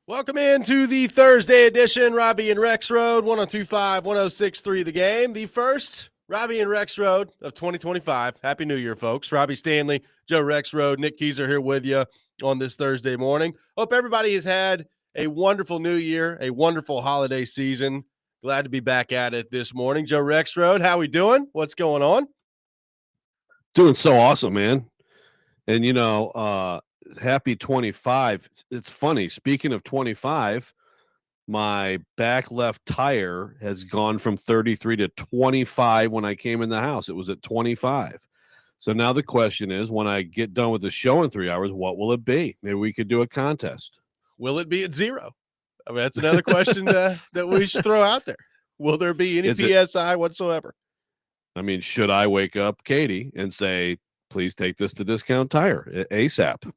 Welcome into the Thursday edition, Robby and Rexrode, 102.5, 106.3 The Game. The first Robby and Rexrode of 2025. Happy New Year, folks. Robby Stanley, Joe Rexrode, Nick Keyser here with you on this Thursday morning. Hope everybody has had a wonderful new year, a wonderful holiday season. Glad to be back at it this morning. Joe Rexrode, how we doing? What's going on? Doing so awesome, man. And, happy 25. It's funny. Speaking of 25, my back left tire has gone from 33 to 25 when I came in the house. It was at 25. So now the question is, when I get done with the show in 3 hours, what will it be? Maybe we could do a contest. Will it be at zero? I mean, that's another question that we should throw out there. Will there be any PSI whatsoever? I mean, should I wake up Katie and say, please take this to Discount Tire ASAP?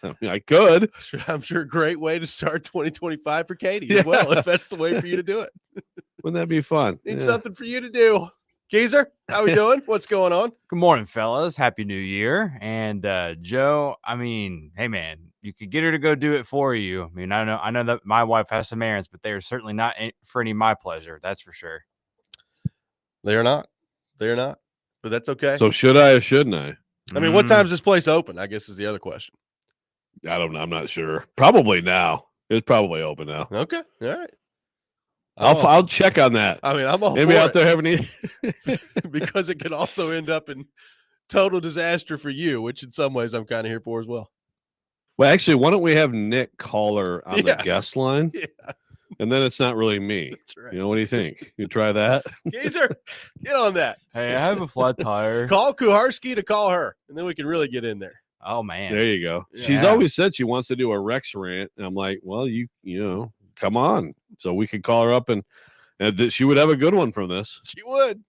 I mean, I could. I'm sure a great way to start 2025 for Katie as well, if that's the way for you to do it. Wouldn't that be fun? Need something for you to do. Keyser, how we doing? What's going on? Good morning, fellas. Happy New Year. And Joe, I mean, hey, man, you could get her to go do it for you. I mean, I know that my wife has some errands, but they are certainly not for any of my pleasure. That's for sure. They are not. They are not. But that's okay. So should I or shouldn't I? I mean, what time's this place open? I guess is the other question. I don't know. I'm not sure. Probably now. It's probably open now. Okay. All right. I'll check on that. I mean, I'm all maybe for out it. there having because it could also end up in total disaster for you, which in some ways I'm kind of here for as well. Well, actually, why don't we have Nick call her on the guest line? Yeah. And then it's not really me. That's right. You know, what do you think? You try that? Keyser, get on that. Hey, I have a flat tire. Call Kuharski to call her, and then we can really get in there. Oh, man. There you go. Yeah. She's always said she wants to do a Rex rant. And I'm like, well, you know, come on. So we could call her up and she would have a good one from this. She would.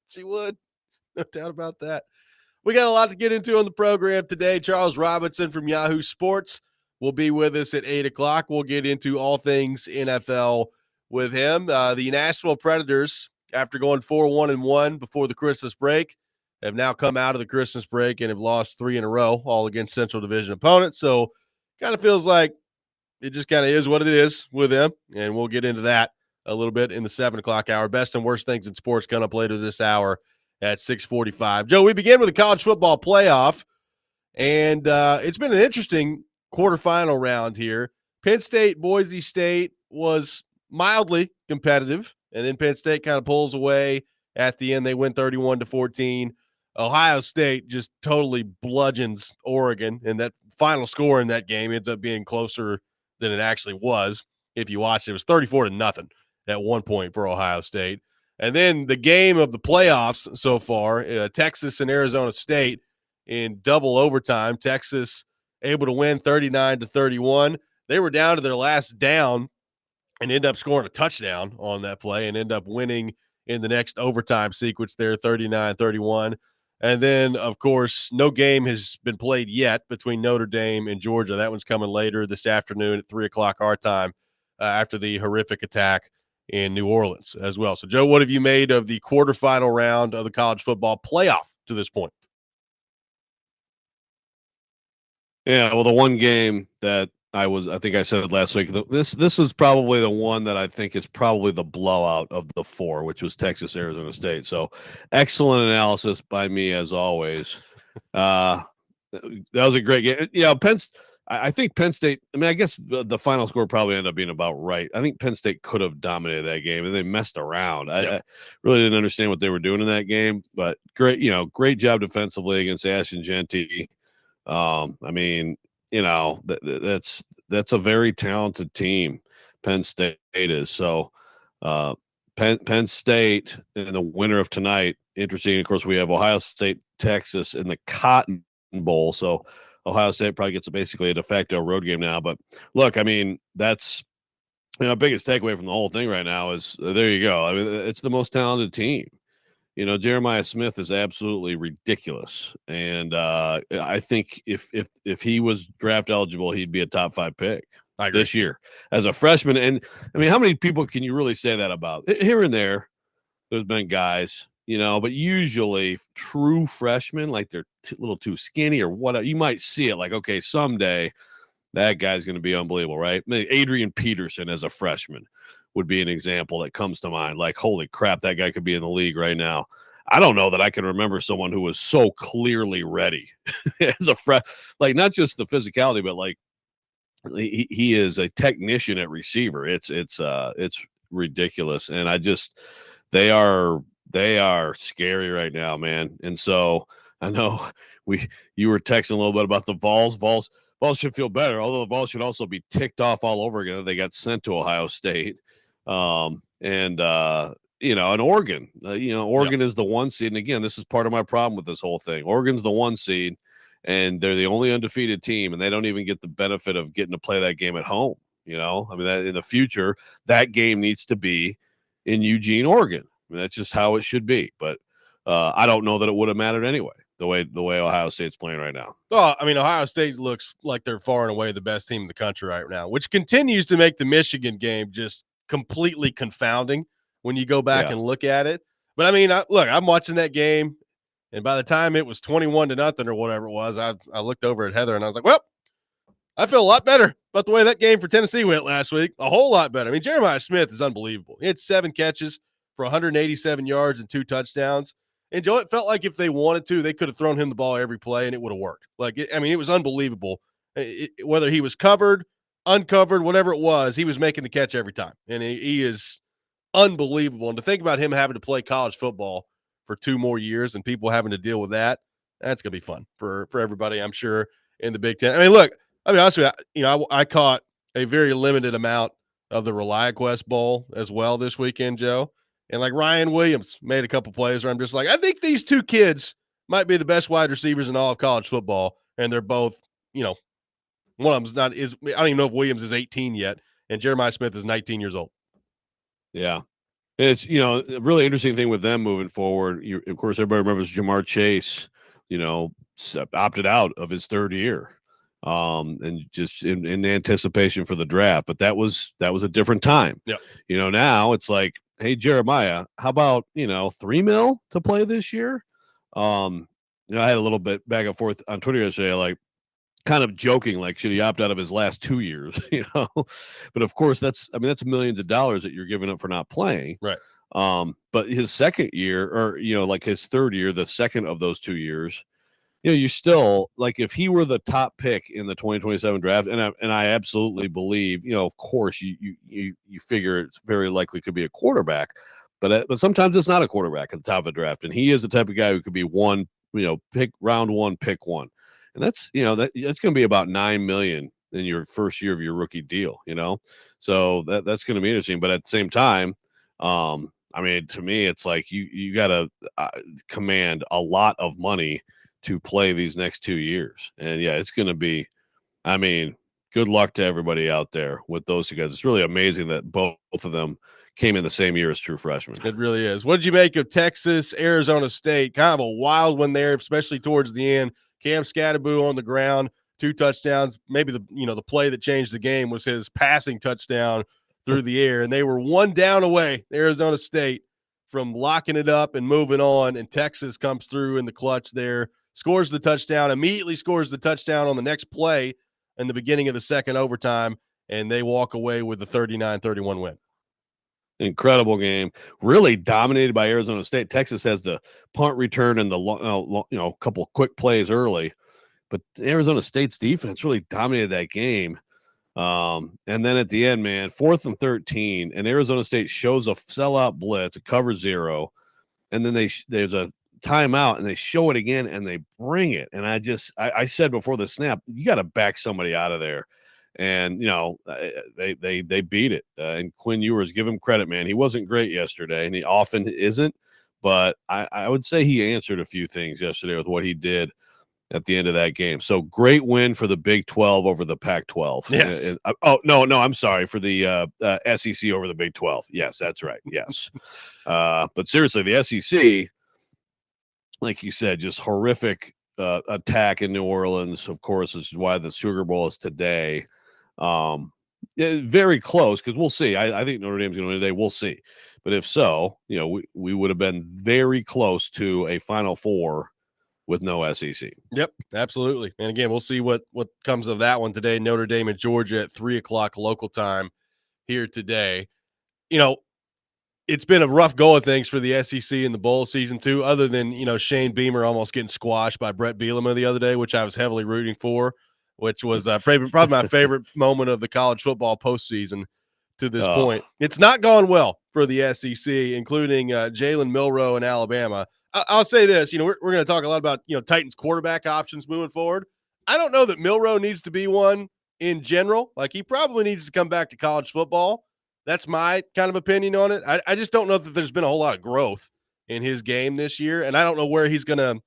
She would. No doubt about that. We got a lot to get into on the program today. Charles Robinson from Yahoo Sports will be with us at 8 o'clock. We'll get into all things NFL with him. The Nashville Predators, after going 4-1-1 before the Christmas break, have now come out of the Christmas break and have lost 3 in a row, all against Central Division opponents. So kind of feels like it just kind of is what it is with them, and we'll get into that a little bit in the 7 o'clock hour. Best and worst things in sports coming up later this hour at 6:45. Joe, we begin with the college football playoff, and it's been an interesting quarterfinal round here. Penn State, Boise State was mildly competitive, and then Penn State kind of pulls away at the end. They win 31-14. Ohio State just totally bludgeons Oregon, and that final score in that game ends up being closer than it actually was. If you watch it, was 34-0 at one point for Ohio State. And then the game of the playoffs so far, Texas and Arizona State in double overtime. Texas able to win 39-31. They were down to their last down and end up scoring a touchdown on that play and end up winning in the next overtime sequence there, 39-31. And then, of course, no game has been played yet between Notre Dame and Georgia. That one's coming later this afternoon at 3 o'clock our time after the horrific attack in New Orleans as well. So, Joe, what have you made of the quarterfinal round of the college football playoff to this point? Yeah, well, the one game that I think I said it last week, this is probably the one that I think is probably the blowout of the four, which was Texas, Arizona State. So excellent analysis by me as always. That was a great game. Yeah, I think Penn State, I mean, I guess the final score probably ended up being about right. I think Penn State could have dominated that game, and they messed around. I really didn't understand what they were doing in that game, but great job defensively against Ashton Genty. I mean, that's a very talented team. Penn State is. So Penn State in the winner of tonight. Interesting. Of course, we have Ohio State, Texas in the Cotton Bowl. So Ohio State probably gets basically a de facto road game now. But look, I mean, that's biggest takeaway from the whole thing right now is there you go. I mean, it's the most talented team. Jeremiah Smith is absolutely ridiculous, and I think if he was draft eligible, he'd be a top 5 pick this year as a freshman. And I mean, how many people can you really say that about? Here and there, there's been guys, but usually true freshmen, like they're a little too skinny or whatever. You might see it like, okay, someday That guy's going to be unbelievable, right? I mean, Adrian Peterson as a freshman would be an example that comes to mind. Like, holy crap, that guy could be in the league right now. I don't know that I can remember someone who was so clearly ready as a like not just the physicality, but like he is a technician at receiver. It's ridiculous, and they are scary right now, man. And so I know you were texting a little bit about the Vols. Vols should feel better, although the Vols should also be ticked off all over again. They got sent to Ohio State, and Oregon. Oregon is the 1 seed, and again, this is part of my problem with this whole thing. Oregon's the 1 seed. And they're the only undefeated team, and they don't even get the benefit of getting to play that game at home. I mean, that in the future, that game needs to be in Eugene, Oregon. I mean, that's just how it should be. But I don't know that it would have mattered anyway, the way Ohio State's playing right now. Oh, I mean, Ohio State looks like they're far and away the best team in the country right now, which continues to make the Michigan game just completely confounding when you go back and look at it. But I mean, I'm watching that game. And by the time it was 21-0 or whatever it was, I looked over at Heather and I was like, well, I feel a lot better about the way that game for Tennessee went last week. A whole lot better. I mean, Jeremiah Smith is unbelievable. He had 7 catches for 187 yards and 2 touchdowns. And Joe, it felt like if they wanted to, they could have thrown him the ball every play and it would have worked. It was unbelievable. Whether he was covered, uncovered, whatever it was, he was making the catch every time. And he is unbelievable. And to think about him having to play college football for 2 more years and people having to deal with that's going to be fun for everybody, I'm sure, in the Big Ten. I mean, look, I'll be honest with you, I caught a very limited amount of the ReliaQuest Bowl as well this weekend, Joe. And like Ryan Williams made a couple plays where I'm just like, I think these 2 kids might be the best wide receivers in all of college football. And they're both, one of them's I don't even know if Williams is 18 yet, and Jeremiah Smith is 19 years old. Yeah. It's, a really interesting thing with them moving forward. Of course, everybody remembers Jamar Chase, opted out of his 3rd year, and just in anticipation for the draft. But that was a different time. Yeah. Now it's like, hey, Jeremiah, how about, $3 million to play this year? I had a little bit back and forth on Twitter yesterday, like, kind of joking, like, should he opt out of his last 2 years? But of course, that's millions of dollars that you're giving up for not playing. Right. But his 2nd year, or like his 3rd year, the second of those 2 years, you still, like, if he were the top pick in the 2027 draft, and I absolutely believe, of course, you figure it's very likely could be a quarterback, but sometimes it's not a quarterback at the top of the draft, and he is the type of guy who could be pick round 1, pick 1. And that's that's going to be about $9 million in your first year of your rookie deal, so that's going to be interesting. But at the same time, to me, it's like you got to command a lot of money to play these next 2 years, and it's going to be. Good luck to everybody out there with those 2 guys. It's really amazing that both of them came in the same year as true freshmen. It really is. What did you make of Texas, Arizona State? Kind of a wild one there, especially towards the end. Cam Scatteraboo on the ground, 2 touchdowns. Maybe the play that changed the game was his passing touchdown through the air, and they were 1 down away, Arizona State, from locking it up and moving on. And Texas comes through in the clutch there, scores the touchdown, immediately scores the touchdown on the next play in the beginning of the second overtime, and they walk away with the 39-31 win. Incredible game, really dominated by Arizona State. Texas has the punt return and the couple quick plays early, but Arizona State's defense really dominated that game. And then at the end, man, 4th and 13, and Arizona State shows a sellout blitz, a cover 0, and then there's a timeout, and they show it again, and they bring it. And I said before the snap, you got to back somebody out of there. And they beat it. And Quinn Ewers, give him credit, man. He wasn't great yesterday, and he often isn't. But I would say he answered a few things yesterday with what he did at the end of that game. So great win for the Big 12 over the Pac-12. Yes. No, I'm sorry, for the SEC over the Big 12. Yes, that's right. Yes. But seriously, the SEC, like you said, just horrific attack in New Orleans. Of course, this is why the Sugar Bowl is today. Very close, because we'll see. I think Notre Dame's going to win today. We'll see. But if so, we would have been very close to a Final Four with no SEC. Yep, absolutely. And again, we'll see what comes of that one today. Notre Dame and Georgia at 3:00 local time here today. You know, it's been a rough go of things for the SEC in the bowl season too, other than, Shane Beamer almost getting squashed by Brett Bielema the other day, which I was heavily rooting for, which was probably my favorite moment of the college football postseason to this point. It's not gone well for the SEC, including Jalen Milroe in Alabama. I'll say this, we're going to talk a lot about, Titans quarterback options moving forward. I don't know that Milroe needs to be one in general. Like, he probably needs to come back to college football. That's my kind of opinion on it. I just don't know that there's been a whole lot of growth in his game this year, and I don't know where he's going to,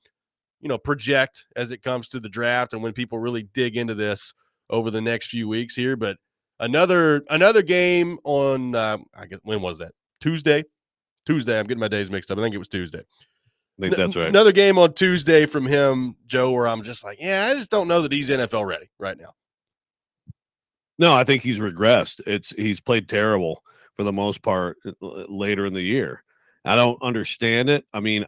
project as it comes to the draft and when people really dig into this over the next few weeks here. But another game on, I guess, when was that? Tuesday. I'm getting my days mixed up. I think it was Tuesday. I think that's right. Another game on Tuesday from him, Joe, where I'm just like, yeah, I just don't know that he's NFL ready right now. No, I think he's regressed. He's played terrible for the most part later in the year. I don't understand it. I mean,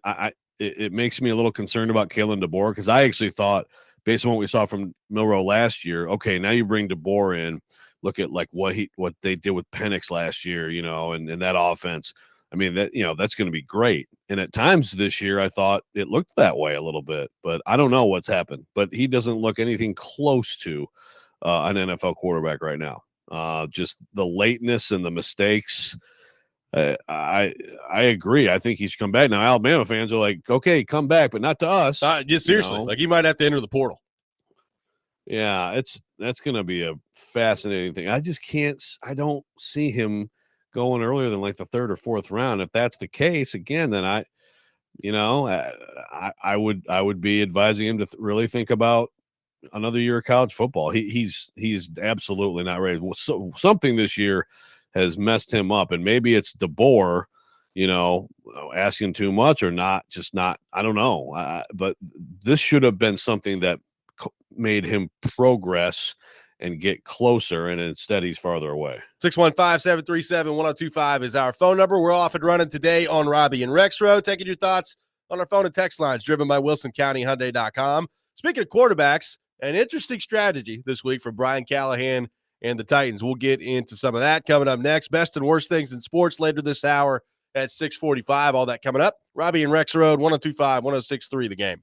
it makes me a little concerned about Kalen DeBoer, because I actually thought, based on what we saw from Milroe last year, okay, now you bring DeBoer in. Look at like what they did with Penix last year, and that offense. I mean, that's going to be great. And at times this year, I thought it looked that way a little bit, but I don't know what's happened. But he doesn't look anything close to an NFL quarterback right now. Just the lateness and the mistakes. I agree. I think he should come back. Now, Alabama fans are like, okay, come back, but not to us. Yeah, seriously. Like, he might have to enter the portal. Yeah, that's going to be a fascinating thing. I don't see him going earlier than like the third or fourth round. If that's the case, again, then I would be advising him to really think about another year of college football. He's absolutely not ready. So something this year has messed him up, and maybe it's DeBoer, asking too much or not. I don't know. But this should have been something that made him progress and get closer, and instead he's farther away. 615-737-1025 is our phone number. We're off and running today on Robby and Rexrode, taking your thoughts on our phone and text lines driven by WilsonCountyHyundai.com. Speaking of quarterbacks, an interesting strategy this week for Brian Callahan and the Titans. We'll get into some of that coming up next. Best and worst things in sports later this hour at 6:45. All that coming up. Robby and Rexrode, 1025, 1063, The Game.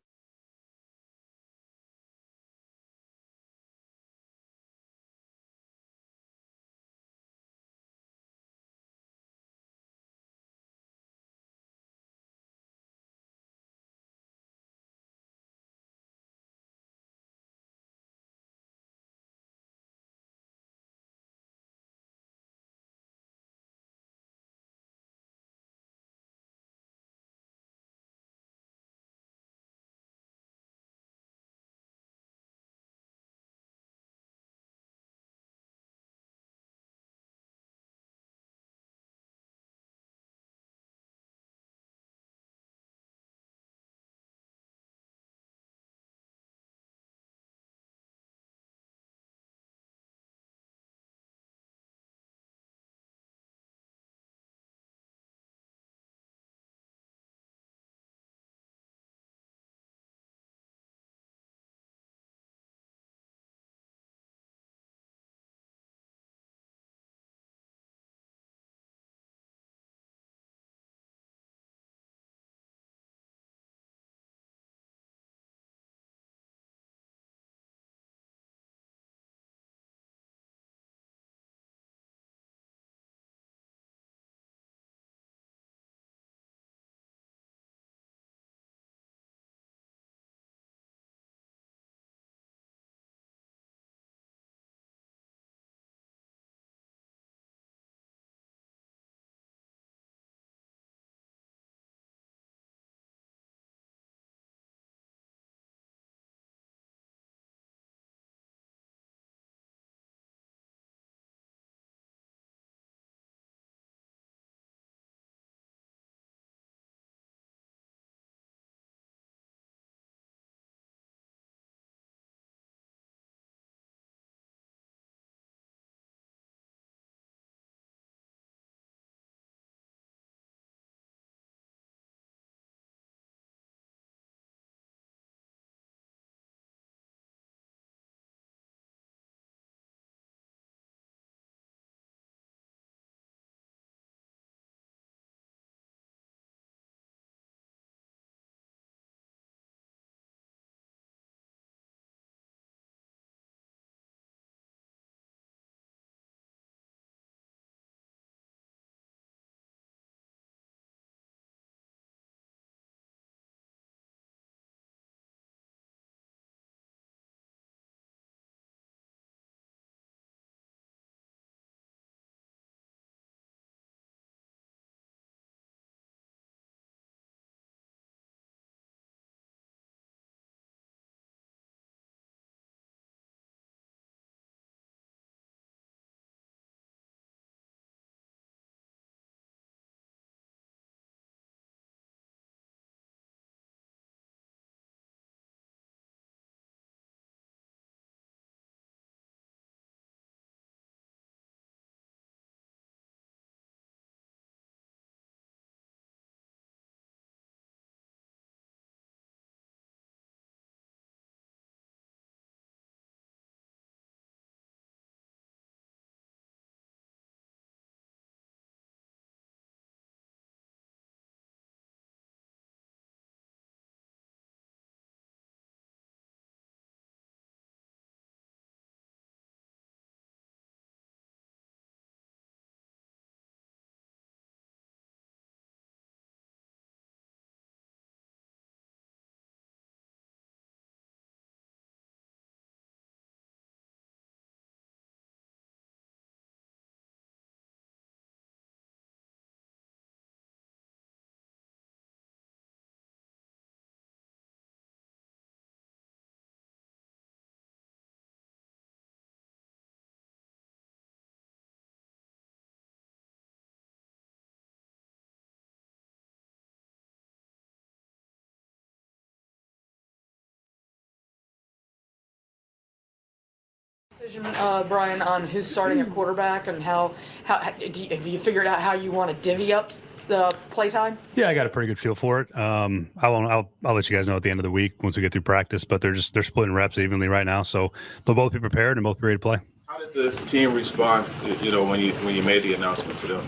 Decision, Brian, on who's starting at quarterback and how have you figured out how you want to divvy up the play time? Yeah, I got a pretty good feel for it. I'll let you guys know at the end of the week once we get through practice, but they're splitting reps evenly right now, so they'll both be prepared and both be ready to play. How did the team respond, when you made the announcement to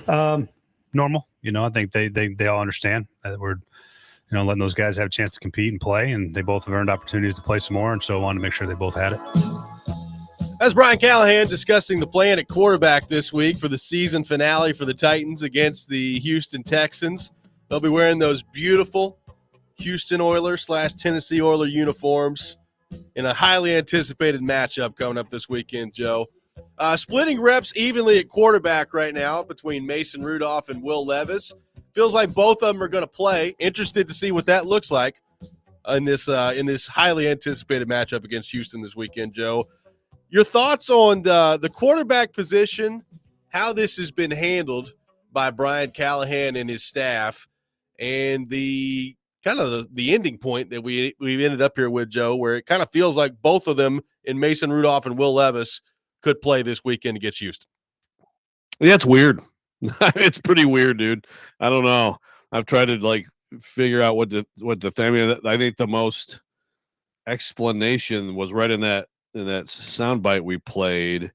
them? Normal. I think they all understand that we're letting those guys have a chance to compete and play, and they both have earned opportunities to play some more, and so I wanted to make sure they both had it. That's Brian Callahan discussing the plan at quarterback this week for the season finale for the Titans against the Houston Texans. They'll be wearing those beautiful Houston Oilers / Tennessee Oiler uniforms in a highly anticipated matchup coming up this weekend, Joe. Splitting reps evenly at quarterback right now between Mason Rudolph and Will Levis. Feels like both of them are going to play. Interested to see what that looks like in this highly anticipated matchup against Houston this weekend, Joe. Your thoughts on the quarterback position, how this has been handled by Brian Callahan and his staff, and the kind of the ending point that we ended up here with, Joe, where it kind of feels like both of them in Mason Rudolph and Will Levis could play this weekend against Houston. Yeah, it's weird. It's pretty weird, dude. I don't know. I've tried to figure out what the thing. I mean, I think the most explanation was right in that soundbite we played,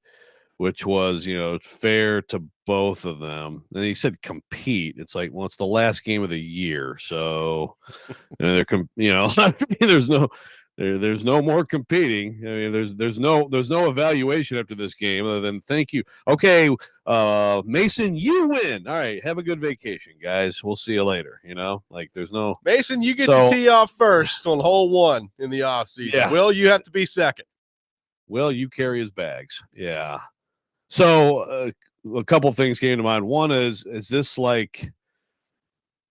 which was fair to both of them. And he said compete. It's like, well, it's the last game of the year, so there's no more competing. I mean, there's no evaluation after this game other than thank you. Okay, Mason, you win. All right, have a good vacation, guys. We'll see you later. There's no Mason, you get to tee off first on hole 1 in the offseason. Yeah. Will, you have to be second. Will, you carry his bags. Yeah. So a couple things came to mind. One is this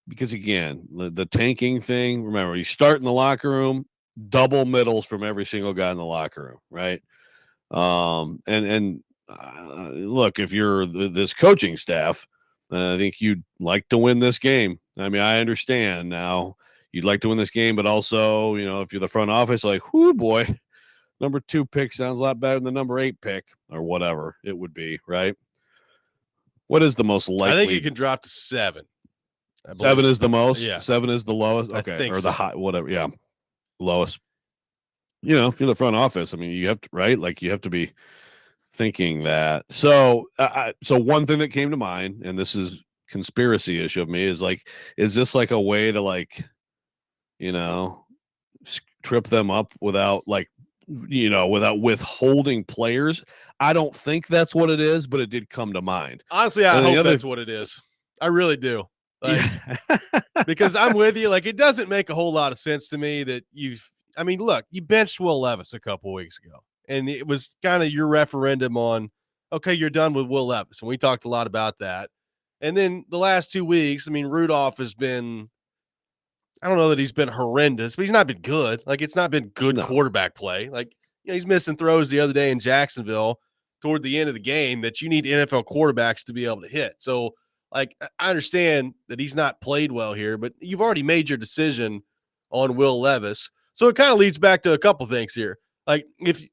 because again, the tanking thing, remember, you start in the locker room, double middles from every single guy in the locker room, right? Look, if you're this coaching staff, I think you'd like to win this game. I mean, I understand now you'd like to win this game, but also, if you're the front office, whoo boy, number 2 pick sounds a lot better than the number 8 pick or whatever it would be, right? What is the most likely? I think you can drop to 7. 7 is the most. Yeah. 7 is the lowest. Okay, I think or so. the high, whatever. Yeah, lowest. If you're the front office, I mean, you have to, right? You have to be thinking that. So, so one thing that came to mind, and this is conspiracy issue of me, is this a way to trip them up without without withholding players? I don't think that's what it is, but it did come to mind. Honestly, I hope that's what it is. I really do. Because I'm with you. It doesn't make a whole lot of sense to me that look, you benched Will Levis a couple weeks ago, and it was kind of your referendum on, okay, you're done with Will Levis. And we talked a lot about that. And then the last 2 weeks, Rudolph has been, I don't know that he's been horrendous, but he's not been good. It's not been good quarterback play. He's missing throws the other day in Jacksonville toward the end of the game that you need NFL quarterbacks to be able to hit. So, I understand that he's not played well here, but you've already made your decision on Will Levis. So it kind of leads back to a couple things here. If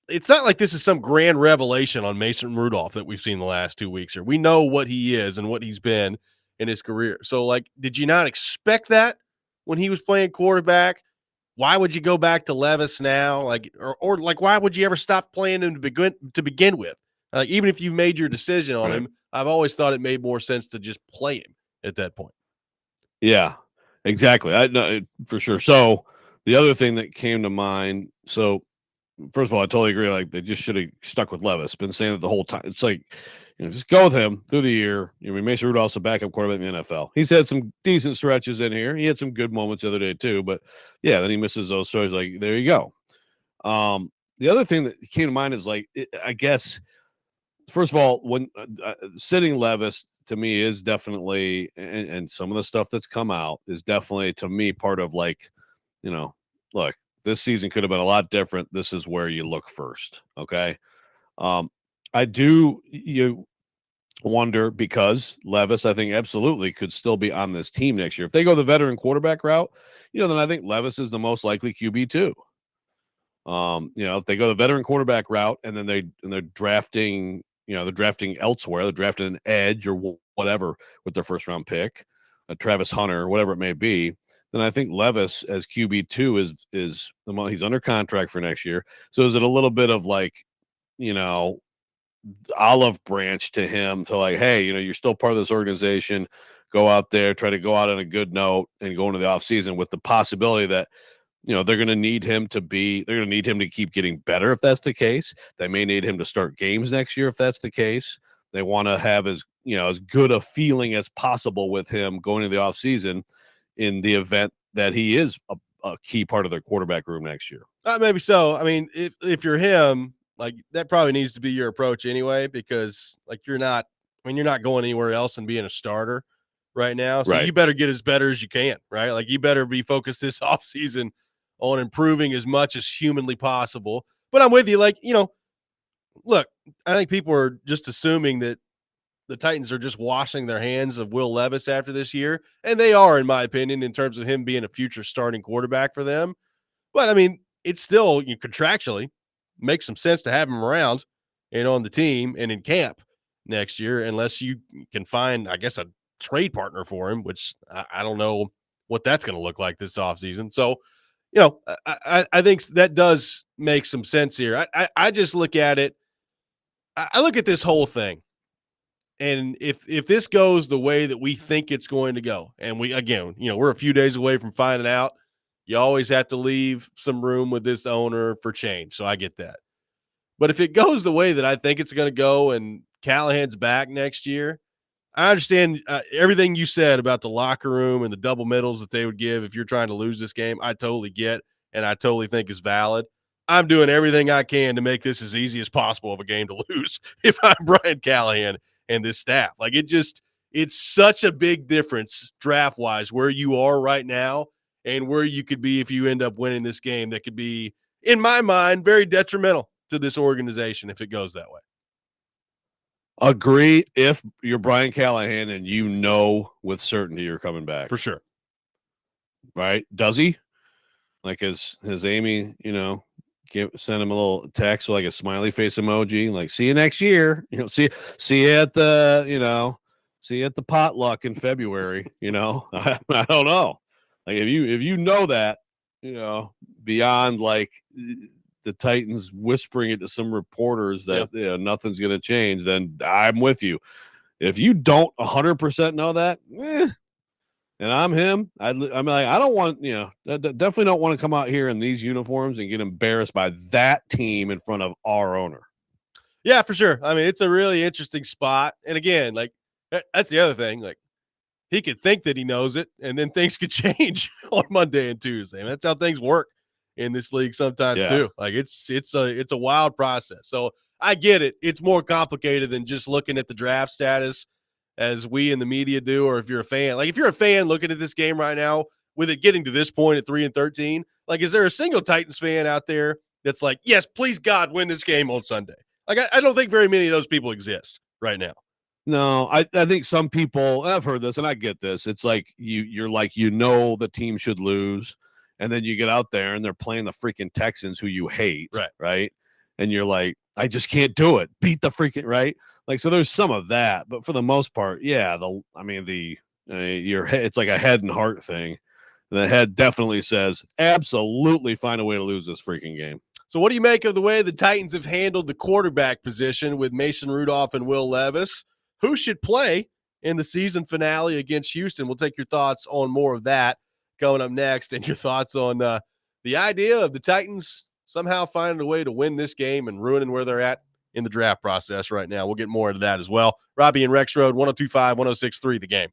it's not like this is some grand revelation on Mason Rudolph that we've seen the last 2 weeks here. We know what he is and what he's been in his career. So, did you not expect that when he was playing quarterback? Why would you go back to Levis now? Or why would you ever stop playing him to begin with? Even if you made your decision on him, I've always thought it made more sense to just play him at that point. Yeah, exactly. I know for sure. So the other thing that came to mind. So first of all, I totally agree. They just should have stuck with Levis. Been saying it the whole time. It's just go with him through the year. Mason Rudolph's a backup quarterback in the NFL. He's had some decent stretches in here. He had some good moments the other day too. But yeah, then he misses those stories. There you go. The other thing that came to mind is I guess. First of all, when sitting Levis to me is definitely, and some of the stuff that's come out is definitely to me part of look, this season could have been a lot different. This is where you look first. Okay. I do wonder because Levis, I think absolutely could still be on this team next year. If they go the veteran quarterback route, then I think Levis is the most likely QB too. If they go the veteran quarterback route and then they're drafting, they're drafting elsewhere, they're drafting an edge or whatever with their first round pick, a Travis Hunter, whatever it may be, then I think Levis as QB2 is the money. He's under contract for next year. So is it a little bit of like, olive branch to him to like, hey, you're still part of this organization. Go out there, try to go out on a good note and go into the offseason with the possibility that they're going to need him to keep getting better if that's the case. They may need him to start games next year if that's the case. They want to have as good a feeling as possible with him going into the offseason in the event that he is a key part of their quarterback room next year. Maybe so. I mean, if you're him, like that probably needs to be your approach anyway, because like you're not going anywhere else and being a starter right now. So Right. You better get as better as you can, right? Like you better be focused this offseason on improving as much as humanly possible. But I'm with you. Like, look, I think people are just assuming that the Titans are just washing their hands of Will Levis after this year. And they are, in my opinion, in terms of him being a future starting quarterback for them. But I mean, it's still contractually makes some sense to have him around and on the team and in camp next year, unless you can find, I guess, a trade partner for him, which I don't know what that's going to look like this offseason. So, I think that does make some sense here. I just look at it. I look at this whole thing. And if this goes the way that we think it's going to go, and we're a few days away from finding out, you always have to leave some room with this owner for change. So I get that. But if it goes the way that I think it's going to go and Callahan's back next year, I understand everything you said about the locker room and the double middles that they would give if you're trying to lose this game. I totally get, and I totally think is valid. I'm doing everything I can to make this as easy as possible of a game to lose if I'm Brian Callahan and this staff. Like it's such a big difference draft-wise where you are right now and where you could be if you end up winning this game. That could be, in my mind, very detrimental to this organization if it goes that way. Agree if you're Brian Callahan and with certainty you're coming back. For sure. Right? Does he? Like has Amy, send him a little text with like a smiley face emoji, like see you next year. See you at the, see you at the potluck in February. I don't know. Like if you know that, beyond like the Titans whispering it to some reporters that nothing's going to change, then I'm with you. If you don't 100% know that, and I'm him, I'm like, I don't want, definitely don't want to come out here in these uniforms and get embarrassed by that team in front of our owner. Yeah, for sure. I mean, it's a really interesting spot. And again, like that's the other thing. Like he could think that he knows it, and then things could change on Monday and Tuesday. And that's how things work in this league sometimes too. Like it's a wild process. So I get it. It's more complicated than just looking at the draft status as we in the media do, or if you're a fan. Like if you're a fan looking at this game right now, with it getting to this point at 3-13, like is there a single Titans fan out there that's like, yes, please God, win this game on Sunday? Like I don't think very many of those people exist right now. No, I think some people, I've heard this and I get this. It's like you're like, the team should lose. And then you get out there and they're playing the freaking Texans who you hate. Right. And you're like, I just can't do it. Beat the freaking right. Like, so there's some of that, but for the most part, yeah. It's like a head and heart thing. The head definitely says, absolutely find a way to lose this freaking game. So what do you make of the way the Titans have handled the quarterback position with Mason Rudolph and Will Levis? Who should play in the season finale against Houston? We'll take your thoughts on more of that coming up next, and your thoughts on the idea of the Titans somehow finding a way to win this game and ruining where they're at in the draft process right now. We'll get more into that as well. Robby and Rexrode, 102.5, 106.3, The Game.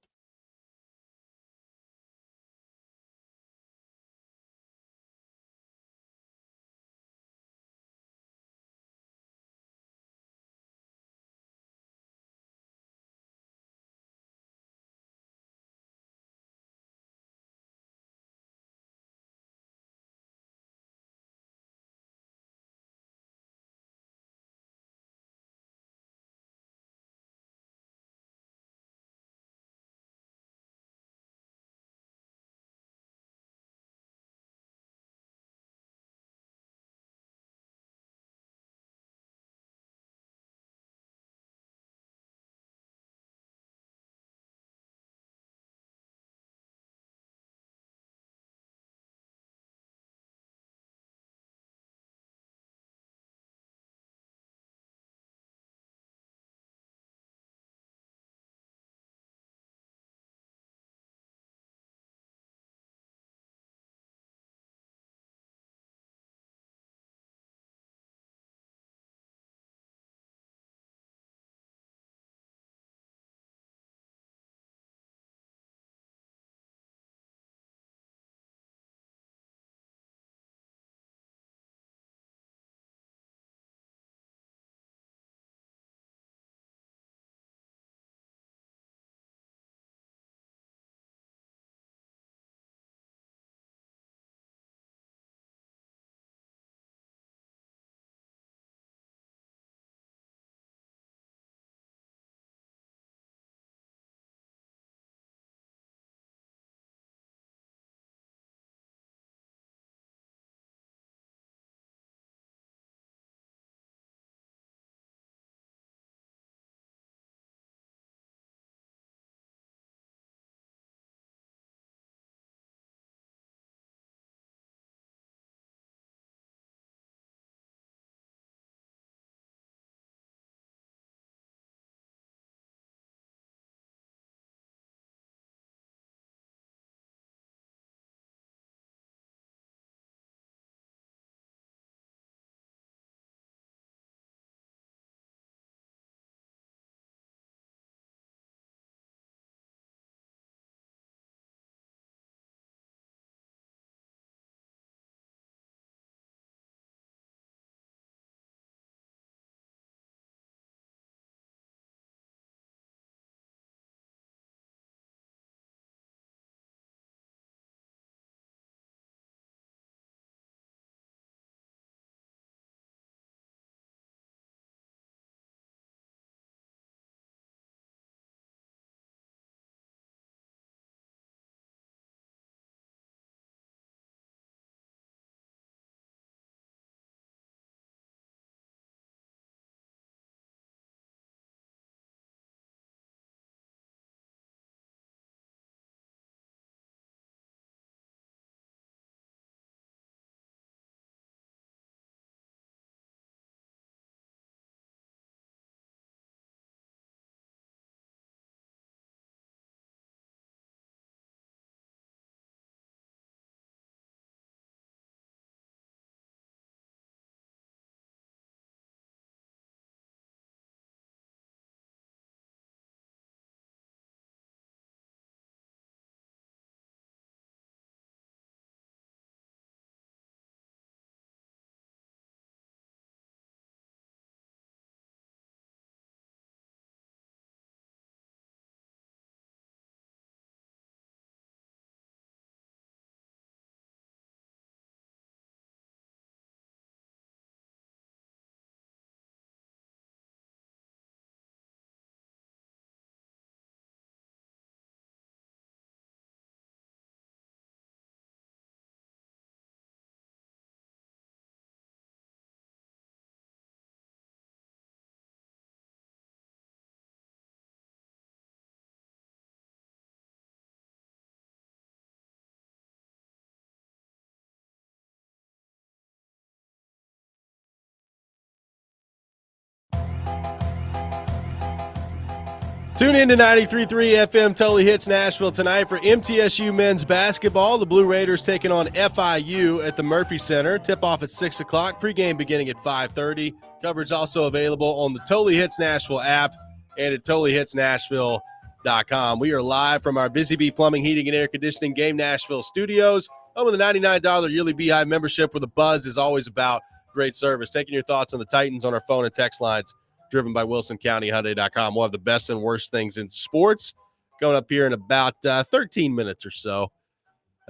Tune in to 93.3 FM Totally Hits Nashville tonight for MTSU men's basketball. The Blue Raiders taking on FIU at the Murphy Center. Tip-off at 6 o'clock. Pregame beginning at 5:30. Coverage also available on the Totally Hits Nashville app and at TotallyHitsNashville.com. We are live from our Busy Bee Plumbing, Heating, and Air Conditioning Game Nashville studios. Home of the $99 yearly Beehive membership where the buzz is always about great service. Taking your thoughts on the Titans on our phone and text lines. Driven by WilsonCountyHyundai.com. We'll have the best and worst things in sports going up here in about 13 minutes or so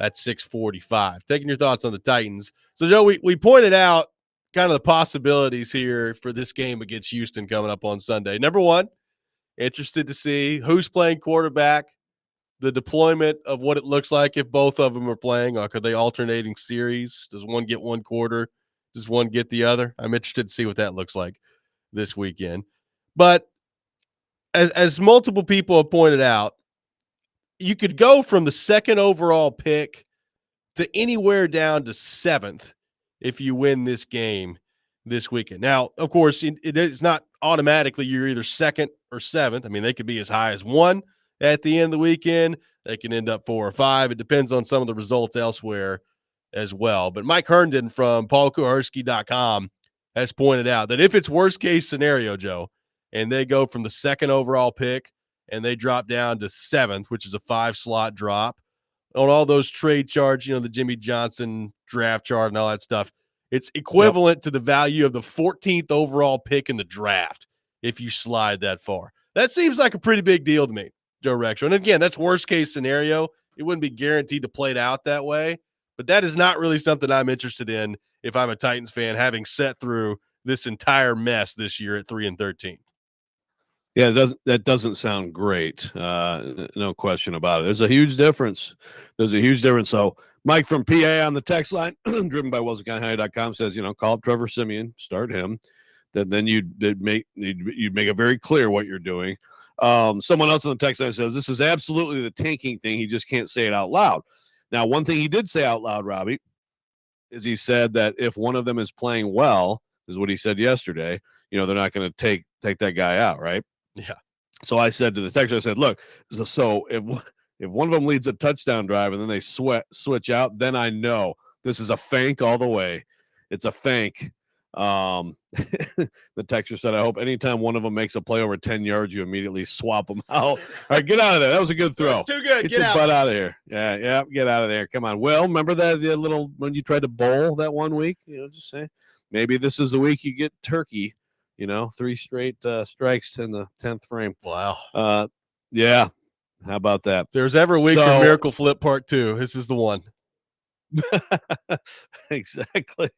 at 6:45. Taking your thoughts on the Titans. So, Joe, we pointed out kind of the possibilities here for this game against Houston coming up on Sunday. Number one, interested to see who's playing quarterback, the deployment of what it looks like if both of them are playing. Or could they alternating series? Does one get one quarter? Does one get the other? I'm interested to see what that looks like this weekend. But as multiple people have pointed out, you could go from the second overall pick to anywhere down to 7th if you win this game this weekend. Now, of course, it is not automatically you're either 2nd or 7th. I mean, they could be as high as 1 at the end of the weekend. They can end up 4 or 5. It depends on some of the results elsewhere as well. But Mike Herndon from PaulKuharski.com has pointed out that if it's worst case scenario, Joe, and they go from the 2nd overall pick and they drop down to 7th, which is a 5-slot drop on all those trade charts, the Jimmy Johnson draft chart and all that stuff, it's equivalent to the value of the 14th overall pick in the draft if you slide that far. That seems like a pretty big deal to me, Joe Rexrode. And again, that's worst case scenario. It wouldn't be guaranteed to play it out that way, but that is not really something I'm interested in if I'm a Titans fan, having sat through this entire mess this year at 3-13. Yeah, that doesn't sound great. No question about it. There's a huge difference. So Mike from PA on the text line, driven by WilsonCountyHyundai.com, says, call up Trevor Siemian, start him. Then you'd make it very clear what you're doing. Someone else on the text line says, this is absolutely the tanking thing. He just can't say it out loud. Now, one thing he did say out loud, Robby, is he said that if one of them is playing well, is what he said yesterday, they're not going to take that guy out, right? Yeah. So I said to the texter, I said, look, so if one of them leads a touchdown drive and then they switch out, then I know this is a fank all the way. It's a fank. The texter said, I hope anytime one of them makes a play over 10 yards, you immediately swap them out. All right, get out of there. That was a good throw. Too good. Get your butt out of here. Yeah, get out of there. Come on. Well, remember that the little when you tried to bowl that one week? Just say maybe this is the week you get turkey. 3 straight strikes in the 10th frame. Wow. Yeah. How about that? If there's ever a week for Miracle Flip Part 2, this is the one. Exactly.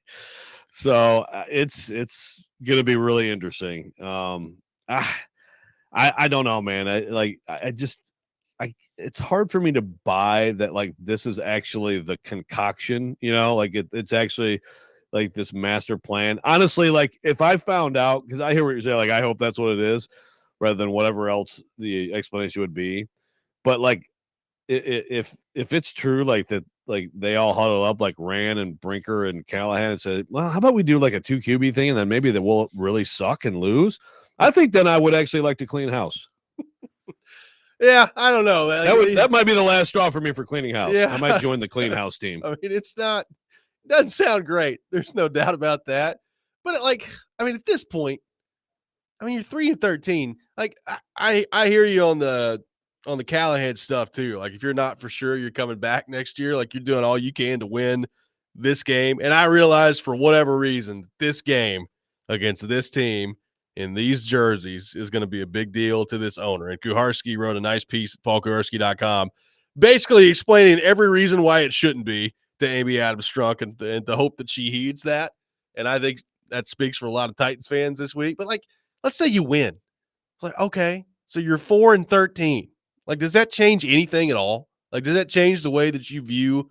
So it's going to be really interesting. I don't know, man. It's hard for me to buy that this is actually the concoction, it's actually like this master plan. Honestly, if I found out, because I hear what you're saying, I hope that's what it is rather than whatever else the explanation would be. But if it's true, that they all huddle up Rand and Brinker and Callahan and said, well, how about we do a 2 QB thing and then maybe they will really suck and lose? I think then I would actually like to clean house. Yeah, I don't know. That might be the last straw for me for cleaning house. Yeah. I might join the clean house team. I mean, doesn't sound great. There's no doubt about that. But at this point, you're 3-13. I hear you on the Callahan stuff too. If you're not for sure you're coming back next year, you're doing all you can to win this game. And I realize for whatever reason, this game against this team in these jerseys is going to be a big deal to this owner. And Kuharski wrote a nice piece at PaulKuharski.com basically explaining every reason why it shouldn't be to Amy Adams-Strunk and to hope that she heeds that. And I think that speaks for a lot of Titans fans this week. But let's say you win. It's okay, so you're 4-13. Does that change anything at all? Does that change the way that you view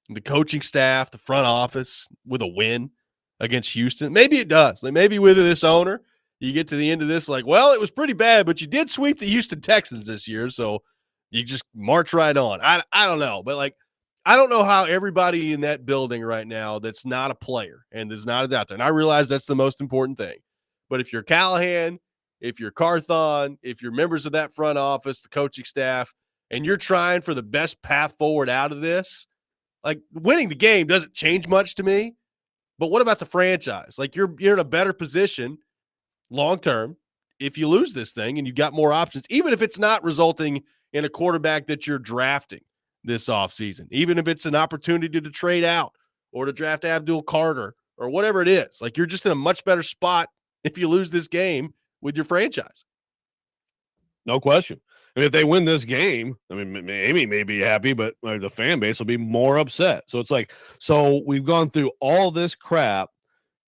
the coaching staff, the front office with a win against Houston? Maybe it does. Maybe with this owner, you get to the end of this well, it was pretty bad, but you did sweep the Houston Texans this year, so you just march right on. I don't know, but I don't know how everybody in that building right now that's not a player and is not as out there. And I realize that's the most important thing. But if you're Callahan, if you're Carthon, if you're members of that front office, the coaching staff, and you're trying for the best path forward out of this, like winning the game doesn't change much to me. But what about the franchise? Like you're in a better position long term if you lose this thing and you got more options, even if it's not resulting in a quarterback that you're drafting this offseason, even if it's an opportunity to trade out or to draft Abdul Carter or whatever it is. Like you're just in a much better spot if you lose this game with your franchise. No question. I mean, if they win this game, I mean, Amy may be happy, but the fan base will be more upset. So it's like, so we've gone through all this crap,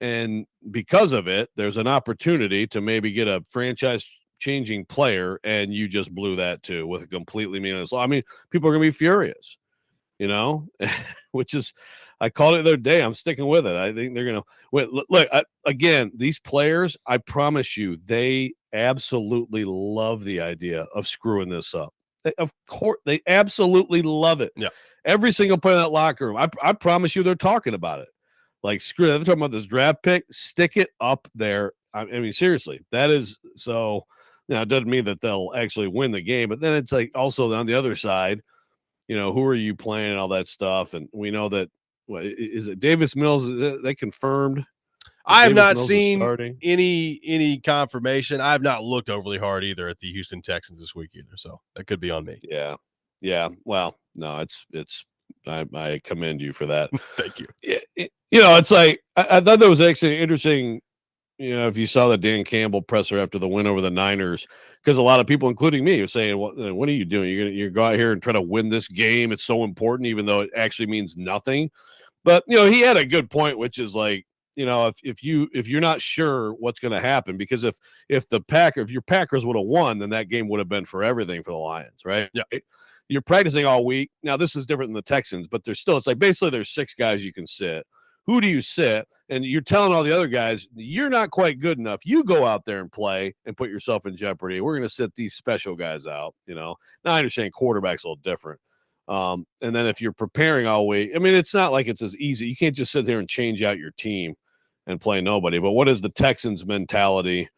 and because of it, there's an opportunity to maybe get a franchise-changing player, and you just blew that too with a completely meaningless. I mean, people are going to be furious, you know, which is, I called it the other day. I'm sticking with it. I think they're going to wait. Look, again, these players, I promise you, they absolutely love the idea of screwing this up. Of course, they absolutely love it. Yeah. Every single player in that locker room, I promise you, they're talking about it. Like, screw it. They're talking about this draft pick. Stick it up there. I mean, seriously, that is so. Now, it doesn't mean that they'll actually win the game, but then it's like also on the other side, you know, who are you playing and all that stuff. And we know that, what is it, Davis Mills? They confirmed. I have Davis not Mills seen any confirmation. I have not looked overly hard either at the Houston Texans this week either, so that could be on me. Yeah. Well, no, it's. I commend you for that. Thank you. You know, it's like I thought that was actually interesting. You know, if you saw the Dan Campbell presser after the win over the Niners, because a lot of people, including me, are saying, "What are you doing? You're go out here and try to win this game. It's so important, even though it actually means nothing." But you know, he had a good point, which is like, you know, if you're not sure what's going to happen, because if your Packers would have won, then that game would have been for everything for the Lions, right? Yeah. You're practicing all week. Now this is different than the Texans, but there's still, it's like basically there's 6 guys you can sit. Who do you sit? And you're telling all the other guys, you're not quite good enough. You go out there and play and put yourself in jeopardy. We're going to sit these special guys out, you know. Now I understand quarterback's a little different. And then if you're preparing all week, I mean, it's not like it's as easy. You can't just sit there and change out your team and play nobody. But what is the Texans' mentality,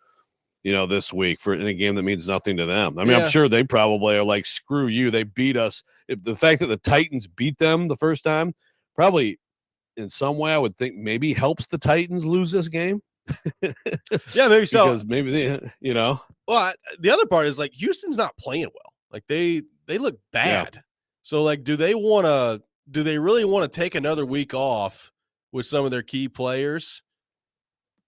you know, this week in a game that means nothing to them? I mean, I'm sure they probably are like, screw you. They beat us. If the fact that the Titans beat them the first time probably in some way, I would think maybe helps the Titans lose this game. Yeah, maybe so. Because maybe they, you know. Well, the other part is like Houston's not playing well. Like they look bad. Yeah. So like, do they really want to take another week off with some of their key players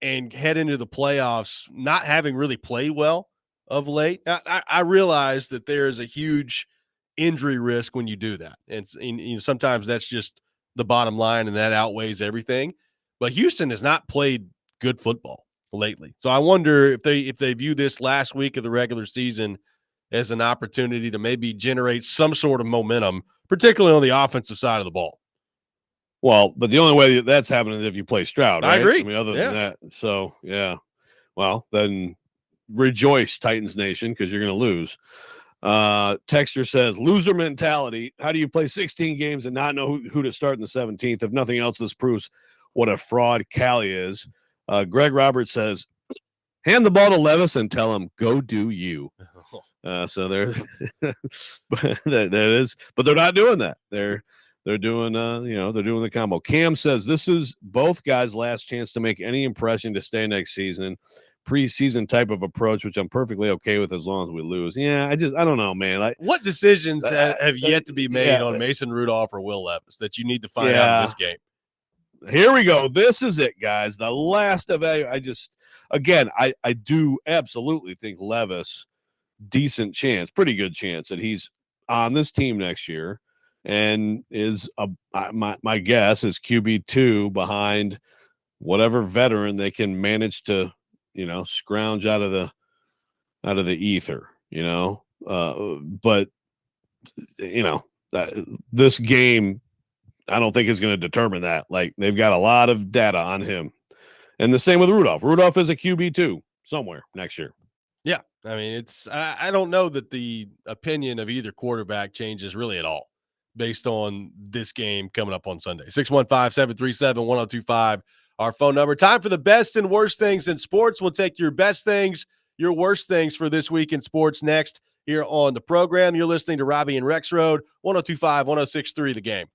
and head into the playoffs not having really played well of late? I realize that there is a huge injury risk when you do that. And you know, sometimes that's just the bottom line and that outweighs everything. But Houston has not played good football lately. So I wonder if they view this last week of the regular season as an opportunity to maybe generate some sort of momentum, particularly on the offensive side of the ball. Well, but the only way that's happening is if you play Stroud, right? I agree. I mean, other than that. So, yeah. Well, then rejoice, Titans Nation, because you're going to lose. Texter says, loser mentality. How do you play 16 games and not know who to start in the 17th? If nothing else, this proves what a fraud Callie is. Greg Roberts says, hand the ball to Levis and tell him, go do you. So there that is, but they're not doing that. They're doing, they're doing the combo. Cam says, this is both guys' last chance to make any impression to stay next season. Preseason type of approach, which I'm perfectly okay with as long as we lose. Yeah, I don't know, man. What decisions have yet to be made on Mason Rudolph or Will Levis that you need to find out in this game? Here we go. This is it, guys. The last evaluation. I do absolutely think Levis, decent chance, pretty good chance that he's on this team next year, and is my guess is QB2 behind whatever veteran they can manage to, scrounge out of the ether, but this game, I don't think is going to determine that. Like, they've got a lot of data on him, and the same with Rudolph. Rudolph is a QB2 somewhere next year. Yeah. I mean, I don't know that the opinion of either quarterback changes really at all based on this game coming up on Sunday. 615-737-1025, our phone number. Time for the best and worst things in sports. We'll take your best things your worst things for this week in sports next here on the program. You're listening to Robby and Rexrode, 102.5, 106.3 The Game.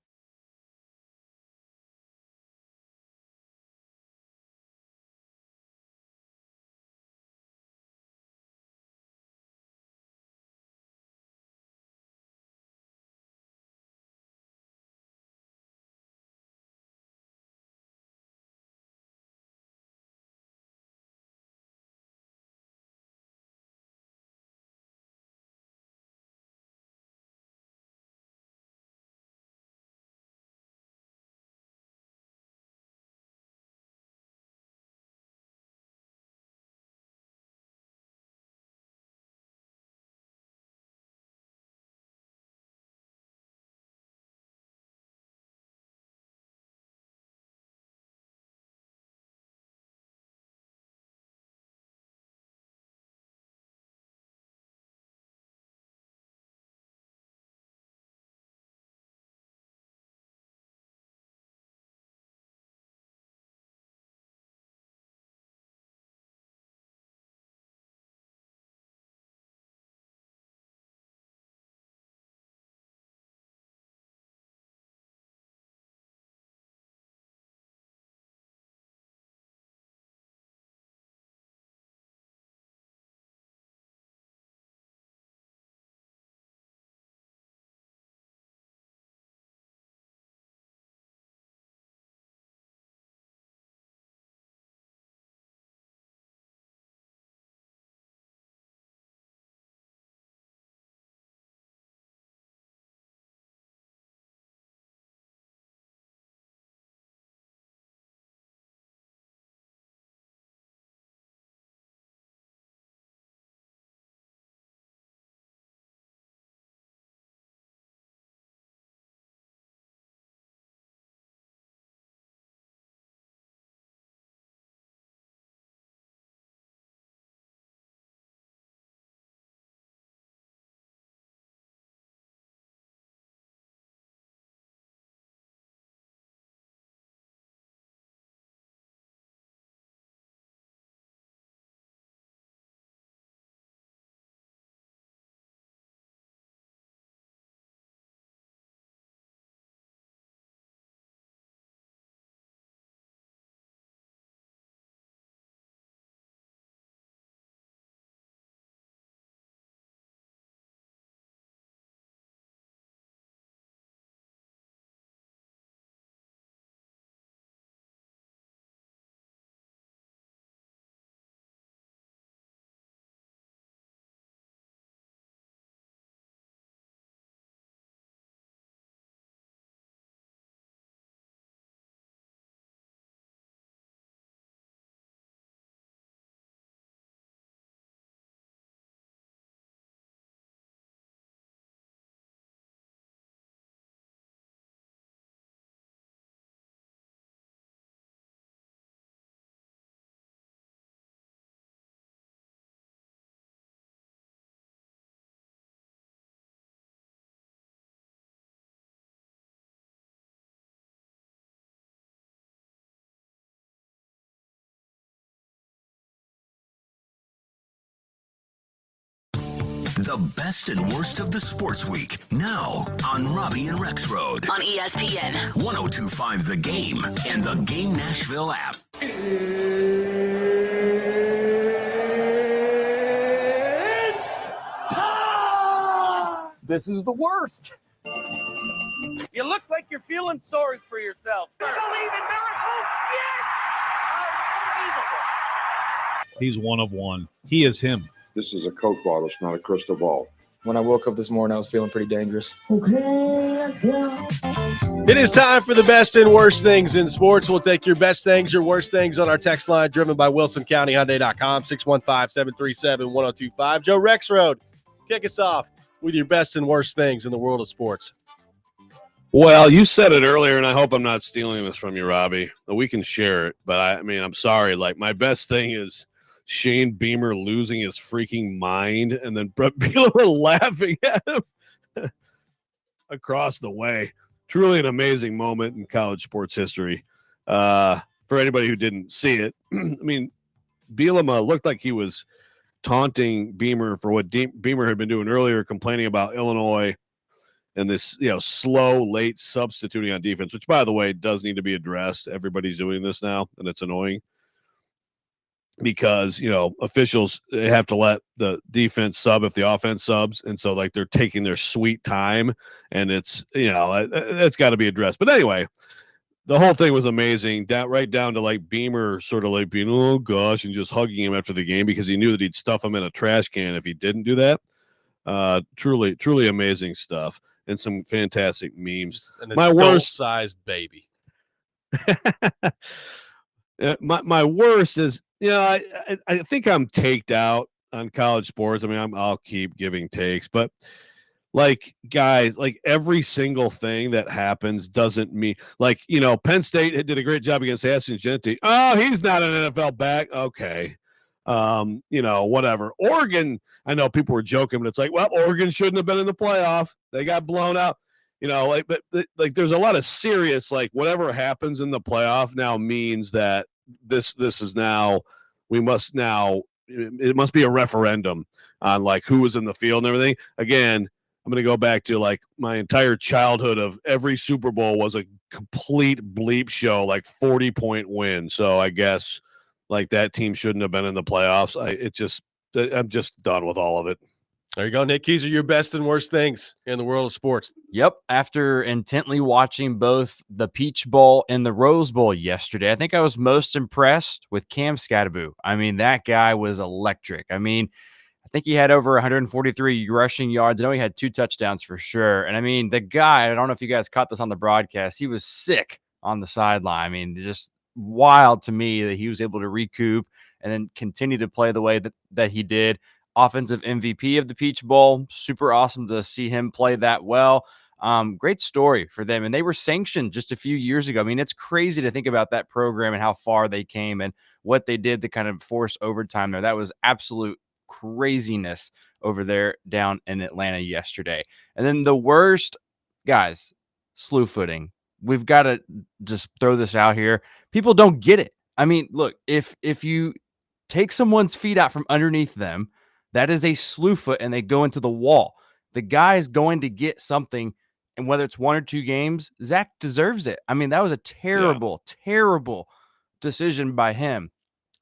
The best and worst of the sports week, now on Robby and Rexrode. On ESPN. 102.5 The Game and the Game Nashville app. This is the worst. You look like you're feeling sorry for yourself. I believe in miracles. Yes! Unbelievable. He's one of one. He is him. This is a Coke bottle. It's not a crystal ball. When I woke up this morning, I was feeling pretty dangerous. Okay, let's go. It is time for the best and worst things in sports. We'll take your best things, your worst things on our text line, driven by WilsonCountyHyundai.com, 615-737-1025. Joe Rexrode, kick us off with your best and worst things in the world of sports. Well, you said it earlier, and I hope I'm not stealing this from you, Robby. We can share it, but I mean, I'm sorry. Like, my best thing is Shane Beamer losing his freaking mind and then Brett Bielema laughing at him across the way. Truly an amazing moment in college sports history. For anybody who didn't see it, I mean, Bielema looked like he was taunting Beamer for what Beamer had been doing earlier, complaining about Illinois and this, slow, late substituting on defense, which, by the way, does need to be addressed. Everybody's doing this now, and it's annoying because, officials have to let the defense sub if the offense subs. And so, they're taking their sweet time, and it's, it's got to be addressed. But anyway, the whole thing was amazing, right down to Beamer sort of being, oh gosh, and just hugging him after the game because he knew that he'd stuff him in a trash can if he didn't do that. Truly, truly amazing stuff and some fantastic memes. My worst size baby. My worst is, I think I'm taked out on college sports. I mean, I'll keep giving takes, but guys, every single thing that happens doesn't mean Penn State did a great job against Aston Gentry. Oh, he's not an NFL back. Okay. Whatever. Oregon, I know people were joking, but it's well, Oregon shouldn't have been in the playoff. They got blown out. But there's a lot of serious, whatever happens in the playoff now means that this is now, it must be a referendum on who was in the field and everything. Again, I'm going to go back to my entire childhood of every Super Bowl was a complete bleep show, 40-point win. So I guess that team shouldn't have been in the playoffs. I'm just done with all of it. There you go, Nick. These are your best and worst things in the world of sports. Yep. After intently watching both the Peach Bowl and the Rose Bowl yesterday, I think I was most impressed with Cam Scatterbo. I mean, that guy was electric. I mean, I think he had over 143 rushing yards. I know he had 2 touchdowns for sure. And I mean, the guy, I don't know if you guys caught this on the broadcast, he was sick on the sideline. I mean, just wild to me that he was able to recoup and then continue to play the way that he did. Offensive MVP of the Peach Bowl. Super awesome to see him play that well. Great story for them. And they were sanctioned just a few years ago. I mean, it's crazy to think about that program and how far they came and what they did to kind of force overtime there. That was absolute craziness over there down in Atlanta yesterday. And then the worst, guys, slew footing. We've got to just throw this out here. People don't get it. I mean, look, if you take someone's feet out from underneath them, that is a slew foot and they go into the wall. The guy is going to get something, and whether it's 1 or 2 games, Zach deserves it. I mean, that was a terrible, terrible decision by him.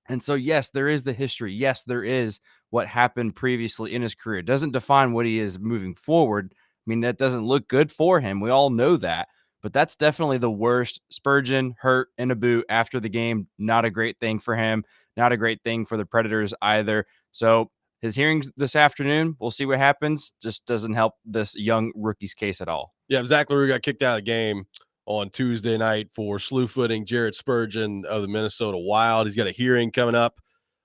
And so, yes, there is the history. Yes, there is what happened previously in his career. It doesn't define what he is moving forward. I mean, that doesn't look good for him. We all know that. But that's definitely the worst. Spurgeon hurt in a boot after the game. Not a great thing for him. Not a great thing for the Predators either. So his hearings this afternoon, we'll see what happens. Just doesn't help this young rookie's case at all. Yeah, Zach LaRue got kicked out of the game on Tuesday night for slew footing Jared Spurgeon of the Minnesota Wild. He's got a hearing coming up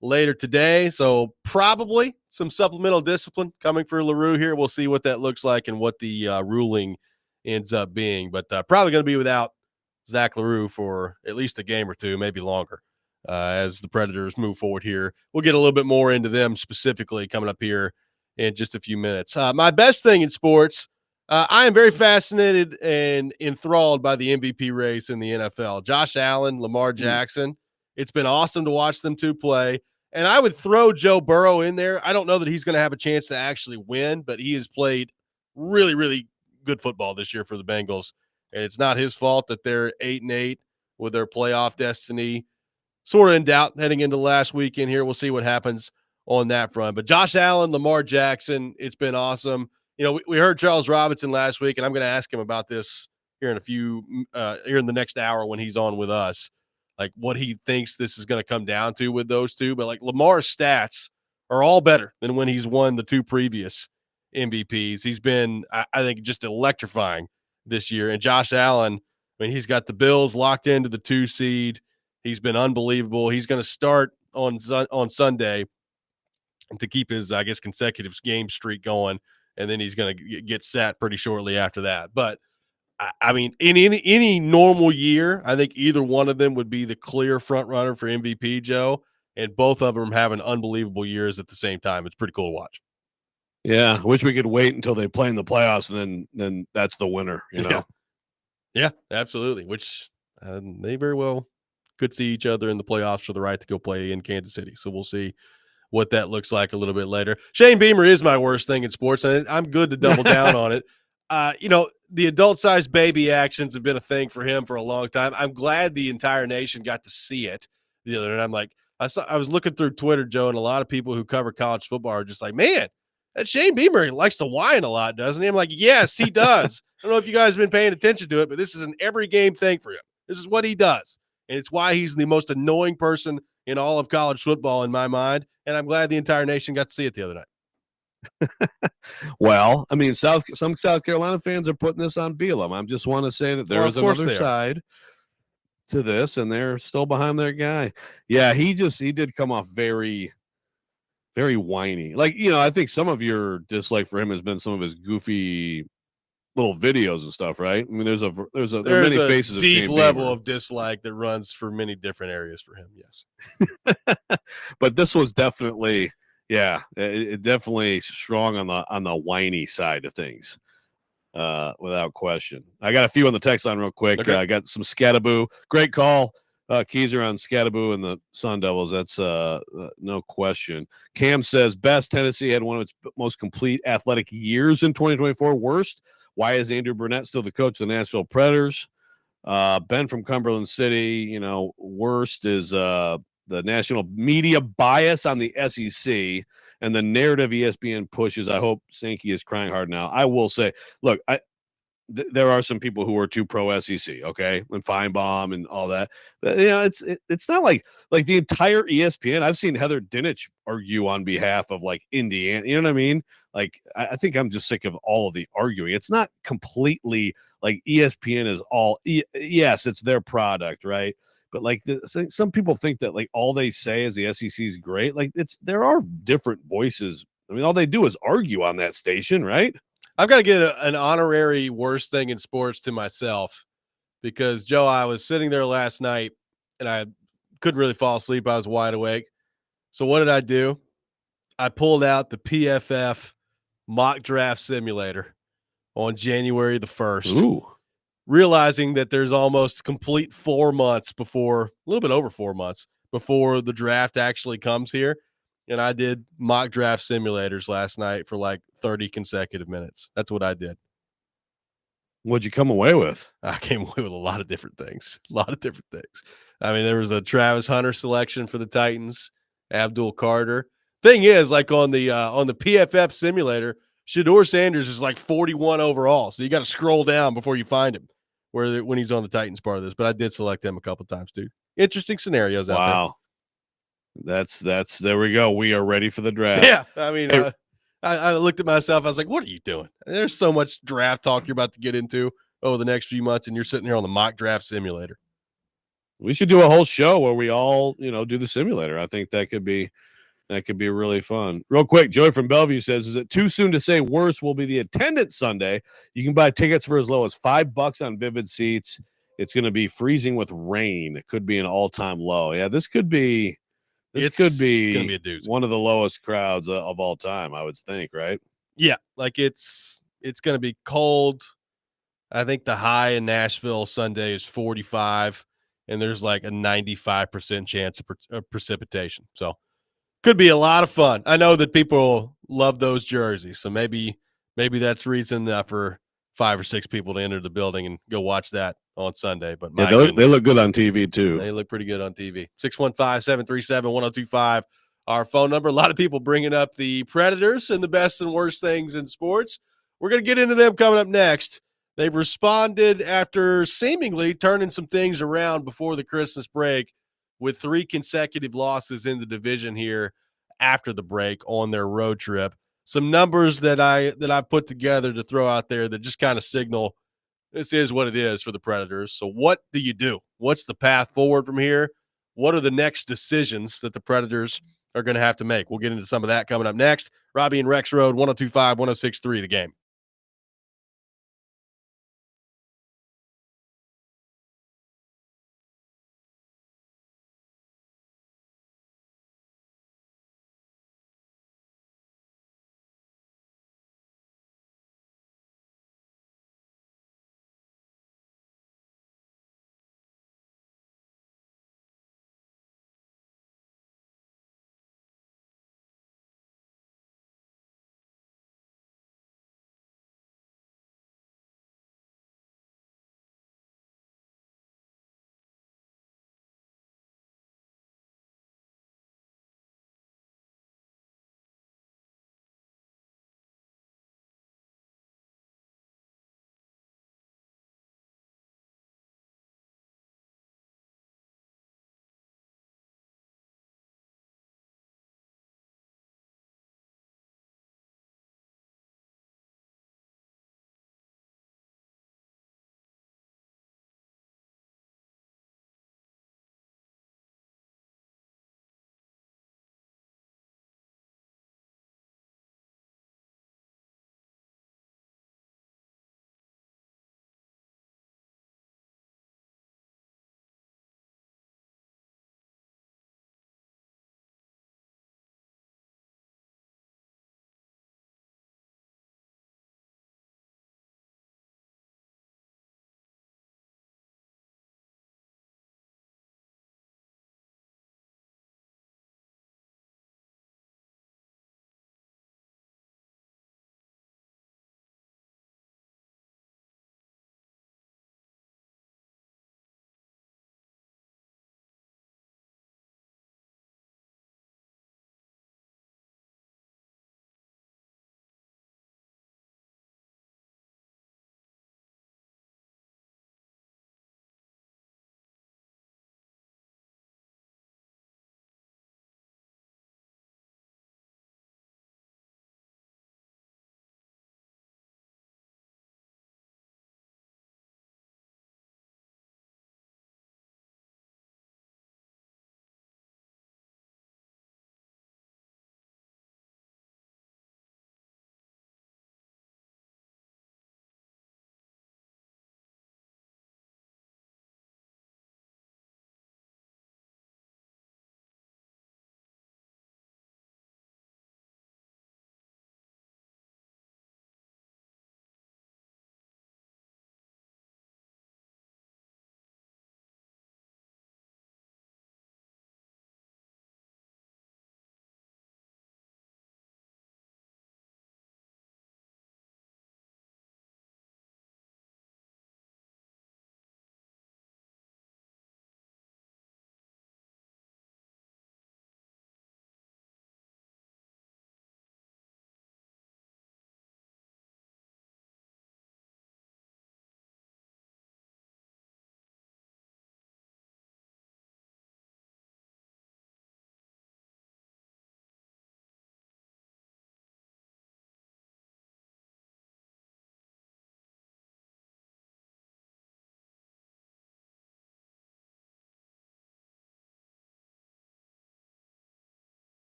later today, so probably some supplemental discipline coming for LaRue here. We'll see what that looks like and what the ruling ends up being, but probably going to be without Zach LaRue for at least a game or two, maybe longer. As the Predators move forward here. We'll get a little bit more into them specifically coming up here in just a few minutes. My best thing in sports, I am very fascinated and enthralled by the MVP race in the NFL. Josh Allen, Lamar Jackson. It's been awesome to watch them two play. And I would throw Joe Burrow in there. I don't know that he's going to have a chance to actually win, but he has played really, really good football this year for the Bengals. And it's not his fault that they're 8-8 with their playoff destiny sort of in doubt heading into last weekend here. We'll see what happens on that front. But Josh Allen, Lamar Jackson, it's been awesome. We heard Charles Robinson last week, and I'm going to ask him about this here in the next hour when he's on with us, what he thinks this is going to come down to with those two. But Lamar's stats are all better than when he's won the 2 previous MVPs. He's been, I think, just electrifying this year. And Josh Allen, I mean, he's got the Bills locked into the 2 seed. He's been unbelievable. He's going to start on Sunday to keep his, I guess, consecutive game streak going, and then he's going to get sat pretty shortly after that. But, I mean, in any normal year, I think either one of them would be the clear front runner for MVP, Joe, and both of them having unbelievable years at the same time. It's pretty cool to watch. Yeah, I wish we could wait until they play in the playoffs, and then that's the winner, Yeah, absolutely, which they very well could see each other in the playoffs for the right to go play in Kansas City. So we'll see what that looks like a little bit later. Shane Beamer is my worst thing in sports, and I'm good to double down on it. The adult-sized baby actions have been a thing for him for a long time. I'm glad the entire nation got to see it the other night. I'm like, I was looking through Twitter, Joe, and a lot of people who cover college football are just like, man, that Shane Beamer likes to whine a lot, doesn't he? I'm like, yes, he does. I don't know if you guys have been paying attention to it, but this is an every game thing for him. This is what he does. And it's why he's the most annoying person in all of college football in my mind. And I'm glad the entire nation got to see it the other night. Well, I mean, some South Carolina fans are putting this on Bielema. I just want to say that there is another side to this, and they're still behind their guy. Yeah, he did come off very, very whiny. Like, I think some of your dislike for him has been some of his goofy little videos and stuff, right? I mean, there are many faces of deep Shane level Beamer. of dislike that runs for many different areas for him. Yes. But this was definitely, it definitely strong on the whiny side of things, without question. I got a few on the text line real quick. Okay. I got some Scattaboo. Great call. Keyser on Scattaboo and the Sun Devils. That's no question. Cam says best Tennessee had one of its most complete athletic years in 2024. Worst. Why is Andrew Burnett still the coach of the Nashville Predators? Ben from Cumberland City. Worst is the national media bias on the SEC and the narrative ESPN pushes. I hope Sankey is crying hard now. I will say, look, there are some people who are too pro SEC, okay, and Feinbaum and all that. But, it's not like the entire ESPN. I've seen Heather Dinich argue on behalf of like Indiana. You know what I mean? Like, I think I'm just sick of all of the arguing. It's not completely like ESPN is all. Yes, it's their product, right? But like some people think that like all they say is the SEC is great. Like there are different voices. I mean, all they do is argue on that station, right? I've got to get an honorary worst thing in sports to myself because, Joe, I was sitting there last night and I couldn't really fall asleep. I was wide awake. So what did I do? I pulled out the PFF mock draft simulator on January the 1st. Ooh. Realizing that there's almost complete 4 months before, a little bit over 4 months before the draft actually comes here. And I did mock draft simulators last night for like 30 consecutive minutes. That's what I did. What'd you come away with? I came away with a lot of different things. I mean, there was a Travis Hunter selection for the Titans, Abdul Carter. Thing is, like on the PFF simulator, Shedeur Sanders is like 41 overall. So you got to scroll down before you find him when he's on the Titans part of this. But I did select him a couple times, too. Interesting scenarios out there. Wow. That's there we go. We are ready for the draft. Yeah. I mean, I looked at myself. I was like, what are you doing? There's so much draft talk you're about to get into over the next few months, and you're sitting here on the mock draft simulator. We should do a whole show where we all, do the simulator. I think that could be really fun. Real quick, Joey from Bellevue says, is it too soon to say worse will be the attendance Sunday? You can buy tickets for as low as $5 on Vivid Seats. It's going to be freezing with rain. It could be an all-time low. Yeah, this could be gonna be a doozy. One of the lowest crowds of all time, I would think, right? Yeah, like it's going to be cold. I think the high in Nashville Sunday is 45, and there's like a 95% chance of precipitation. So could be a lot of fun. I know that people love those jerseys, so maybe that's reason for 5 or 6 people to enter the building and go watch that on Sunday. But yeah, they look good on TV too. They look pretty good on TV. 615-737-1025, our phone number. A lot of people bringing up the Predators and the best and worst things in sports. We're going to get into them coming up next. They've responded after seemingly turning some things around before the Christmas break with 3 consecutive losses in the division here after the break on their road trip. Some numbers that I put together to throw out there that just kind of signal this is what it is for the Predators. So what do you do? What's the path forward from here? What are the next decisions that the Predators are going to have to make? We'll get into some of that coming up next. Robby and Rexrode, 102.5, 106.3, The Game.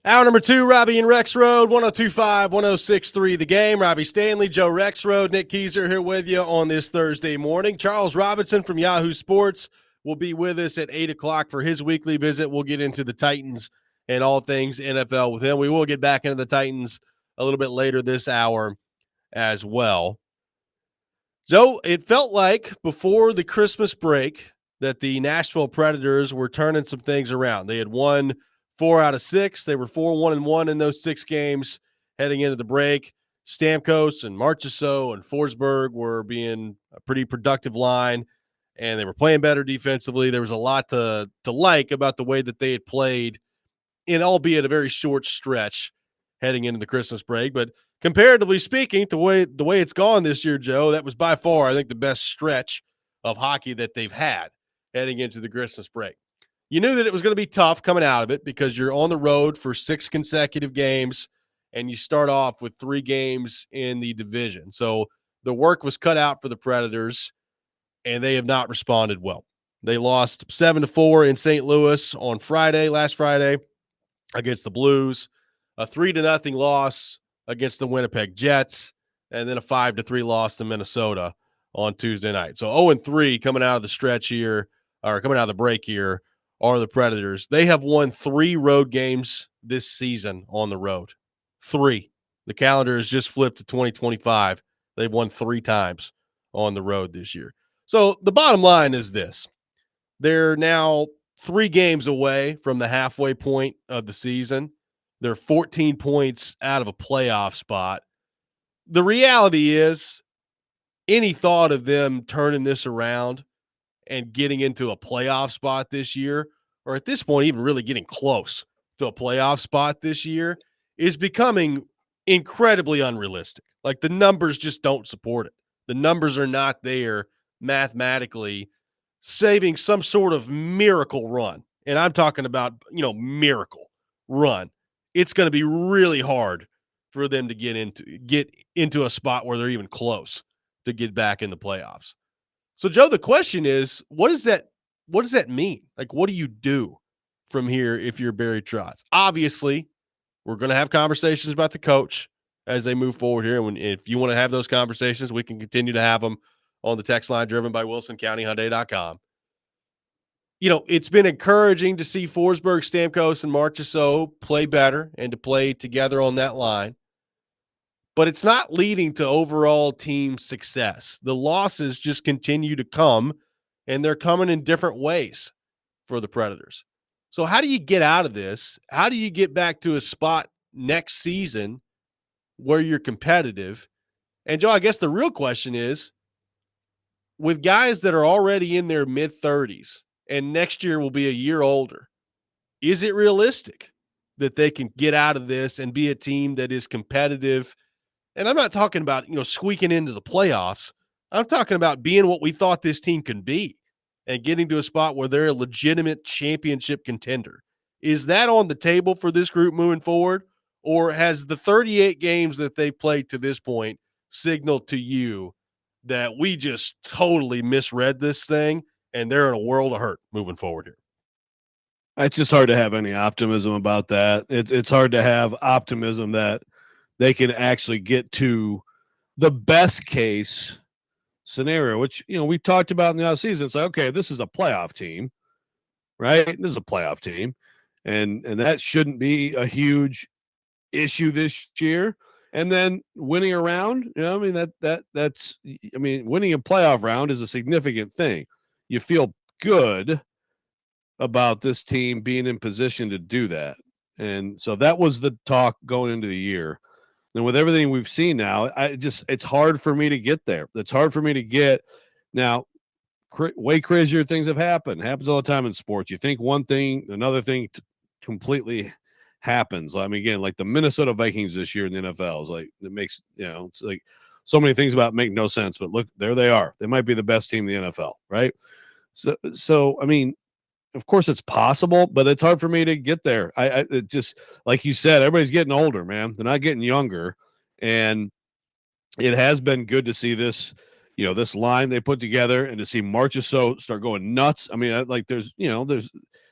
Hour number 2, Robby and Rexrode, 102.5, 106.3 The Game. Robbie Stanley, Joe Rexrode, Nick Keyser here with you on this Thursday morning. Charles Robinson from Yahoo Sports will be with us at 8 o'clock for his weekly visit. We'll get into the Titans and all things NFL with him. We will get back into the Titans a little bit later this hour as well. So it felt like before the Christmas break that the Nashville Predators were turning some things around. They had won 4 out of 6. They were 4-1-1 in those 6 games heading into the break. Stamkos and Marchessault and Forsberg were being a pretty productive line, and they were playing better defensively. There was a lot to like about the way that they had played in albeit a very short stretch heading into the Christmas break. But comparatively speaking, the way it's gone this year, Joe, that was by far, I think, the best stretch of hockey that they've had heading into the Christmas break. You knew that it was going to be tough coming out of it because you're on the road for 6 consecutive games, and you start off with 3 games in the division. So the work was cut out for the Predators, and they have not responded well. They lost 7-4 in St. Louis on last Friday, against the Blues, a 3-0 loss against the Winnipeg Jets, and then a 5-3 loss to Minnesota on Tuesday night. So 0-3 coming out of the stretch here, or coming out of the break here, are the Predators. They have won 3 road games this season on the road. 3. The calendar has just flipped to 2025. They've won 3 times on the road this year. So the bottom line is this. They're now 3 games away from the halfway point of the season. They're 14 points out of a playoff spot. The reality is, any thought of them turning this around and getting into a playoff spot this year, or at this point even really getting close to a playoff spot this year, is becoming incredibly unrealistic. Like, the numbers just don't support it. The numbers are not there mathematically, saving some sort of miracle run. And I'm talking about, miracle run. It's going to be really hard for them to get into a spot where they're even close to get back in the playoffs. So, Joe, the question is, what does that mean? Like, what do you do from here if you're Barry Trotz? Obviously, we're going to have conversations about the coach as they move forward here. And if you want to have those conversations, we can continue to have them on the text line driven by WilsonCountyHyundai.com. It's been encouraging to see Forsberg, Stamkos, and Marchessault play better and to play together on that line. But it's not leading to overall team success. The losses just continue to come, and they're coming in different ways for the Predators. So how do you get out of this? How do you get back to a spot next season where you're competitive? And, Joe, I guess the real question is, with guys that are already in their mid-30s and next year will be a year older, is it realistic that they can get out of this and be a team that is competitive? And I'm not talking about, squeaking into the playoffs. I'm talking about being what we thought this team can be and getting to a spot where they're a legitimate championship contender. Is that on the table for this group moving forward? Or has the 38 games that they've played to this point signaled to you that we just totally misread this thing and they're in a world of hurt moving forward here? It's just hard to have any optimism about that. It's hard to have optimism that they can actually get to the best case scenario, which, we talked about in the offseason. It's like, okay, this is a playoff team, right? This is a playoff team. And that shouldn't be a huge issue this year. And then winning a round, winning a playoff round is a significant thing. You feel good about this team being in position to do that. And so that was the talk going into the year. And with everything we've seen now, it's hard for me to get there. It's hard for me to get now. Way crazier things have happened. It happens all the time in sports. You think one thing, another thing completely happens. I mean, again, like the Minnesota Vikings this year in the NFL is like, it makes, it's like so many things about make no sense, but look, there they are. They might be the best team in the NFL, right? So I mean, of course it's possible, but it's hard for me to get there. It just, like you said, everybody's getting older, man. They're not getting younger. And it has been good to see this, this line they put together and to see Marchessault start going nuts. I mean, like there's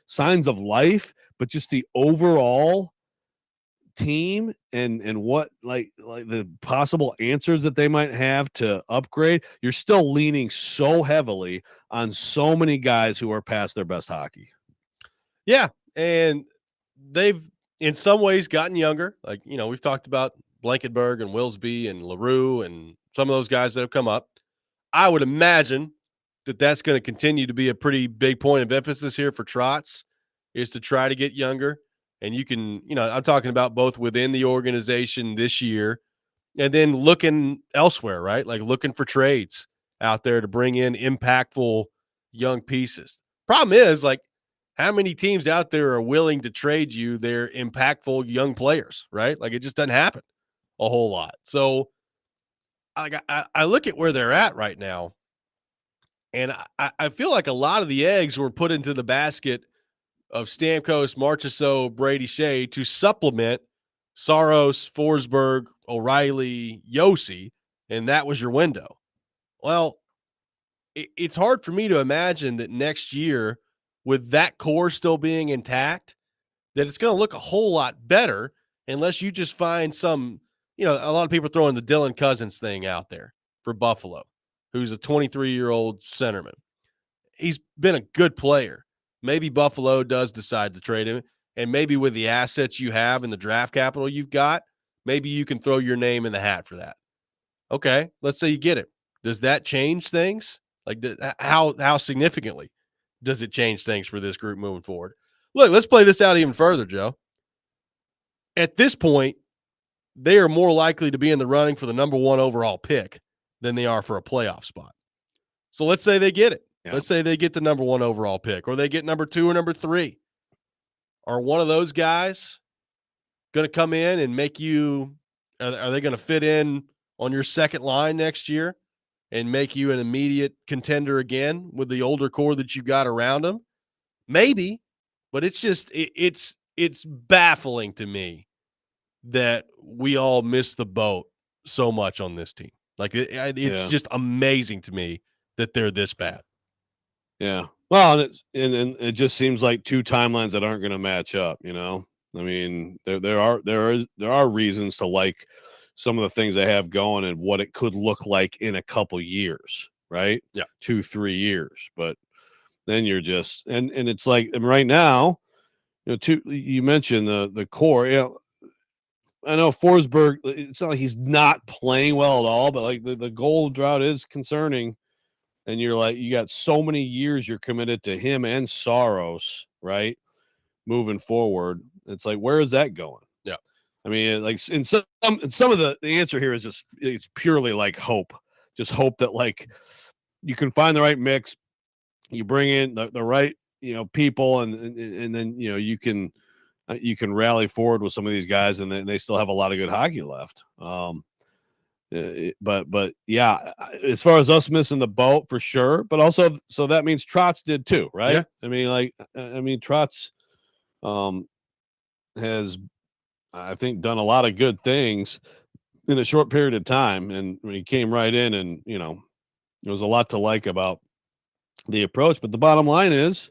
signs of life, but just the overall team and what like the possible answers that they might have to upgrade, you're still leaning so heavily on so many guys who are past their best hockey. Yeah, and they've in some ways gotten younger. Like, we've talked about Blankenberg and Willsby and LaRue and some of those guys that have come up. I would imagine that that's going to continue to be a pretty big point of emphasis here for Trotz, is to try to get younger. And you can, I'm talking about both within the organization this year and then looking elsewhere, right? Like looking for trades out there to bring in impactful young pieces. Problem is, like, how many teams out there are willing to trade you their impactful young players, right? Like, it just doesn't happen a whole lot. So I look at where they're at right now, and I feel like a lot of the eggs were put into the basket of Stamkos, Marchessault, Brady Shea to supplement Saros, Forsberg, O'Reilly, Yossi, and that was your window. Well, it's hard for me to imagine that next year, with that core still being intact, that it's going to look a whole lot better unless you just find some, a lot of people are throwing the Dylan Cousins thing out there for Buffalo, who's a 23-year-old centerman. He's been a good player. Maybe Buffalo does decide to trade him, and maybe with the assets you have and the draft capital you've got, maybe you can throw your name in the hat for that. Okay, let's say you get it. Does that change things? Like, how significantly does it change things for this group moving forward? Look, let's play this out even further, Joe. At this point, they are more likely to be in the running for the number 1 overall pick than they are for a playoff spot. So let's say they get it. Yeah. Let's say they get the number 1 overall pick, or they get number 2 or number 3. Are one of those guys going to come in and make you – are they going to fit in on your second line next year and make you an immediate contender again with the older core that you got around them? Maybe, but it's just it's baffling to me that we all miss the boat so much on this team. Like, it's just amazing to me that they're this bad. Yeah. Well, and it just seems like two timelines that aren't going to match up, I mean, there are reasons to like some of the things they have going and what it could look like in a couple years, right? Yeah. 2-3 years. But then you're just and it's like, and right now, you mentioned the core. I know Forsberg, it's not like he's not playing well at all, but like the goal drought is concerning. And you're like, you got so many years you're committed to him and Saros, right? Moving forward. It's like, where is that going? Yeah. I mean, like in some of the answer here is just, it's purely like hope. Just hope that like you can find the right mix, you bring in the right, people, and then, you can rally forward with some of these guys, and they still have a lot of good hockey left. But yeah, as far as us missing the boat, for sure. But also, so that means Trotz did too, right? Yeah. I mean, Trotz has, I think, done a lot of good things in a short period of time, and when he came right in, and there was a lot to like about the approach. But the bottom line is,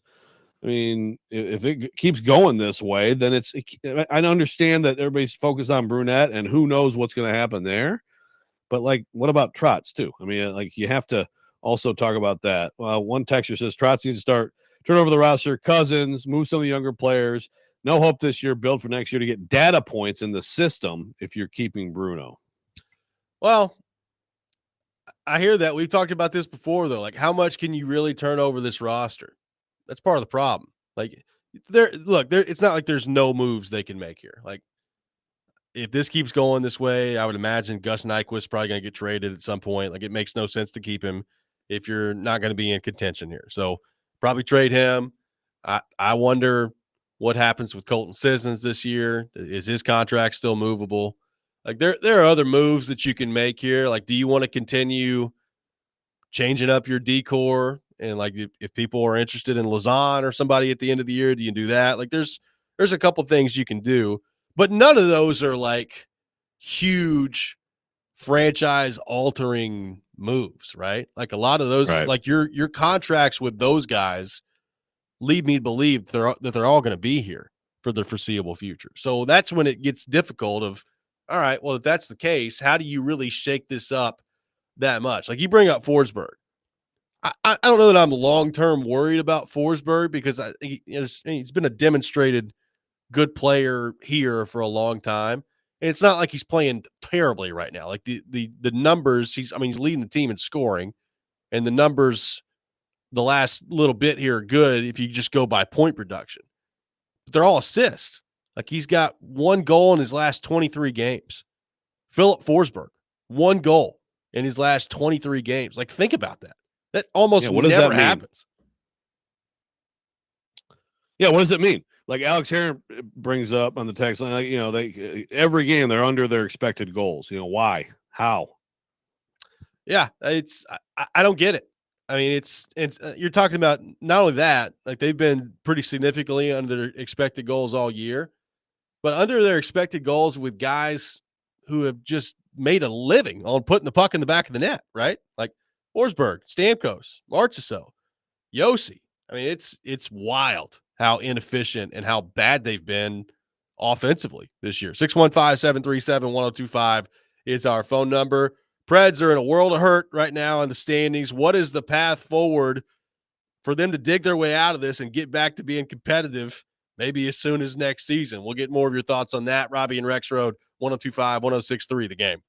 I mean, if it keeps going this way, then I understand that everybody's focused on Brunette and who knows what's going to happen there. But like, what about Trotz too? I mean, like, you have to also talk about that. One texter says Trotz needs to turn over the roster, Cousins, move some of the younger players. No hope this year, build for next year to get data points in the system if you're keeping Bruno. Well, I hear that. We've talked about this before, though. Like, how much can you really turn over this roster? That's part of the problem. Like, it's not like there's no moves they can make here. Like, if this keeps going this way, I would imagine Gus Nyquist's probably going to get traded at some point. Like, it makes no sense to keep him if you're not going to be in contention here. So probably trade him. I wonder what happens with Colton Sissons this year. Is his contract still movable? Like, there are other moves that you can make here. Like, do you want to continue changing up your decor? And like, if people are interested in Lausanne or somebody at the end of the year, do you do that? Like, there's a couple things you can do. But none of those are like huge franchise altering moves, right? Like, a lot of those, right, like your contracts with those guys lead me to believe that they're all going to be here for the foreseeable future. So that's when it gets difficult of, all right, well, if that's the case, how do you really shake this up that much? Like you bring up Forsberg. I don't know that I'm long-term worried about Forsberg because he's been a demonstrated good player here for a long time. And it's not like he's playing terribly right now. Like the numbers, he's leading the team in scoring, and the numbers the last little bit here are good if you just go by point production. But they're all assists. Like he's got 1 goal in his last 23 games. Philip Forsberg, 1 goal in his last 23 games. Like think about that. That almost what does never that mean? happens. Yeah, what does it mean? Like Alex Heron brings up on the text line, they every game they're under their expected goals. Why? How? Yeah, I don't get it. I mean, it's you're talking about not only that, like they've been pretty significantly under their expected goals all year, but under their expected goals with guys who have just made a living on putting the puck in the back of the net, right? Like Forsberg, Stamkos, Marchessault, Yossi. I mean, it's wild how inefficient and how bad they've been offensively this year. 615-737-1025 is our phone number. Preds are in a world of hurt right now in the standings. What is the path forward for them to dig their way out of this and get back to being competitive maybe as soon as next season? We'll get more of your thoughts on that. Robby and Rexrode, 1025-1063, The Game.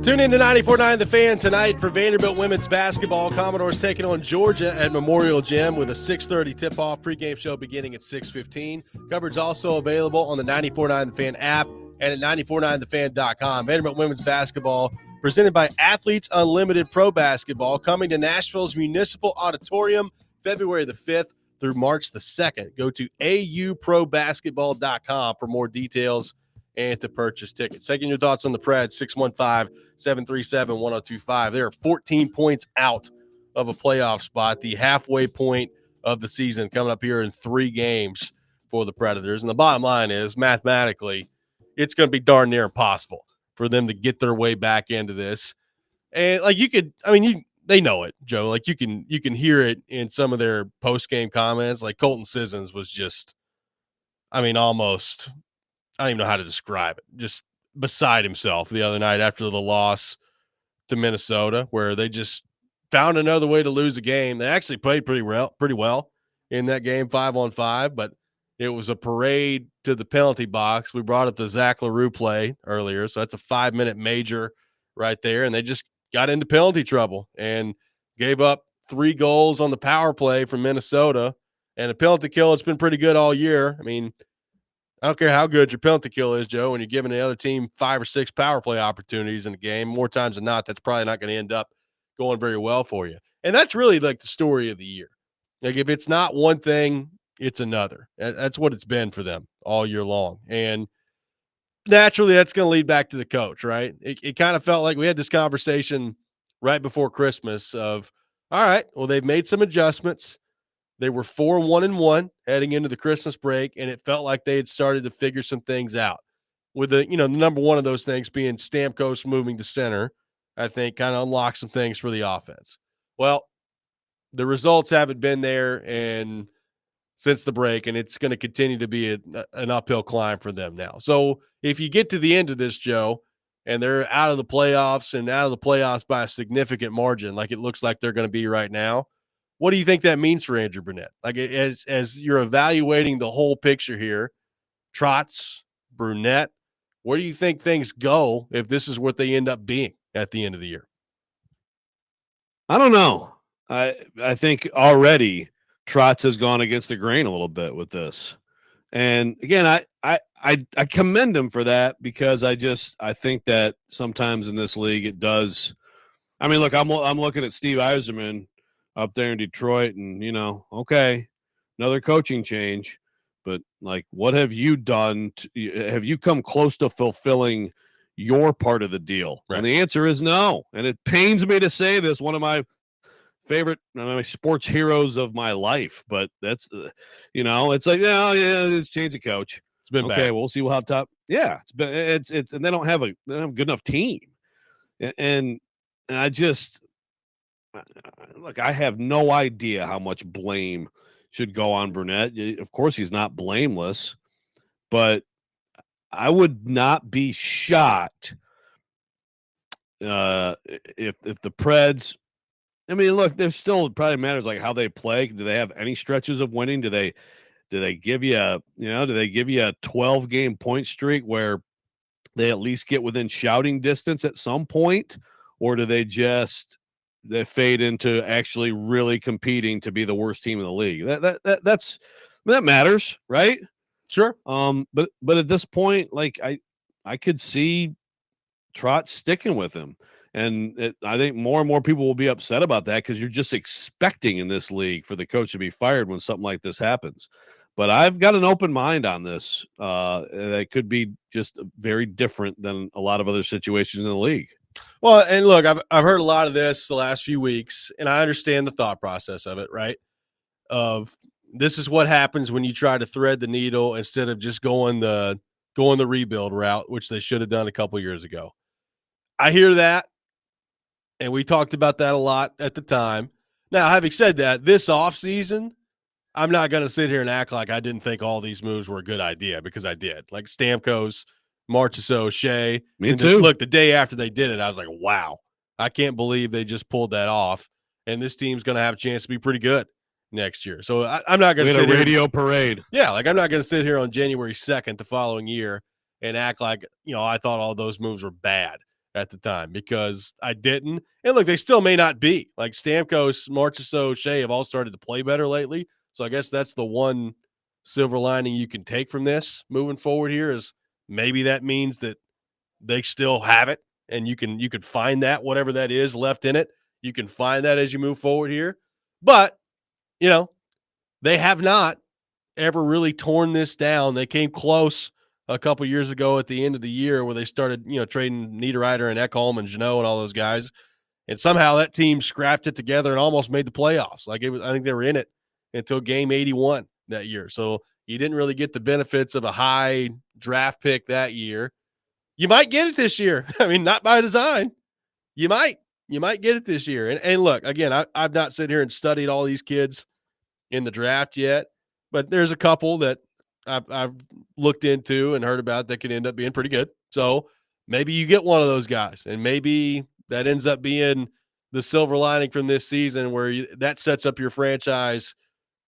Tune in to 94.9 The Fan tonight for Vanderbilt women's basketball. Commodores taking on Georgia at Memorial Gym with a 6:30 tip-off. Pregame show beginning at 6:15. Coverage also available on the 94.9 The Fan app and at 949thefan.com. Vanderbilt women's basketball presented by Athletes Unlimited Pro Basketball, coming to Nashville's Municipal Auditorium February the 5th through March the 2nd. Go to auprobasketball.com for more details and to purchase tickets. Taking your thoughts on the Preds, 615-737-1025. They are 14 points out of a playoff spot, the halfway point of the season coming up here in 3 games for the Predators. And the bottom line is, mathematically, it's going to be darn near impossible for them to get their way back into this. And like they know it, Joe. Like you can hear it in some of their post-game comments. Like Colton Sissons was just, almost, I don't even know how to describe it, just beside himself the other night after the loss to Minnesota, where they just found another way to lose a game. They actually played pretty well in that game, 5-on-5, but it was a parade to the penalty box. We brought up the Zach LaRue play earlier, so that's a 5-minute major right there, and they just got into penalty trouble and gave up 3 goals on the power play from Minnesota, and a penalty kill that's been pretty good all year. I don't care how good your penalty kill is, Joe, when you're giving the other team 5 or 6 power play opportunities in a game, more times than not, that's probably not going to end up going very well for you. And that's really like the story of the year. Like if it's not one thing, it's another. That's what it's been for them all year long. And naturally, that's going to lead back to the coach, right? It kind of felt like we had this conversation right before Christmas of, all right, well, they've made some adjustments. They were 4-1-1 heading into the Christmas break, and it felt like they had started to figure some things out. With the number one of those things being Stamkos moving to center, I think kind of unlocked some things for the offense. Well, the results haven't been there and since the break, and it's going to continue to be an uphill climb for them now. So if you get to the end of this, Joe, and they're out of the playoffs by a significant margin, like it looks like they're going to be right now, what do you think that means for Andrew Burnett? Like as you're evaluating the whole picture here, Trotz, Burnett, where do you think things go if this is what they end up being at the end of the year? I don't know. I think already Trotz has gone against the grain a little bit with this. And again, I commend him for that because I think that sometimes in this league it does. Look, I'm looking at Steve Yzerman up there in Detroit, and okay, another coaching change, but like, what have you done? Have you come close to fulfilling your part of the deal? Right. And the answer is no. And it pains me to say this, one of my favorite my sports heroes of my life, but that's it's like, it's change the coach. It's been okay. Bad. We'll see how top. Yeah, it's and they don't have a good enough team, and I just. Look, I have no idea how much blame should go on Burnett. Of course, he's not blameless, but I would not be shocked if the Preds. Look, there's still probably matters like how they play. Do they have any stretches of winning? Do they give you a 12-game point streak where they at least get within shouting distance at some point, or do they just fade into actually really competing to be the worst team in the league? That matters, right? Sure. But at this point, like I could see Trotz sticking with him, and I think more and more people will be upset about that because you're just expecting in this league for the coach to be fired when something like this happens. But I've got an open mind on this. That could be just very different than a lot of other situations in the league. Well, and look, I've heard a lot of this the last few weeks, and I understand the thought process of it, right? Of this is what happens when you try to thread the needle instead of just going the rebuild route, which they should have done a couple years ago. I hear that, and we talked about that a lot at the time. Now, having said that, this offseason, I'm not going to sit here and act like I didn't think all these moves were a good idea, because I did. Like Stamkos, Marchessault, Shea. Me too. Look, the day after they did it, I was like, wow, I can't believe they just pulled that off. And this team's going to have a chance to be pretty good next year. So I'm not going to sit here. Radio parade. Yeah, like I'm not going to sit here on January 2nd the following year and act like, I thought all those moves were bad at the time because I didn't. And look, they still may not be. Like Stamkos, Marchessault, Shea have all started to play better lately. So I guess that's the one silver lining you can take from this moving forward here is maybe that means that they still have it and you can find that whatever that is left in it. You can find that as you move forward here. But, they have not ever really torn this down. They came close a couple years ago at the end of the year where they started, trading Niederreiter and Ekholm and Jeannot and all those guys. And somehow that team scrapped it together and almost made the playoffs. I think they were in it until game 81 that year. So you didn't really get the benefits of a high draft pick that year. You might get it this year. I mean, not by design. You might get it this year. And look, again, I've not sat here and studied all these kids in the draft yet, but there's a couple that I've looked into and heard about that could end up being pretty good. So maybe you get one of those guys, and maybe that ends up being the silver lining from this season where that sets up your franchise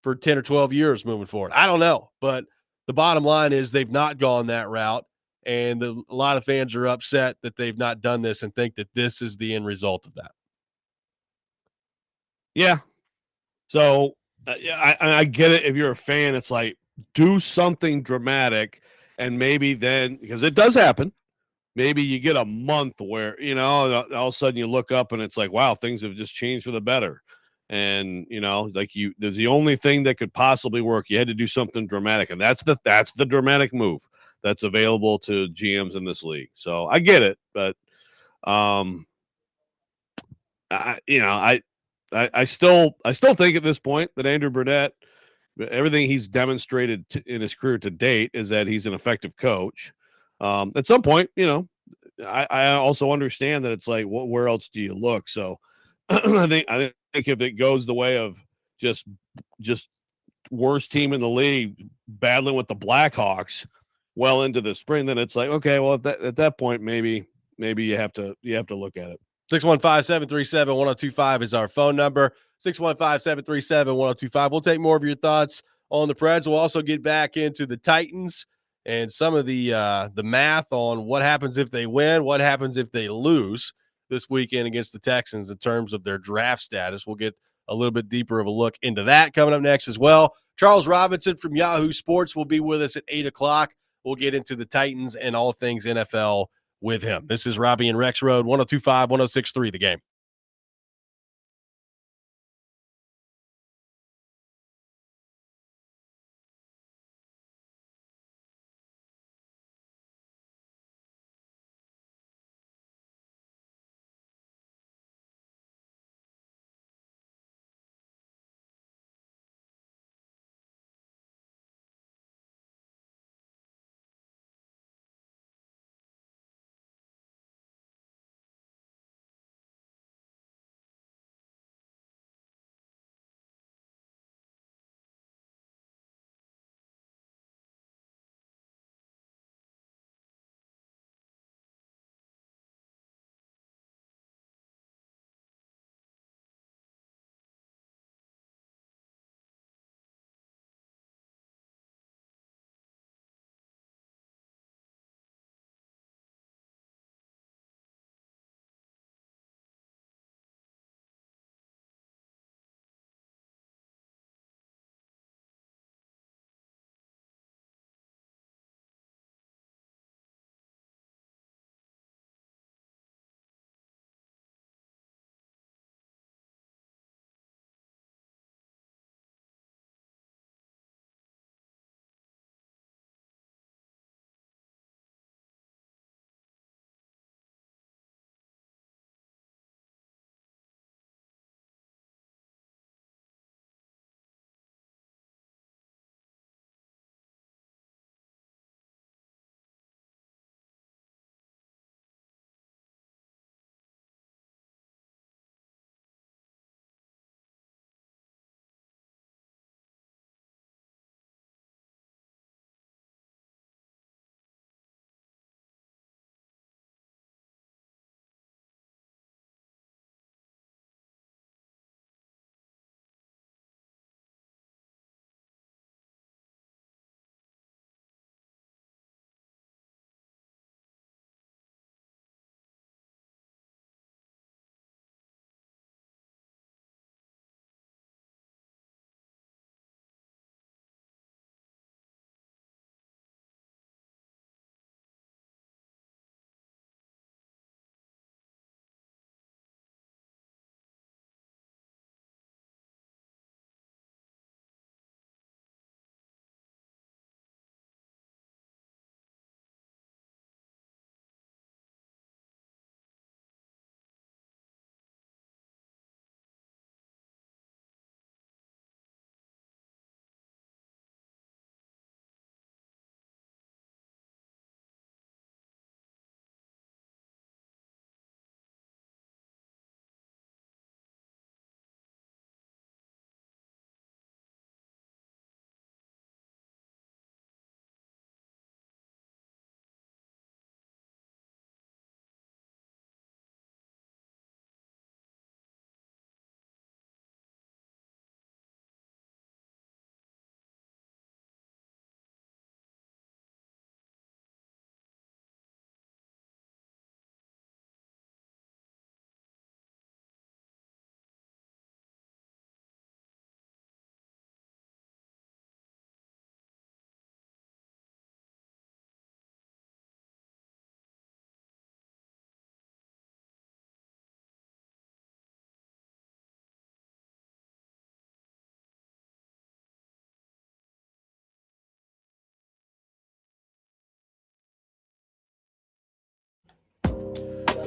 for 10 or 12 years moving forward. I don't know, but the bottom line is they've not gone that route, and a lot of fans are upset that they've not done this and think that this is the end result of that. Yeah. So I get it. If you're a fan, it's like do something dramatic, and maybe then because it does happen. Maybe you get a month where all of a sudden you look up and it's like, wow, things have just changed for the better. And there's the only thing that could possibly work. You had to do something dramatic, and that's the dramatic move that's available to GMs in this league. So I get it, but I still think at this point that Andrew Burnett, everything he's demonstrated in his career to date is that he's an effective coach. At some point, I also understand that it's like, where else do you look? So I think if it goes the way of just worst team in the league battling with the Blackhawks well into the spring, then it's like, okay, well at that point maybe you have to look at it. 615-737-1025 is our phone number. 615-737-1025. We'll take more of your thoughts on the Preds. We'll also get back into the Titans and some of the math on what happens if they win, what happens if they lose this weekend against the Texans in terms of their draft status. We'll get a little bit deeper of a look into that coming up next as well. Charles Robinson from Yahoo Sports will be with us at 8 o'clock. We'll get into the Titans and all things NFL with him. This is Robby and Rexrode, 102.5, 106.3 The Game.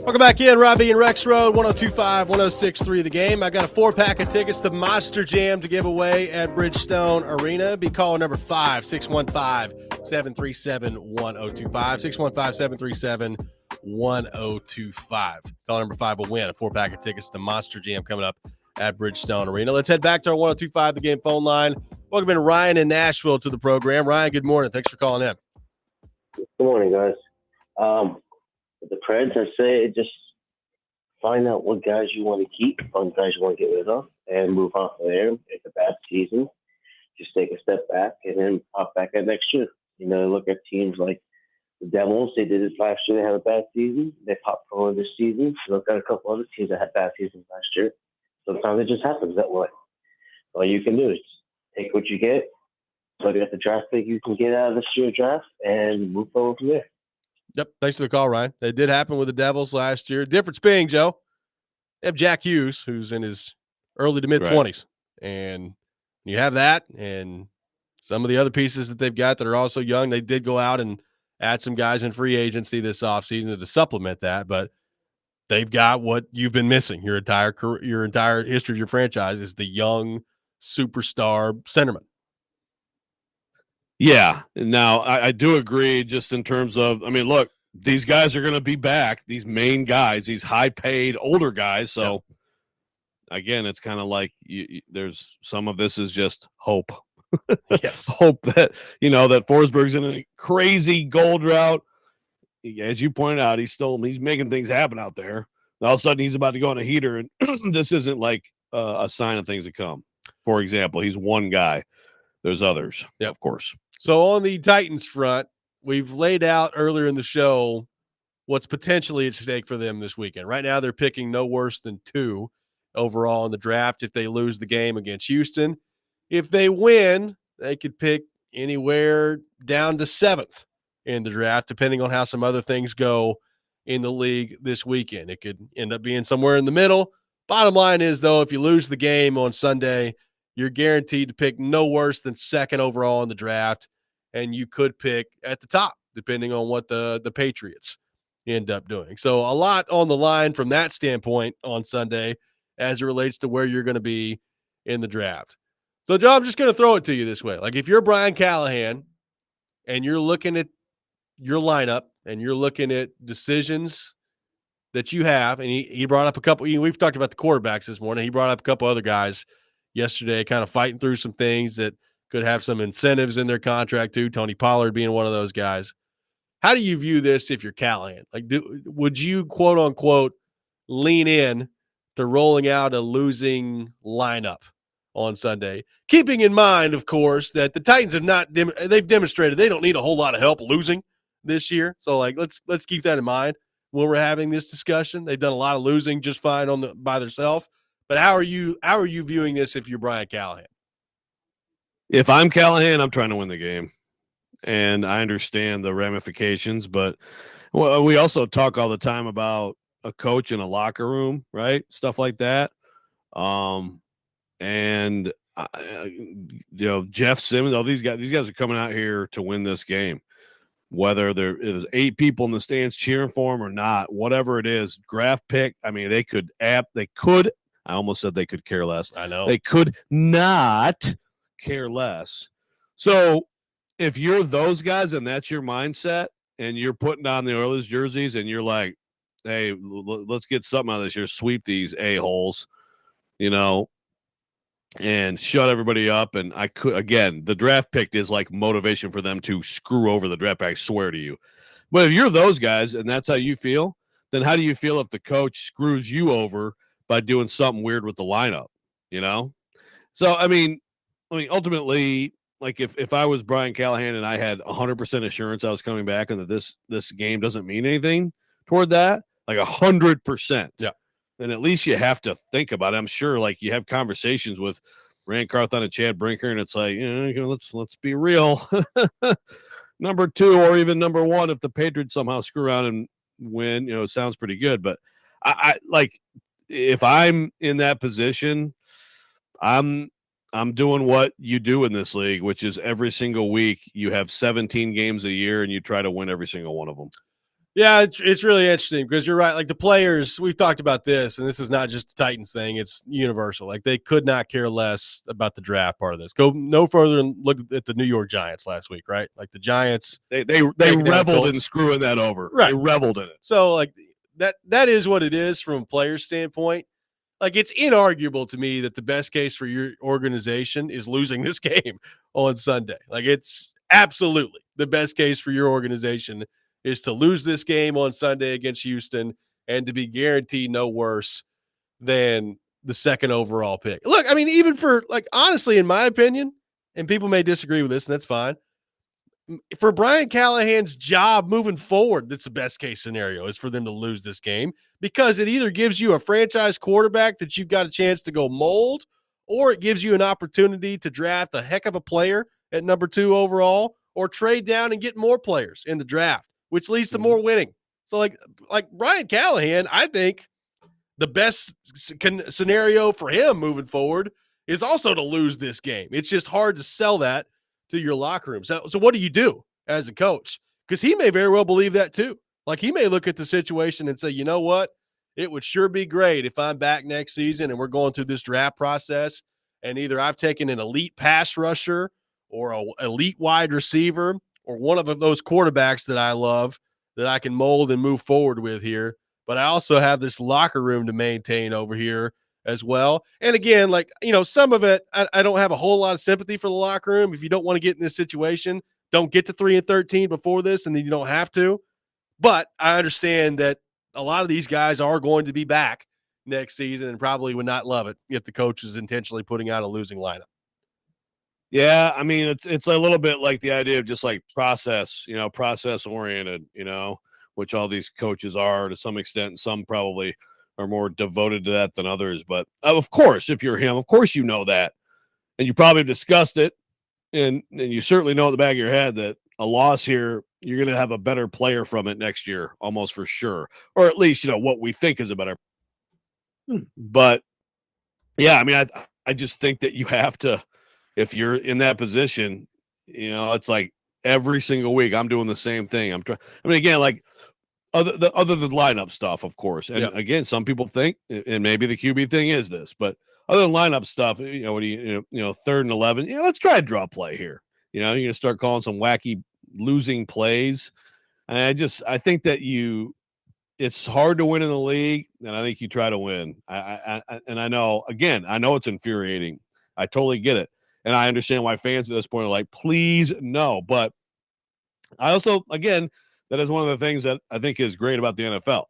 Welcome back in, Robby and Rexrode, 102.5, 106.3 The Game. I got a 4-pack of tickets to Monster Jam to give away at Bridgestone Arena. Be calling number 5, 615-737-1025, 615-737-1025. Call number 5 will win a 4-pack of tickets to Monster Jam coming up at Bridgestone Arena. Let's head back to our 102.5 The Game phone line. Welcome in Ryan in Nashville to the program. Ryan, good morning. Thanks for calling in. Good morning, guys. The Preds, I say just find out what guys you want to keep, what guys you want to get rid of, and move on from there. It's a bad season. Just take a step back and then pop back at next year. You know, look at teams like the Devils. They did it last year. They had a bad season. They popped forward this season. Look at a couple other teams that had bad seasons last year. Sometimes it just happens that way. All you can do is take what you get, look at the draft pick you can get out of this year's draft, and move forward from there. Yep. Thanks for the call, Ryan. It did happen with the Devils last year. Difference being, Joe, they have Jack Hughes, who's in his early to mid-20s. Right. And you have that and some of the other pieces that they've got that are also young. They did go out and add some guys in free agency this offseason to supplement that, but they've got what you've been missing your entire career, your entire history of your franchise is the young superstar centerman. Yeah. Now, I do agree just in terms of, I mean, look, these guys are going to be back, these main guys, these high-paid older guys. So, again, it's kind of like there's some of this is just hope. Yes. Hope that, that Forsberg's in a crazy goal drought. As you pointed out, he's making things happen out there. All of a sudden, he's about to go on a heater, and this isn't like a sign of things to come. For example, he's one guy. There's others, of course. So on the Titans front, we've laid out earlier in the show what's potentially at stake for them this weekend. Right now, they're picking no worse than 2 overall in the draft if they lose the game against Houston. If they win, they could pick anywhere down to 7th in the draft, depending on how some other things go in the league this weekend. It could end up being somewhere in the middle. Bottom line is, though, if you lose the game on Sunday, you're guaranteed to pick no worse than 2nd overall in the draft, and you could pick at the top, depending on what the Patriots end up doing. So a lot on the line from that standpoint on Sunday as it relates to where you're going to be in the draft. So, Joe, I'm just going to throw it to you this way. Like, if you're Brian Callahan and you're looking at your lineup and you're looking at decisions that you have, and he brought up a couple, we've talked about the quarterbacks this morning. He brought up a couple other guys yesterday, kind of fighting through some things that could have some incentives in their contract too. Tony Pollard being one of those guys. How do you view this if you're Callahan? Like, would you quote unquote lean in to rolling out a losing lineup on Sunday, keeping in mind, of course, that the Titans have they've demonstrated they don't need a whole lot of help losing this year. So, like, let's keep that in mind when we're having this discussion. They've done a lot of losing just fine by themselves. But how are you viewing this if you're Brian Callahan? If I'm Callahan, I'm trying to win the game. And I understand the ramifications, but we also talk all the time about a coach in a locker room, right? Stuff like that. And Jeff Simmons, all these guys are coming out here to win this game. Whether there is 8 people in the stands cheering for him or not, whatever it is, draft pick. I mean, they could. I almost said they could care less. I know. They could not care less. So if you're those guys and that's your mindset and you're putting on the Oilers jerseys and you're like, hey, let's get something out of this year, sweep these a-holes, and shut everybody up. And the draft pick is like motivation for them to screw over the draft pick, I swear to you. But if you're those guys and that's how you feel, then how do you feel if the coach screws you over by doing something weird with the lineup, So, I mean, ultimately, like if I was Brian Callahan and I had 100% assurance I was coming back and that this game doesn't mean anything toward that, like 100%. Yeah. Then at least you have to think about it. I'm sure, like, you have conversations with Rand Carthon and Chad Brinker, and it's like, let's be real. Number 2 or even number 1, if the Patriots somehow screw around and win, it sounds pretty good. But I like, if I'm in that position, I'm doing what you do in this league, which is every single week you have 17 games a year and you try to win every single one of them. Yeah, it's really interesting because you're right. Like the players, we've talked about this, and this is not just a Titans thing; it's universal. Like they could not care less about the draft part of this. Go no further and look at the New York Giants last week, right? Like the Giants, They reveled in screwing that over. Right. They reveled in it. So like that is what it is from a player's standpoint. Like it's inarguable to me that the best case for your organization is losing this game on Sunday. Like it's absolutely the best case for your organization is to lose this game on Sunday against Houston and to be guaranteed no worse than the second overall pick. Look, I mean, even for like honestly, in my opinion, and people may disagree with this, and that's fine. For Brian Callahan's job moving forward, that's the best case scenario is for them to lose this game because it either gives you a franchise quarterback that you've got a chance to go mold, or it gives you an opportunity to draft a heck of a player at number 2 overall, or trade down and get more players in the draft, which leads to more winning. So like Brian Callahan, I think the best scenario for him moving forward is also to lose this game. It's just hard to sell that to your locker room. So what do you do as a coach? Because he may very well believe that too. Like he may look at the situation and say, you know what? It would sure be great if I'm back next season and we're going through this draft process and either I've taken an elite pass rusher or an elite wide receiver or one of those quarterbacks that I love that I can mold and move forward with here. But I also have this locker room to maintain over here as well. And again, like, you know, some of it, I don't have a whole lot of sympathy for the locker room. If you don't want to get in this situation, don't get to 3-13 before this, and then you don't have to. But I understand that a lot of these guys are going to be back next season and probably would not love it if the coach is intentionally putting out a losing lineup. Yeah, I mean, it's a little bit like the idea of just like process oriented, which all these coaches are to some extent. And some probably are more devoted to that than others. But of course, if you're him, of course you know that. And you probably discussed it. And you certainly know at the back of your head that a loss here, you're going to have a better player from it next year, almost for sure. Or at least, what we think is a better. But, yeah, I mean, I just think that you have to, if you're in that position, it's like every single week I'm doing the same thing. Again, like other than lineup stuff, of course. And again, some people think, and maybe the QB thing is this, but other than lineup stuff, when you 3rd and 11, let's try a draw play here. You're going to start calling some wacky losing plays. And I think that it's hard to win in the league, and I think you try to win. And I know it's infuriating. I totally get it. And I understand why fans at this point are like, please no. But I also, again, that is one of the things that I think is great about the NFL,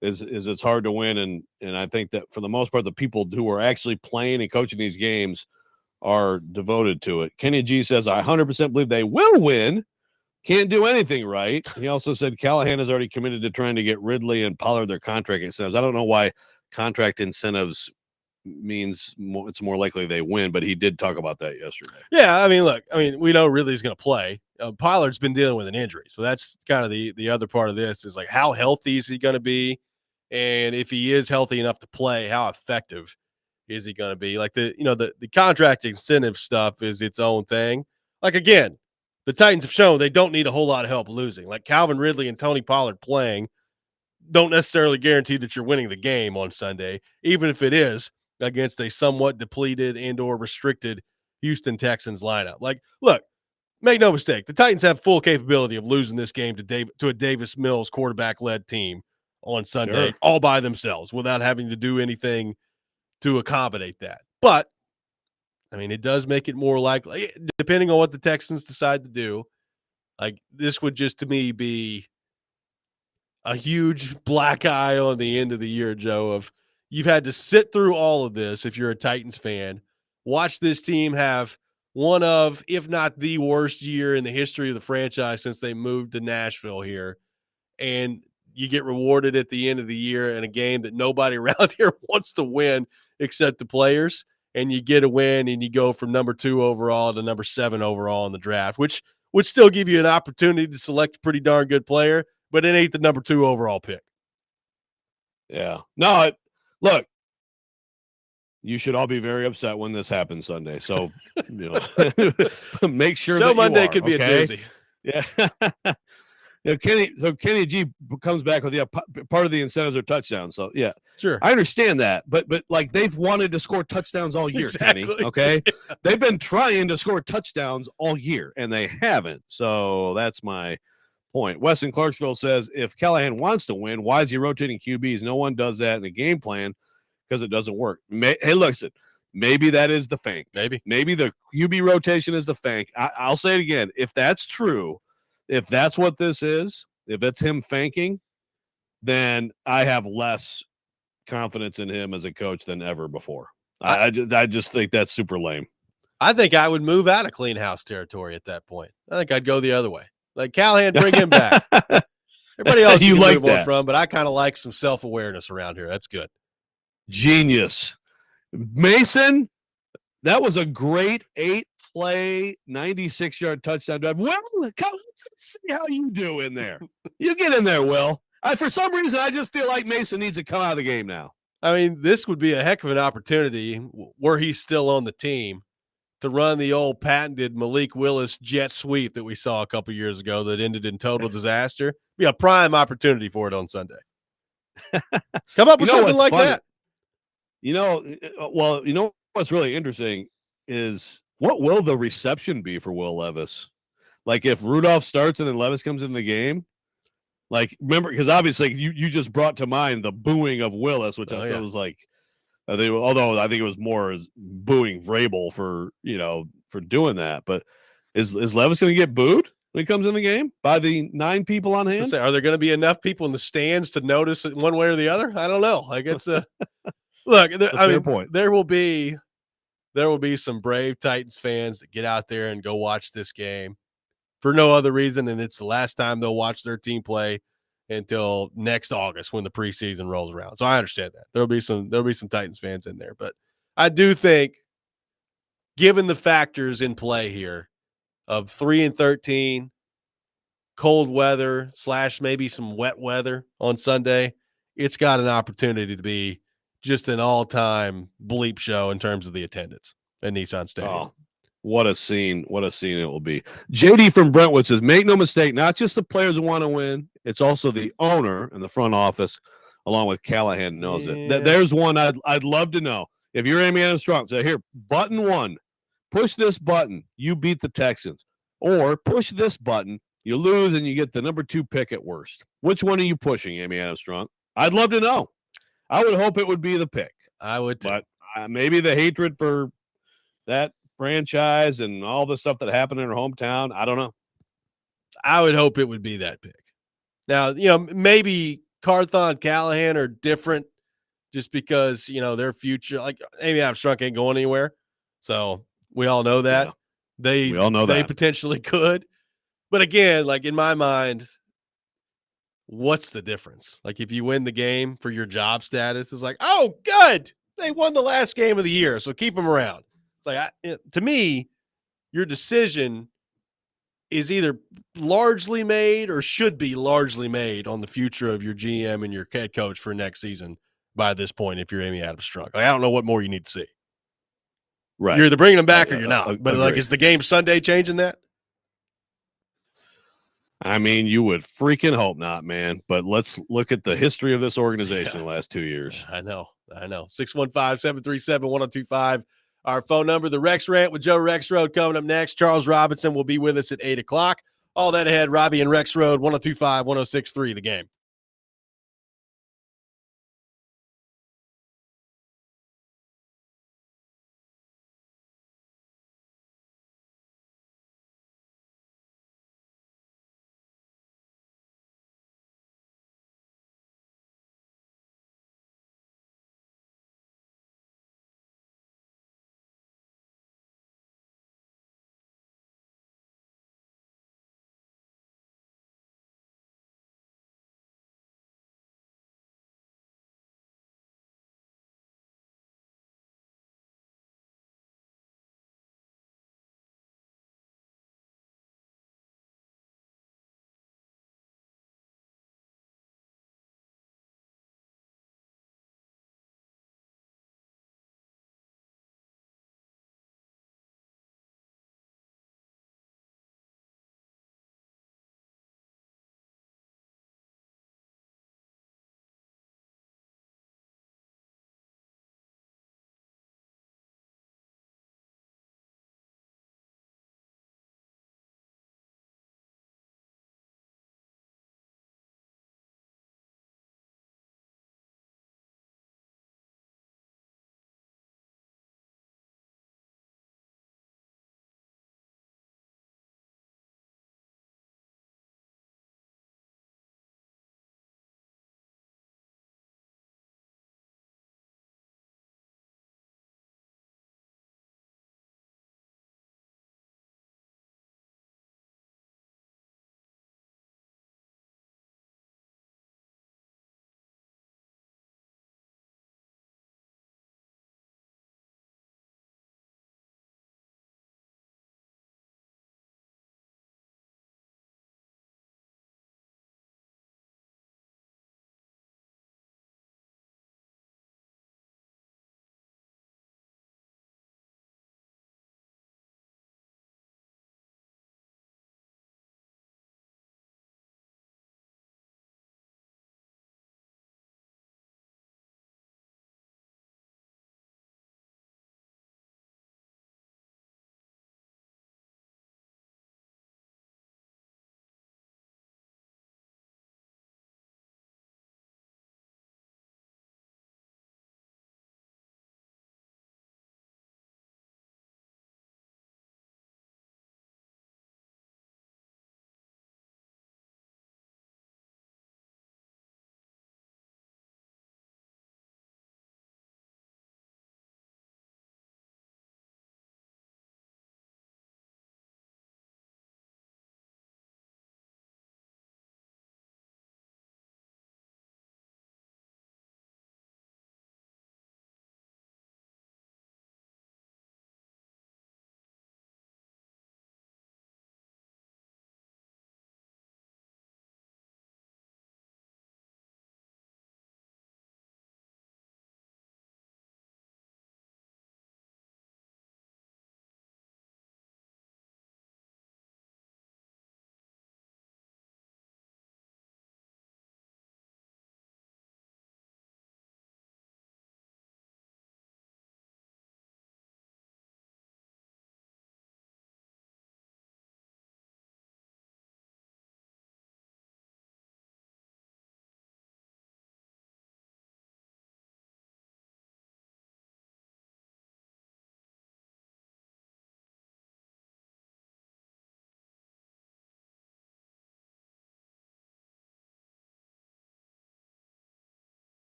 is it's hard to win. And I think that for the most part, the people who are actually playing and coaching these games are devoted to it. Kenny G says, I 100% believe they will win. Can't do anything right. He also said Callahan has already committed to trying to get Ridley and Pollard their contract incentives. I don't know why contract incentives means it's more likely they win, but he did talk about that yesterday. Yeah, we know Ridley's going to play. Pollard's been dealing with an injury, so that's kind of the other part of this is like how healthy is he going to be, and if he is healthy enough to play, how effective is he going to be? Like the contract incentive stuff is its own thing. Like again, the Titans have shown they don't need a whole lot of help losing. Like Calvin Ridley and Tony Pollard playing don't necessarily guarantee that you're winning the game on Sunday, even if it is against a somewhat depleted and or restricted Houston Texans lineup. Like, look, make no mistake, the Titans have full capability of losing this game to a Davis Mills quarterback-led team on Sunday all by themselves without having to do anything to accommodate that. But, it does make it more likely, depending on what the Texans decide to do, like this would just, to me, be a huge black eye on the end of the year, Joe, of you've had to sit through all of this if you're a Titans fan, watch this team have one of, if not the worst year in the history of the franchise since they moved to Nashville here, and you get rewarded at the end of the year in a game that nobody around here wants to win except the players, and you get a win and you go from number 2 overall to number 7 overall in the draft, which would still give you an opportunity to select a pretty darn good player, but it ain't the number 2 overall pick. Yeah. No, look, you should all be very upset when this happens Sunday. So, make sure that Monday you are, could be okay? a doozy. Yeah. Kenny G comes back with part of the incentives are touchdowns. So yeah, sure, I understand that, but like they've wanted to score touchdowns all year, exactly. Kenny. Okay, they've been trying to score touchdowns all year and they haven't. So that's my point. Wes in Clarksville says if Callahan wants to win, why is he rotating QBs? No one does that in the game plan because it doesn't work. Hey, listen, maybe that is the fank. Maybe the QB rotation is the fank. I'll say it again. If that's true, if that's what this is, if it's him fanking, then I have less confidence in him as a coach than ever before. I just think that's super lame. I think I would move out of clean house territory at that point. I think I'd go the other way. Like Callahan, bring him back. Everybody else you can like move on from, but I kind of like some self-awareness around here. That's good. Genius. Mason, that was a great 8-play, 96-yard touchdown drive. Well, let's see how you do in there. You get in there, Will. For some reason, I just feel like Mason needs to come out of the game now. I mean, this would be a heck of an opportunity were he still on the team to run the old patented Malik Willis jet sweep that we saw a couple years ago that ended in total disaster. Be a prime opportunity for it on Sunday. Come up with something like that. You know what's really interesting is what will the reception be for Will Levis? Like if Rudolph starts and then Levis comes in the game, like remember because obviously you just brought to mind the booing of Willis, which I thought was like although I think it was more as booing Vrabel for doing that. But is Levis going to get booed when he comes in the game by the 9 people on hand? Are there going to be enough people in the stands to notice it one way or the other? I don't know. Like it's a look. Point. There will be some brave Titans fans that get out there and go watch this game for no other reason, and it's the last time they'll watch their team play until next August when the preseason rolls around. So I understand that there'll be some Titans fans in there, but I do think, given the factors in play here of 3-13, cold weather / maybe some wet weather on Sunday, it's got an opportunity to be just an all-time bleep show in terms of the attendance at Nissan Stadium. Oh, what a scene. What a scene it will be. JD from Brentwood says, make no mistake, not just the players who want to win, it's also the owner and the front office, along with Callahan knows it. There's one I'd love to know. If you're Amy Adams Strong, say, here, button 1, push this button, you beat the Texans. Or push this button, you lose and you get the number 2 pick at worst. Which one are you pushing, Amy Adams Strong? I'd love to know. I would hope it would be the pick. I would too. But maybe the hatred for that franchise and all the stuff that happened in her hometown, I don't know. I would hope it would be that pick. Now, maybe Carthon, Callahan are different just because, their future, like Amy Armstrong ain't going anywhere. So we all know that. Yeah. We all know they potentially could. But again, like in my mind, what's the difference? Like if you win the game for your job status, it's like, oh, good. They won the last game of the year, so keep them around. It's like, to me, your decision is either largely made or should be largely made on the future of your GM and your head coach for next season by this point if you're Amy Adams Strunk. Like, I don't know what more you need to see. Right. You're either bringing them back or you're not. But, like, is the game Sunday changing that? I mean, you would freaking hope not, man. But let's look at the history of this organization the last 2 years. I know. 615-737-1025. Our phone number, the Rex Rant with Joe Rexrode coming up next. Charles Robinson will be with us at 8 o'clock. All that ahead, Robby and Rexrode, 1025, 1063, the game.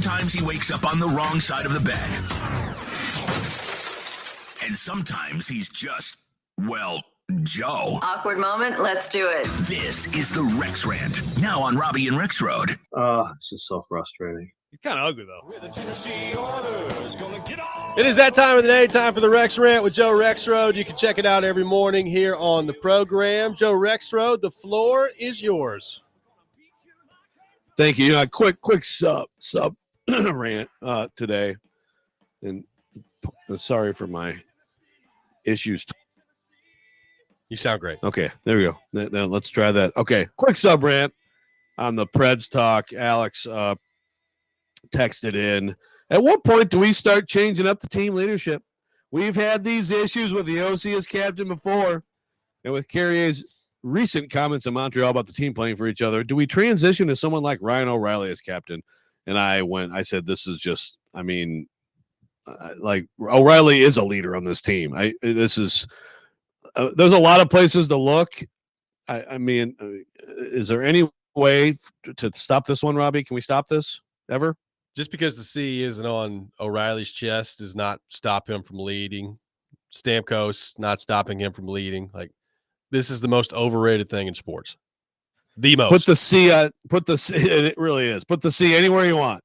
Sometimes he wakes up on the wrong side of the bed. And sometimes he's just, well, Joe. Awkward moment. Let's do it. This is the Rex Rant. Now on Robby and Rexrode. This is so frustrating. He's kind of ugly, though. It is that time of the day, time for the Rex Rant with Joe Rexrode. You can check it out every morning here on the program. Joe Rexrode, the floor is yours. Thank you. Quick sub rant today, and sorry for my issues. You sound great. Okay, there we go. Now let's try that. Okay, quick sub rant on the Preds talk. Alex texted in. At what point do we start changing up the team leadership? We've had these issues with the OC as captain before, and with Carrier's recent comments in Montreal about the team playing for each other. Do we transition to someone like Ryan O'Reilly as captain? And I said, this is just, like O'Reilly is a leader on this team. There's a lot of places to look. Is there any way to stop this one, Robby? Can we stop this ever? Just because the C isn't on O'Reilly's chest does not stop him from leading. Stamkos not stopping him from leading. Like, this is the most overrated thing in sports. The most. Put the C on. It really is. Put the C anywhere you want.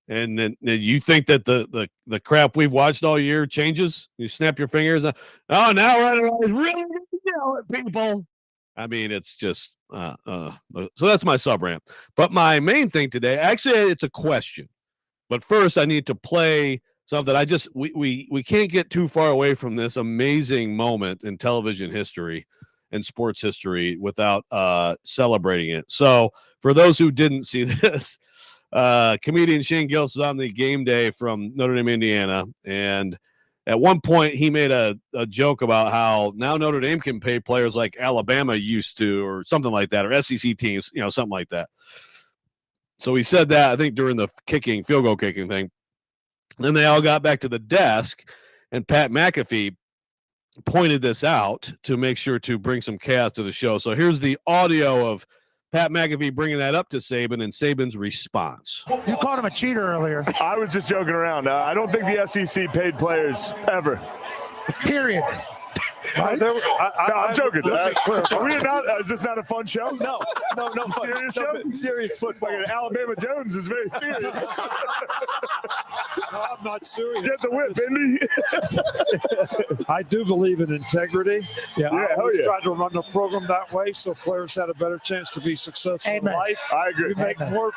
And then you think that the crap we've watched all year changes? You snap your fingers. Oh, now Ryan really yell at people. It's just so that's my sub rant. But my main thing today, actually, it's a question. But first, I need to play something. We can't get too far away from this amazing moment in television history and sports history without celebrating it. So for those who didn't see this, comedian Shane Gillis is on the game day from Notre Dame, Indiana, and at one point he made a joke about how now Notre Dame can pay players like Alabama used to, or something like that, or SEC teams, something like that. So he said that, I think, during the field goal kicking thing. Then they all got back to the desk, and Pat McAfee pointed this out to make sure to bring some chaos to the show. So here's the audio of Pat McAfee bringing that up to Saban and Saban's response. You called him a cheater earlier. I was just joking around. I don't think the SEC paid players ever. Period. Right? I'm joking. Are we not? Is this not a fun show? No fun. Serious show? Serious football. Like Alabama Jones is very serious. No, I'm not serious. Get the whip, Indy. I do believe in integrity. I always try to run the program that way so players had a better chance to be successful in life. I agree. We make more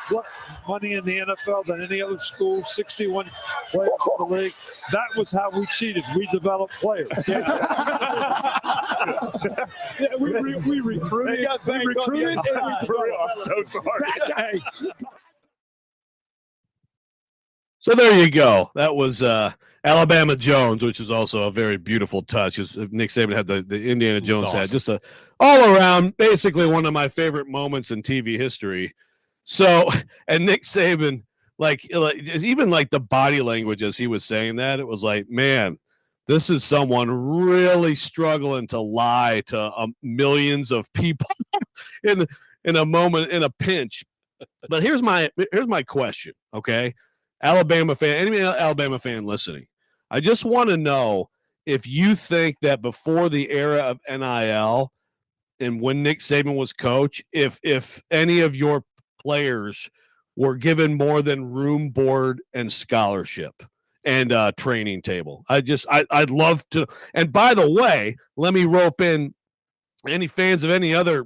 money in the NFL than any other school, 61 players in the league. That was how we cheated. We developed players. We recruited. I'm so sorry. So there you go. That was Alabama Jones, which is also a very beautiful touch. Nick Saban had the Indiana Jones awesome. hat. Just all around, basically one of my favorite moments in TV history. So, and Nick Saban, like even like the body language as he was saying that, it was like, man, this is someone really struggling to lie to millions of people in a moment, in a pinch. But here's my question, okay? Alabama fan, any Alabama fan listening, I just want to know if you think that before the era of NIL and when Nick Saban was coach, if any of your players were given more than room, board, and scholarship and training table. I'd love to. And by the way, let me rope in any fans of any other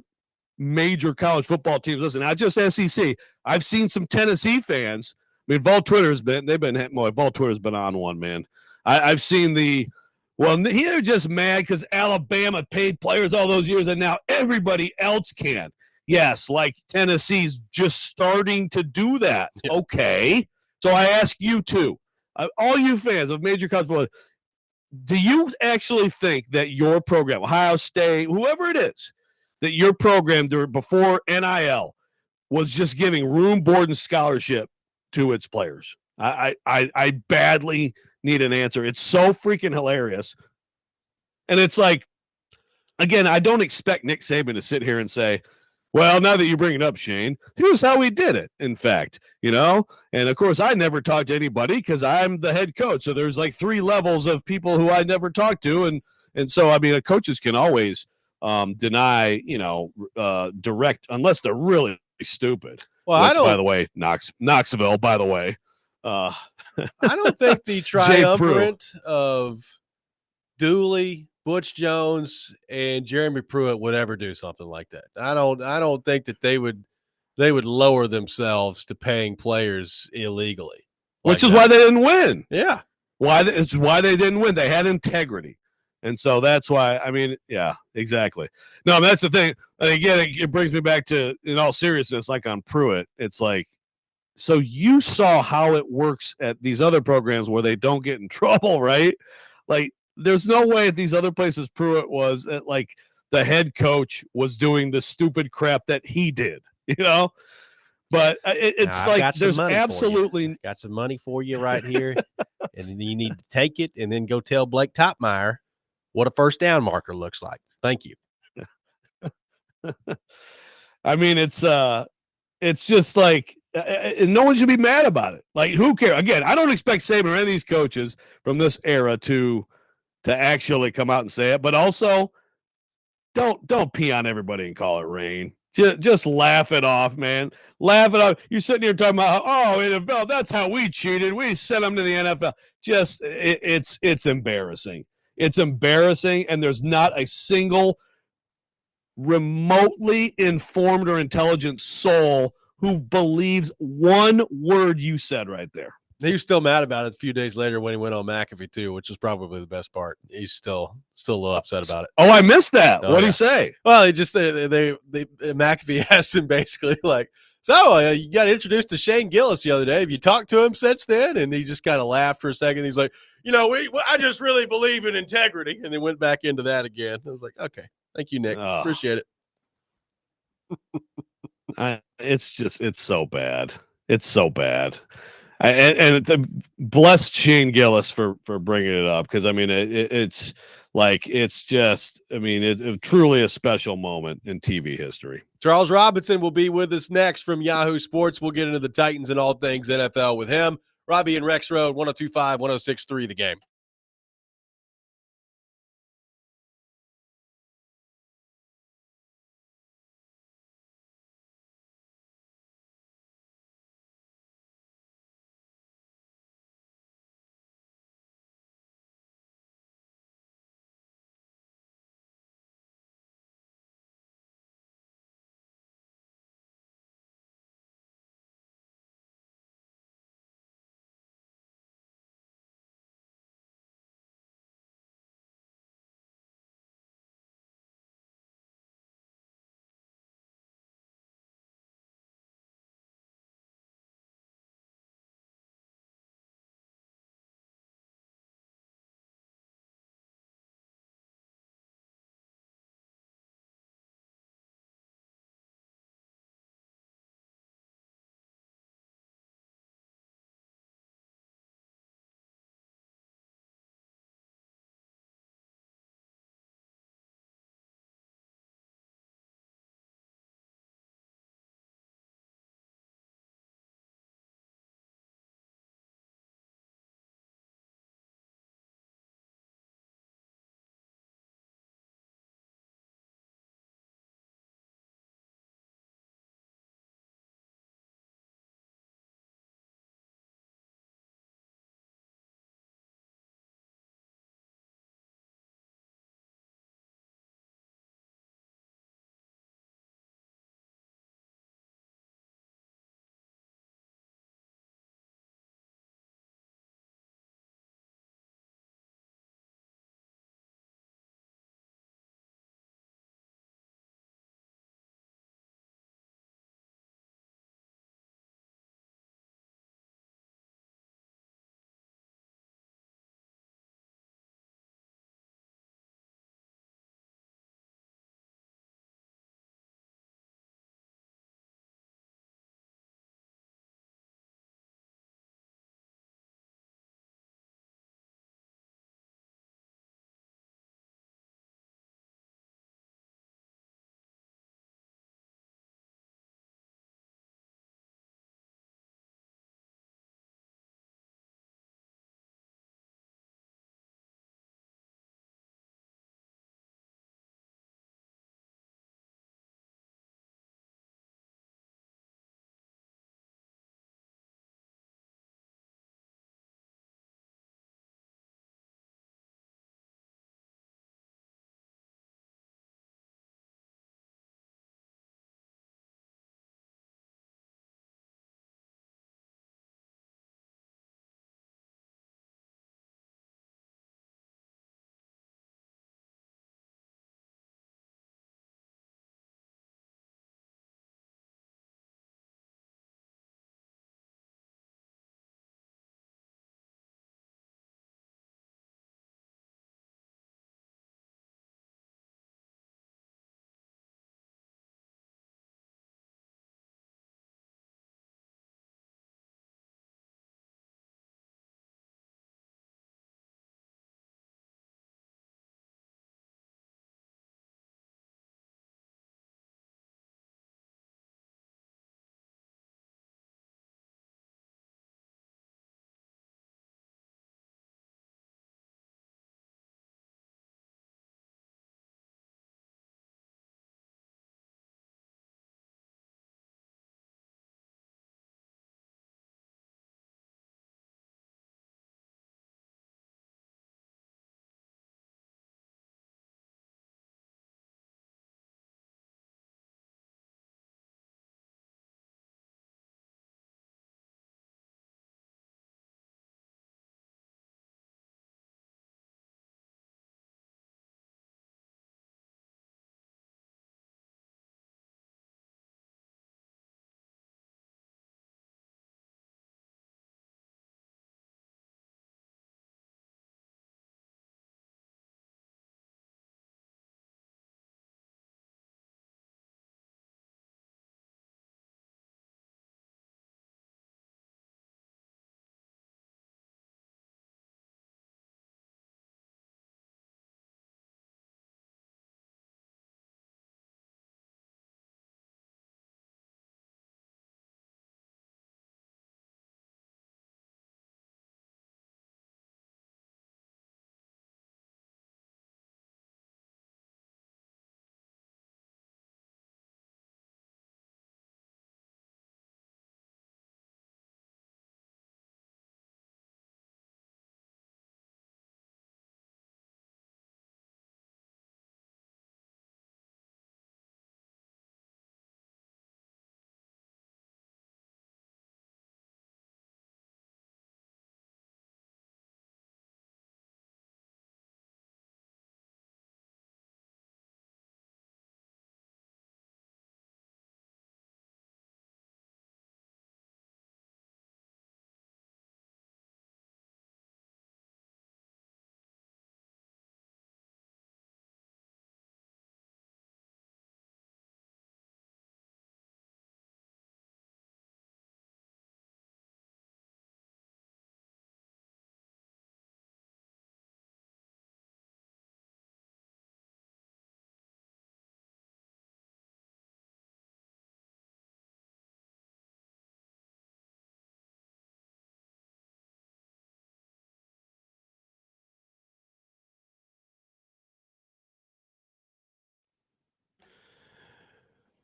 major college football teams. Listen, not just SEC. I've seen some Tennessee fans. I mean, Vol Twitter's been on one, man. I've seen they're just mad because Alabama paid players all those years and now everybody else can. Yes, like Tennessee's just starting to do that. Okay. So I ask you too, all you fans of major college football, do you actually think that your program, Ohio State, whoever it is, that your program before NIL was just giving room, board, and scholarship to its players? I badly need an answer. It's so freaking hilarious. And it's like, again, I don't expect Nick Saban to sit here and say, Well, now that you bring it up, Shane, here's how we did it, in fact, and of course I never talked to anybody because I'm the head coach. So there's like 3 levels of people who I never talked to. And so, I mean, coaches can always deny, direct, unless they're really stupid. Well, which, by the way, Knoxville, by the way. I don't think the triumvirate of Dooley, Butch Jones, and Jeremy Pruitt would ever do something like that. I don't think that they would lower themselves to paying players illegally. Which is why they didn't win. Yeah. It's why they didn't win. They had integrity. And so that's why, I mean, yeah, exactly. No, that's the thing. And again, it brings me back to, in all seriousness, like on Pruitt, it's like, so you saw how it works at these other programs where they don't get in trouble, right? Like, there's no way at these other places Pruitt was at, like, the head coach was doing the stupid crap that he did, But it's like there's absolutely got some money for you right here, and then you need to take it and then go tell Blake Topmeyer what a first down marker looks like. Thank you. I mean, it's just like no one should be mad about it. Like, who cares? Again, I don't expect Saban or any of these coaches from this era to actually come out and say it, but also don't pee on everybody and call it rain. Just laugh it off, man. Laugh it off. You're sitting here talking about, NFL, that's how we cheated. We sent them to the NFL. Just it's embarrassing. It's embarrassing, and there's not a single remotely informed or intelligent soul who believes one word you said right there. He was still mad about it a few days later when he went on McAfee too, which is probably the best part. He's still a little upset about it. Oh, I missed that. What did he say? Well, he just McAfee asked him basically like, so you got introduced to Shane Gillis the other day. Have you talked to him since then? And he just kind of laughed for a second. He's like, I just really believe in integrity. And then went back into that again. I was like, okay, thank you, Nick. Appreciate it. It's so bad. It's so bad. And bless Shane Gillis for bringing it up, because I mean it's truly a special moment in TV history. Charles Robinson will be with us next from Yahoo Sports. We'll get into the Titans and all things NFL with him. Robby and Rexrode, 102.5, 106.3 The Game.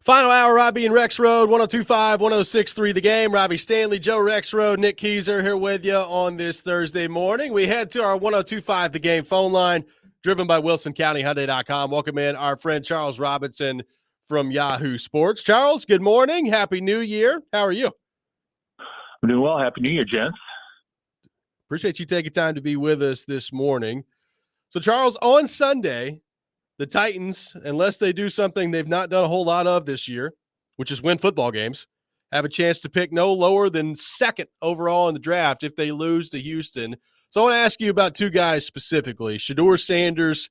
Final hour, Robby and Rexrode, 102.5, 106.3 The Game. Robby Stanley, Joe Rexrode, Nick Keyser here with you on this Thursday morning. We head to our 102.5 The Game phone line, driven by WilsonCountyHyundai.com. Welcome in our friend Charles Robinson from Yahoo Sports. Charles, good morning. Happy New Year. How are you? I'm doing well. Happy New Year, gents. Appreciate you taking time to be with us this morning. So, Charles, on Sunday, the Titans, unless they do something they've not done a whole lot of this year, which is win football games, have a chance to pick no lower than second overall in the draft if they lose to Houston. So I want to ask you about two guys specifically, Shedeur Sanders,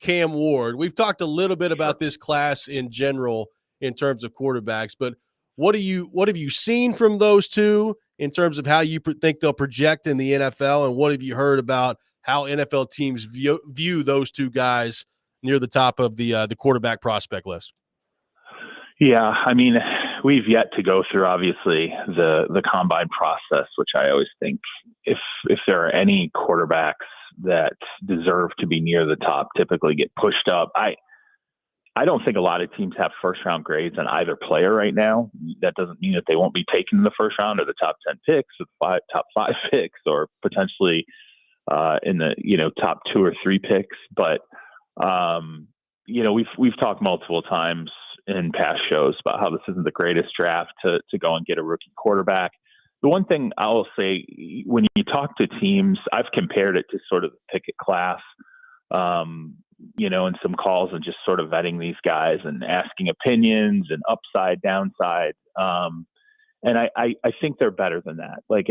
Cam Ward. We've talked a little bit about this class in general in terms of quarterbacks, but what have you seen from those two in terms of how you think they'll project in the NFL, and what have you heard about how NFL teams view those two guys near the top of the quarterback prospect list? Yeah, I mean, we've yet to go through, obviously, the combine process, which I always think if there are any quarterbacks that deserve to be near the top, typically get pushed up. I don't think a lot of teams have first-round grades on either player right now. That doesn't mean that they won't be taken in the first round or the top 10 picks or the top 5 picks or potentially in the top 2 or 3 picks. But we've talked multiple times in past shows about how this isn't the greatest draft to go and get a rookie quarterback. The one thing I will say, when you talk to teams, I've compared it to sort of the Pickett class, in some calls and just sort of vetting these guys and asking opinions and upside, downside. And I think they're better than that. Like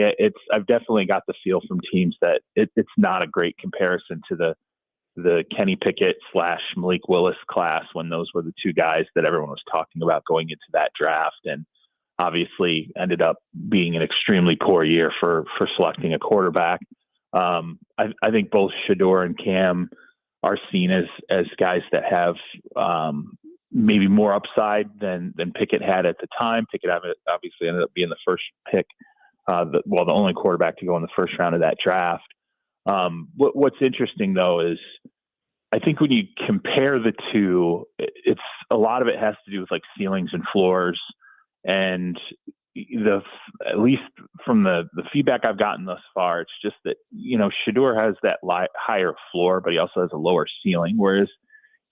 I've definitely got the feel from teams that it's not a great comparison to the Kenny Pickett / Malik Willis class, when those were the two guys that everyone was talking about going into that draft, and obviously ended up being an extremely poor year for selecting a quarterback. I think both Shedeur and Cam are seen as guys that have maybe more upside than Pickett had at the time. Pickett obviously ended up being the first pick, the only quarterback to go in the first round of that draft. What's interesting, though, is I think when you compare the two, it's a lot of it has to do with like ceilings and floors, and at least from the feedback I've gotten thus far, it's just that Shedeur has that higher floor, but he also has a lower ceiling, whereas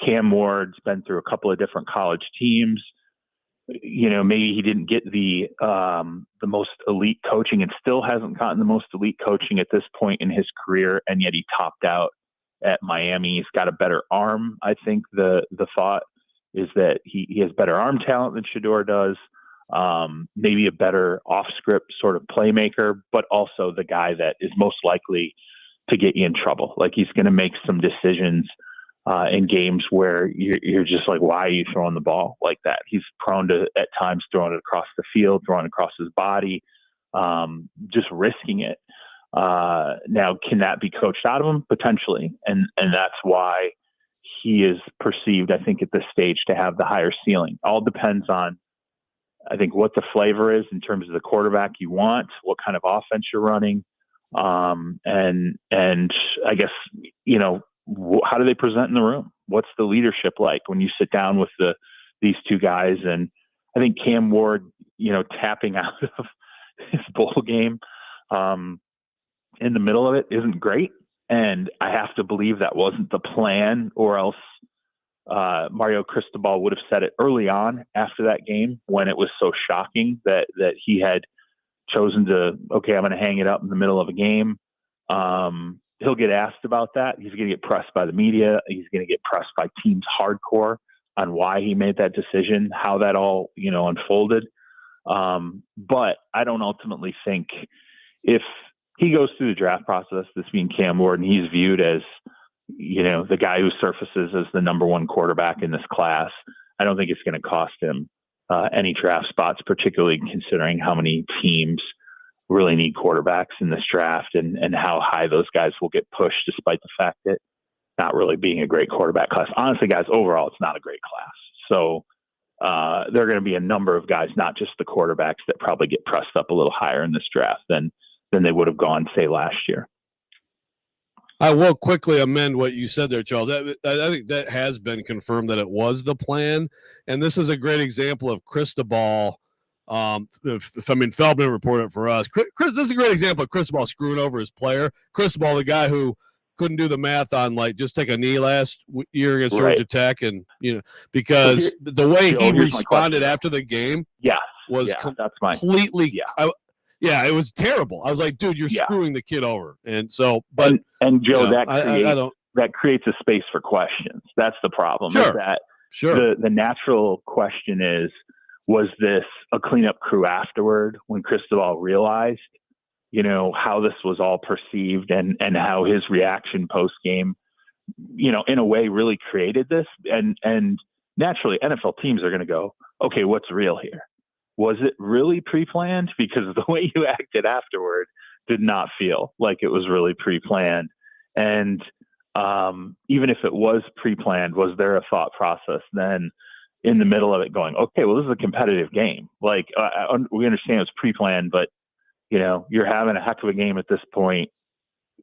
Cam Ward's been through a couple of different college teams. Maybe he didn't get the most elite coaching and still hasn't gotten the most elite coaching at this point in his career, and yet he topped out at Miami. He's got a better arm. I think the thought is that he has better arm talent than Shedeur does, maybe a better off-script sort of playmaker, but also the guy that is most likely to get you in trouble. Like, he's going to make some decisions in games where you're just like, why are you throwing the ball like that? He's prone to, at times, throwing it across the field, throwing it across his body, just risking it. Now, can that be coached out of him? Potentially. And that's why he is perceived, I think, at this stage to have the higher ceiling. All depends on, I think, what the flavor is in terms of the quarterback you want, what kind of offense you're running. And I guess, how do they present in the room? What's the leadership like when you sit down with these two guys? And I think Cam Ward, tapping out of his bowl game in the middle of it isn't great. And I have to believe that wasn't the plan, or else Mario Cristobal would have said it early on after that game, when it was so shocking that he had chosen to, I'm going to hang it up in the middle of a game. He'll get asked about that. He's going to get pressed by the media. He's going to get pressed by teams hardcore on why he made that decision, how that all, unfolded. But I don't ultimately think, if he goes through the draft process, this being Cam Ward, and he's viewed as, the guy who surfaces as the number one quarterback in this class, I don't think it's going to cost him any draft spots, particularly considering how many teams really need quarterbacks in this draft, and how high those guys will get pushed, despite the fact that not really being a great quarterback class. Honestly, guys, overall, it's not a great class. So there are going to be a number of guys, not just the quarterbacks, that probably get pressed up a little higher in this draft than they would have gone, say, last year. I will quickly amend what you said there, Charles. I think that has been confirmed that it was the plan. And this is a great example of Cristobal. Feldman reported it for us. This is a great example of Cristobal screwing over his player. Cristobal, the guy who couldn't do the math on just take a knee last year against Georgia Tech, and because the way he responded after the game, was completely. It was terrible. I was like, dude, you're screwing the kid over. And so, but and Joe, that creates a space for questions. That's the problem. Sure. Is that Sure. The natural question is, was this a cleanup crew afterward when Cristobal realized, how this was all perceived and how his reaction post game, in a way really created this. And naturally NFL teams are going to go, okay, what's real here? Was it really pre-planned? Because the way you acted afterward did not feel like it was really pre-planned. And even if it was pre-planned, was there a thought process then in the middle of it going, okay, well, this is a competitive game. Like we understand it's pre-planned, but you're having a heck of a game at this point.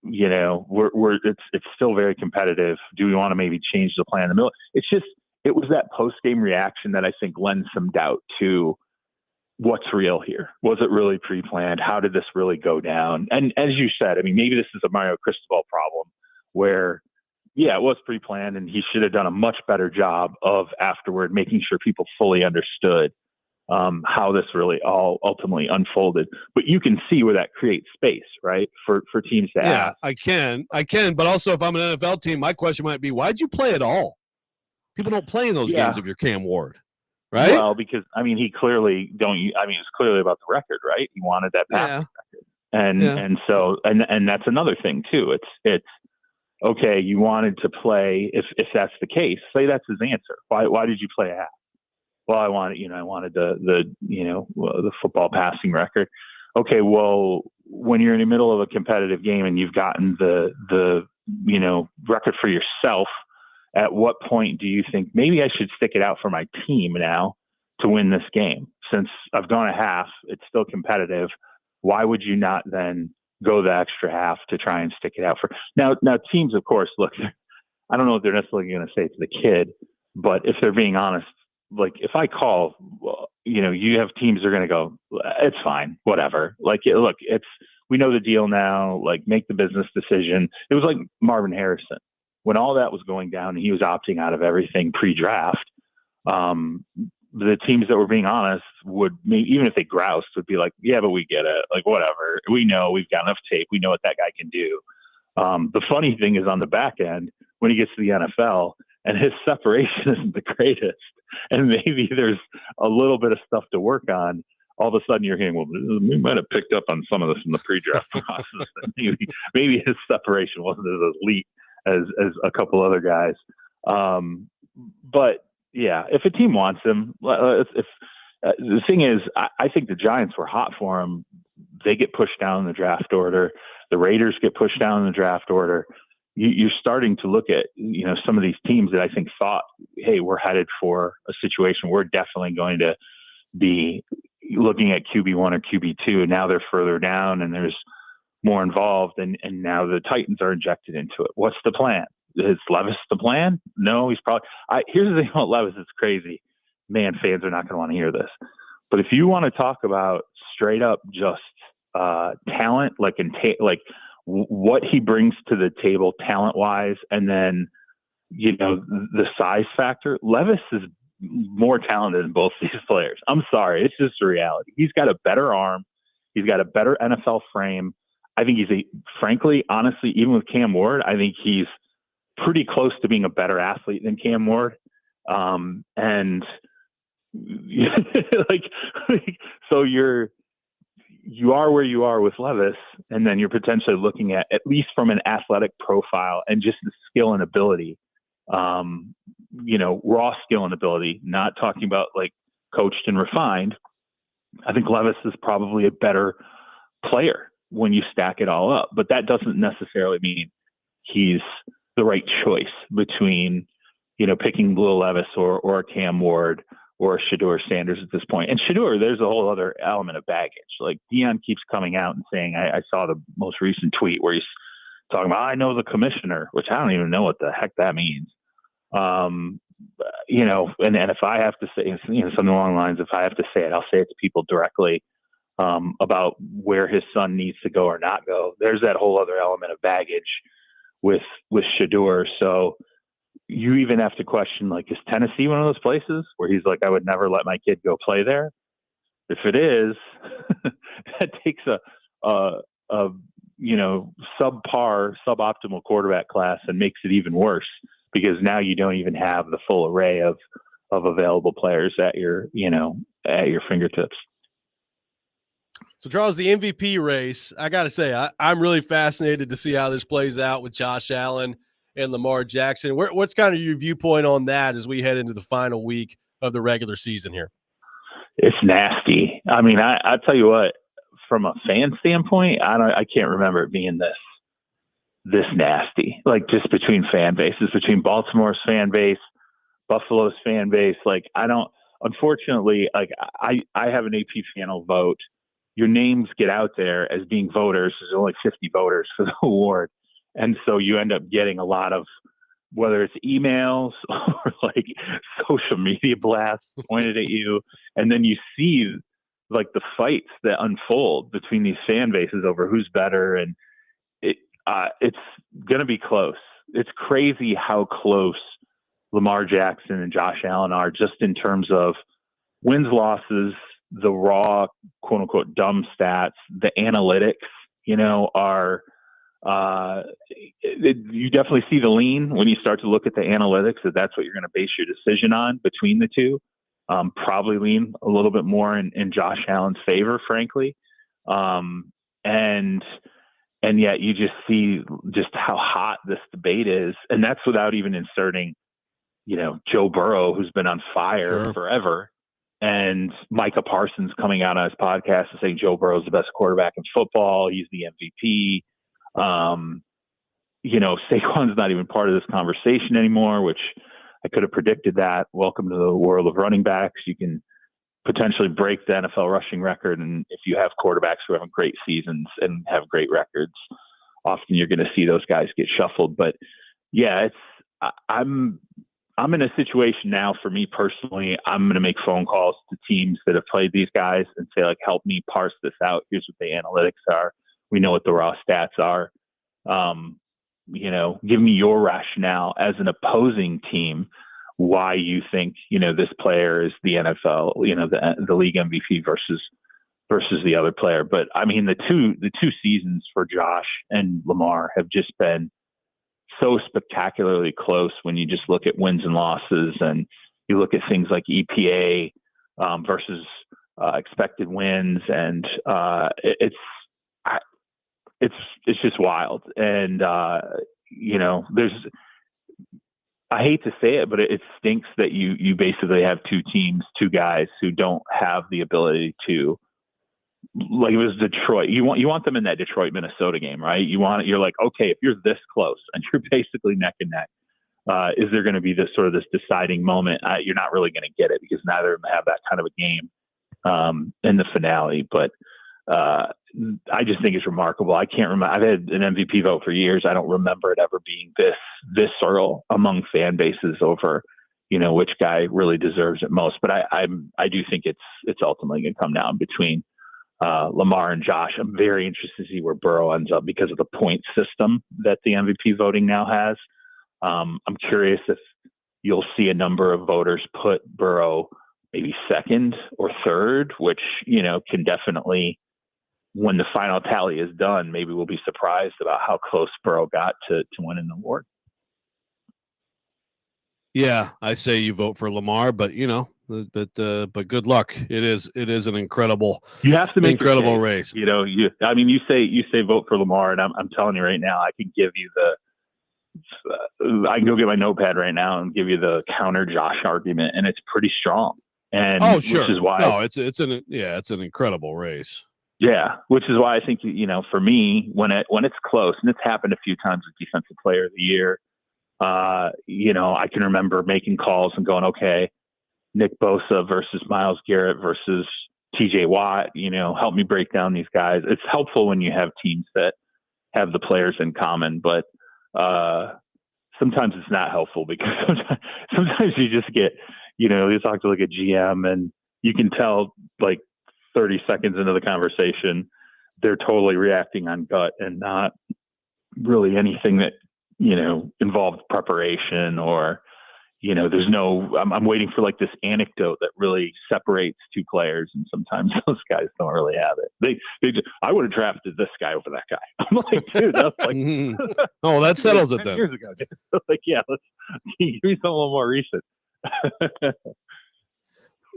It's still very competitive. Do we want to maybe change the plan in the middle? It was that post-game reaction that I think lends some doubt to what's real here. Was it really pre-planned? How did this really go down? And as you said, I mean, maybe this is a Mario Cristobal problem where, it was pre-planned and he should have done a much better job of afterward making sure people fully understood how this really all ultimately unfolded. But you can see where that creates space, right, for teams to ask. I can. But also if I'm an NFL team, my question might be, why'd you play at all? People don't play in those games if you're Cam Ward. Right? Well, because it's clearly about the record, right? He wanted that passing record, and so that's another thing too. It's okay. You wanted to play if that's the case. Say that's his answer. Why did you play a half? Well, I wanted the football passing record. Okay, well, when you're in the middle of a competitive game and you've gotten the record for yourself. At what point do you think maybe I should stick it out for my team now to win this game? Since I've gone a half, it's still competitive. Why would you not then go the extra half to try and stick it out for now teams, of course, look, I don't know what they're necessarily going to say to the kid, but if they're being honest, like if I call, you have teams that are going to go, it's fine, whatever. Like, look, we know the deal now, like make the business decision. It was like Marvin Harrison. When all that was going down and he was opting out of everything pre-draft, the teams that were being honest would, even if they groused, would be like, yeah, but we get it. Like, whatever. We know we've got enough tape. We know what that guy can do. The funny thing is on the back end, when he gets to the NFL and his separation isn't the greatest, and maybe there's a little bit of stuff to work on, all of a sudden you're hearing, well, we might have picked up on some of this in the pre-draft process. Maybe his separation wasn't as elite as a couple other guys. But yeah, if a team wants him, if the thing is, I think the Giants were hot for him. They get pushed down in the draft order. The Raiders get pushed down in the draft order. You're starting to look at, some of these teams that I think thought, hey, we're headed for a situation. We're definitely going to be looking at QB1 or QB2. And now they're further down and there's more involved, and now the Titans are injected into it. What's the plan? Is Levis the plan? No, he's probably. Here's the thing about Levis. It's crazy. Man, fans are not going to want to hear this. But if you want to talk about straight up just talent, like what he brings to the table talent wise, and then the size factor, Levis is more talented than both these players. I'm sorry, it's just a reality. He's got a better arm. He's got a better NFL frame. I think frankly, honestly, even with Cam Ward, I think he's pretty close to being a better athlete than Cam Ward. And so you are where you are with Levis, and then you're potentially looking at least from an athletic profile and just the skill and ability, raw skill and ability, not talking about like coached and refined. I think Levis is probably a better player when you stack it all up, but that doesn't necessarily mean he's the right choice between, picking Will Levis or Cam Ward or Shedeur Sanders at this point. And Shedeur, there's a whole other element of baggage. Like Deion keeps coming out and saying, I saw the most recent tweet where he's talking about, I know the commissioner, which I don't even know what the heck that means. You know, and if I have to say, you know, something along the lines, if I have to say it, I'll say it to people directly about where his son needs to go or not go. There's that whole other element of baggage with Shedeur. So you even have to question, like, is Tennessee one of those places where he's like, I would never let my kid go play there? If it is, that takes a you know, suboptimal quarterback class and makes it even worse, because now you don't even have the full array of available players at your fingertips. So, Charles, the MVP race, I got to say, I'm really fascinated to see how this plays out with Josh Allen and Lamar Jackson. What's kind of your viewpoint on that as we head into the final week of the regular season here? It's nasty. I mean, I tell you what, from a fan standpoint, I can't remember it being this nasty. Like, just between fan bases, between Baltimore's fan base, Buffalo's fan base. Like, unfortunately, like I have an AP panel vote. Your names get out there as being voters. There's only 50 voters for the award. And so you end up getting a lot of, whether it's emails or like social media blasts pointed at you. And then you see like the fights that unfold between these fan bases over who's better. And it's going to be close. It's crazy how close Lamar Jackson and Josh Allen are, just in terms of wins, losses, the raw, quote unquote, dumb stats, the analytics, you know, are, you definitely see the lean when you start to look at the analytics, that's what you're going to base your decision on between the two. Probably lean a little bit more in Josh Allen's favor, frankly. And yet you just see just how hot this debate is. And that's without even inserting, you know, Joe Burrow, who's been on fire forever, and Micah Parsons coming out on his podcast and saying Joe Burrow's the best quarterback in football. He's the MVP. You know, Saquon's not even part of this conversation anymore, which I could have predicted that. Welcome to the world of running backs. You can potentially break the NFL rushing record. And if you have quarterbacks who have great seasons and have great records, often you're going to see those guys get shuffled. But yeah, I'm in a situation now, for me personally, I'm going to make phone calls to teams that have played these guys and say, like, help me parse this out. Here's what the analytics are. We know what the raw stats are. You know, give me your rationale as an opposing team, why you think, you know, this player is the NFL, you know, the league MVP versus the other player. But I mean, the two seasons for Josh and Lamar have just been so spectacularly close when you just look at wins and losses, and you look at things like EPA versus expected wins, and it's just wild. And you know, I hate to say it, but it stinks that you basically have two guys who don't have the ability to, like, it was Detroit. You want them in that Detroit Minnesota game, right? You're like, okay, if you're this close and you're basically neck and neck, is there going to be this deciding moment? You're not really going to get it, because neither of them have that kind of a game in the finale. But I just think it's remarkable. I can't remember. I've had an MVP vote for years. I don't remember it ever being this visceral among fan bases over, you know, which guy really deserves it most. But I do think it's ultimately going to come down between Lamar and Josh. I'm very interested to see where Burrow ends up because of the point system that the MVP voting now has. I'm curious if you'll see a number of voters put Burrow maybe second or third, which, you know, can definitely, when the final tally is done, maybe we'll be surprised about how close Burrow got to winning the award. Yeah, I say you vote for Lamar, but you know, but good luck. It is an incredible. You have to make incredible race. You know, you say vote for Lamar, and I'm telling you right now, I can give you I can go get my notepad right now and give you the counter Josh argument, and it's pretty strong. And which is why it's an incredible race. Yeah, which is why I think, you know, for me, when it's close, and it's happened a few times with Defensive Player of the Year, you know, I can remember making calls and going, okay, Nick Bosa versus Myles Garrett versus TJ Watt, you know, help me break down these guys. It's helpful when you have teams that have the players in common, but sometimes it's not helpful because sometimes you just get, you talk to like a GM and you can tell like 30 seconds into the conversation, they're totally reacting on gut and not really anything that, involved preparation or, there's no, I'm waiting for like this anecdote that really separates two players. And sometimes those guys don't really have it. I would have drafted this guy over that guy. I'm like, dude, that's like, oh, that settles it 10 then. years ago, dude. Like, yeah, let's give me something a little more recent.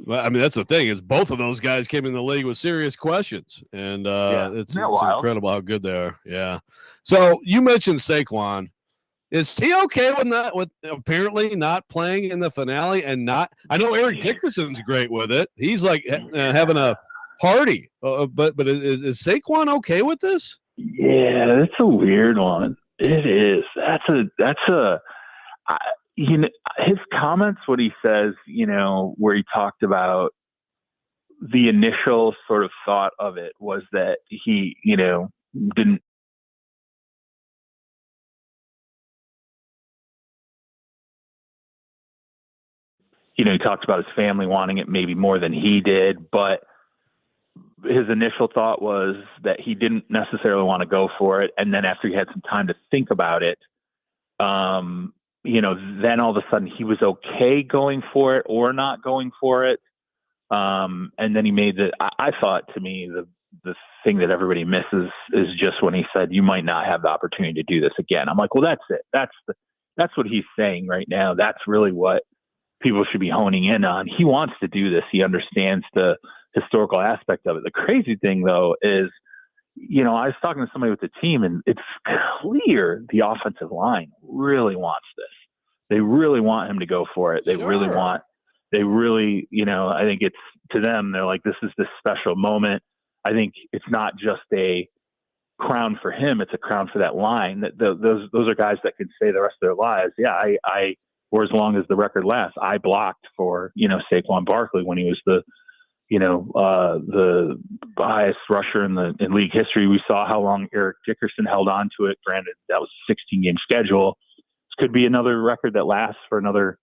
Well, I mean, that's the thing is both of those guys came in the league with serious questions, and it's incredible how good they are. Yeah. So you mentioned Saquon. Is he okay with that? With apparently not playing in the finale and not? I know Eric Dickerson's great with it. He's like having a party. But is Saquon okay with this? Yeah, that's a weird one. It is. His comments, what he says, where he talked about the initial sort of thought of it was that he, didn't. He talked about his family wanting it maybe more than he did, but his initial thought was that he didn't necessarily want to go for it. And then after he had some time to think about it, then all of a sudden he was okay going for it or not going for it. And then he made I thought to me, the thing that everybody misses is just when he said, you might not have the opportunity to do this again. I'm like, well, that's it. That's what he's saying right now. That's really what people should be honing in on. He wants to do this. He understands the historical aspect of it. The crazy thing though is, I was talking to somebody with the team and it's clear the offensive line really wants this. They really want him to go for it. They really, I think it's to them, they're like, this is this special moment. I think it's not just a crown for him. It's a crown for that line. That those are guys that could say the rest of their lives, yeah, or as long as the record lasts, I blocked for, Saquon Barkley when he was the highest rusher in league history. We saw how long Eric Dickerson held on to it. Granted, that was a 16-game schedule. This could be another record that lasts for another,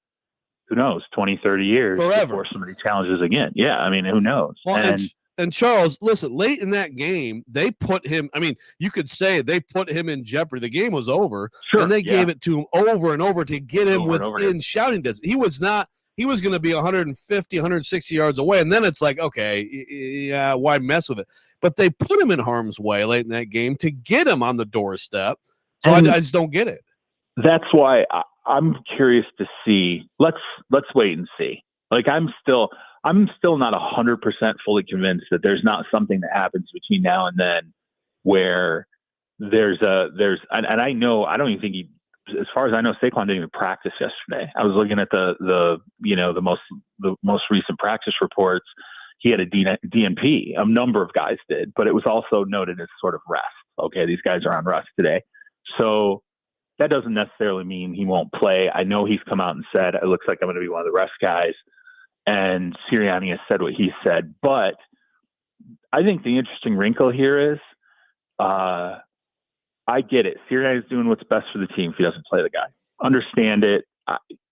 who knows, 20, 30 years forever before somebody challenges again. Yeah, I mean, who knows? Well, and Charles, listen, late in that game, they put him, I mean, you could say they put him in jeopardy. The game was over, and they gave it to him over and over to get him within shouting distance. He was going to be 150, 160 yards away, and then it's like, okay, yeah, why mess with it? But they put him in harm's way late in that game to get him on the doorstep. So I just don't get it. That's why I'm curious to see. Let's wait and see. Like I'm still not 100% fully convinced that there's not something that happens between now and then where and I know, I don't even think as far as I know, Saquon didn't even practice yesterday. I was looking at the most recent practice reports. He had a DNP. A number of guys did, but it was also noted as sort of rest. Okay, these guys are on rest today. So that doesn't necessarily mean he won't play. I know he's come out and said, it looks like I'm going to be one of the rest guys. And Sirianni has said what he said. But I think the interesting wrinkle here is, I get it. Sirianni is doing what's best for the team if he doesn't play the guy. Understand it.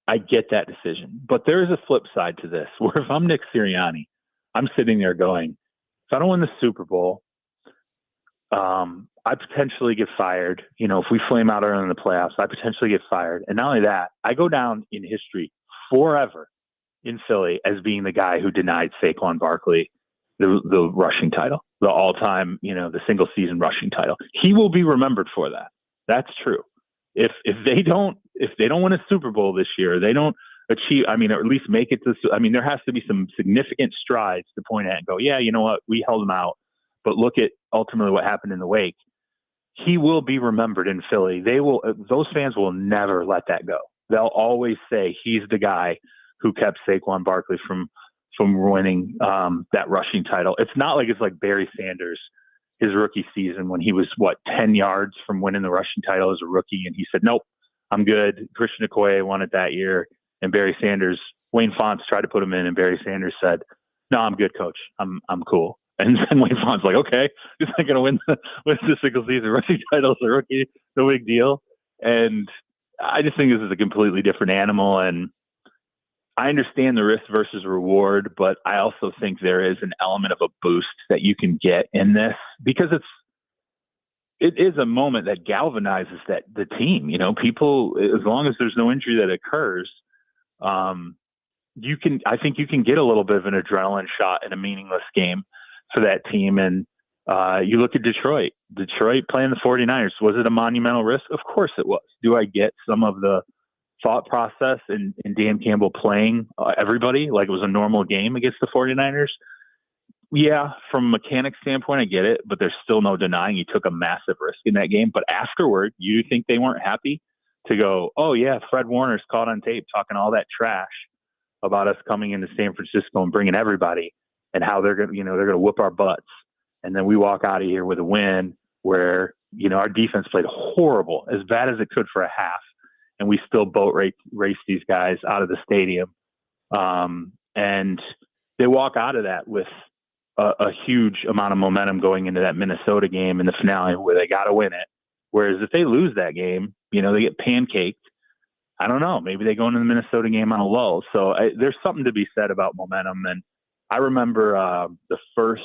I get that decision. But there is a flip side to this, where if I'm Nick Sirianni, I'm sitting there going, if I don't win the Super Bowl, I potentially get fired. If we flame out early in the playoffs, I potentially get fired. And not only that, I go down in history forever in Philly as being the guy who denied Saquon Barkley the rushing title, the all-time, the single season rushing title. He will be remembered for that. That's true. If they don't win a Super Bowl this year, they don't achieve, or at least make it to, there has to be some significant strides to point at and go, yeah, you know what, we held him out, but look at ultimately what happened in the wake. He will be remembered in Philly. Those fans will never let that go. They'll always say he's the guy who kept Saquon Barkley from winning that rushing title. It's not like it's like Barry Sanders, his rookie season when he was 10 yards from winning the rushing title as a rookie, and he said, "Nope, I'm good." Christian Okoye won it that year, and Barry Sanders, Wayne Fontes tried to put him in, and Barry Sanders said, "No, I'm good, coach. I'm cool." And then Wayne Fawn's like, okay, he's not going to win the single season rushing title as a rookie. No big deal. And I just think this is a completely different animal. And I understand the risk versus reward, but I also think there is an element of a boost that you can get in this because it is a moment that galvanizes the team. You know, people, as long as there's no injury that occurs, I think you can get a little bit of an adrenaline shot in a meaningless game for that team. And you look at Detroit playing the 49ers. Was it a monumental risk? Of course it was. Do I get some of the thought process in Dan Campbell playing everybody like it was a normal game against the 49ers? Yeah, from a mechanics standpoint, I get it, but there's still no denying he took a massive risk in that game. But afterward, you think they weren't happy to go, oh yeah, Fred Warner's caught on tape talking all that trash about us coming into San Francisco and bringing everybody and how they're going to whoop our butts. And then we walk out of here with a win where, our defense played horrible, as bad as it could for a half. And we still boat race these guys out of the stadium. And they walk out of that with a huge amount of momentum going into that Minnesota game in the finale where they got to win it. Whereas if they lose that game, they get pancaked. I don't know. Maybe they go into the Minnesota game on a lull. So there's something to be said about momentum. And I remember the first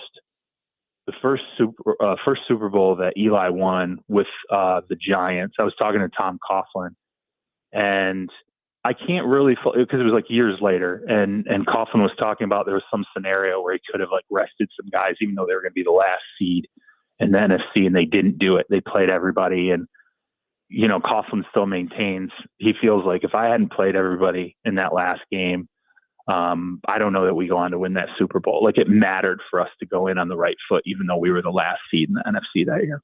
Super Bowl that Eli won with the Giants. I was talking to Tom Coughlin, and I can't really, because it was like years later, and Coughlin was talking about there was some scenario where he could have like rested some guys, even though they were going to be the last seed in the NFC, and they didn't do it. They played everybody, and Coughlin still maintains he feels like if I hadn't played everybody in that last game, I don't know that we go on to win that Super Bowl. Like, it mattered for us to go in on the right foot, even though we were the last seed in the NFC that year.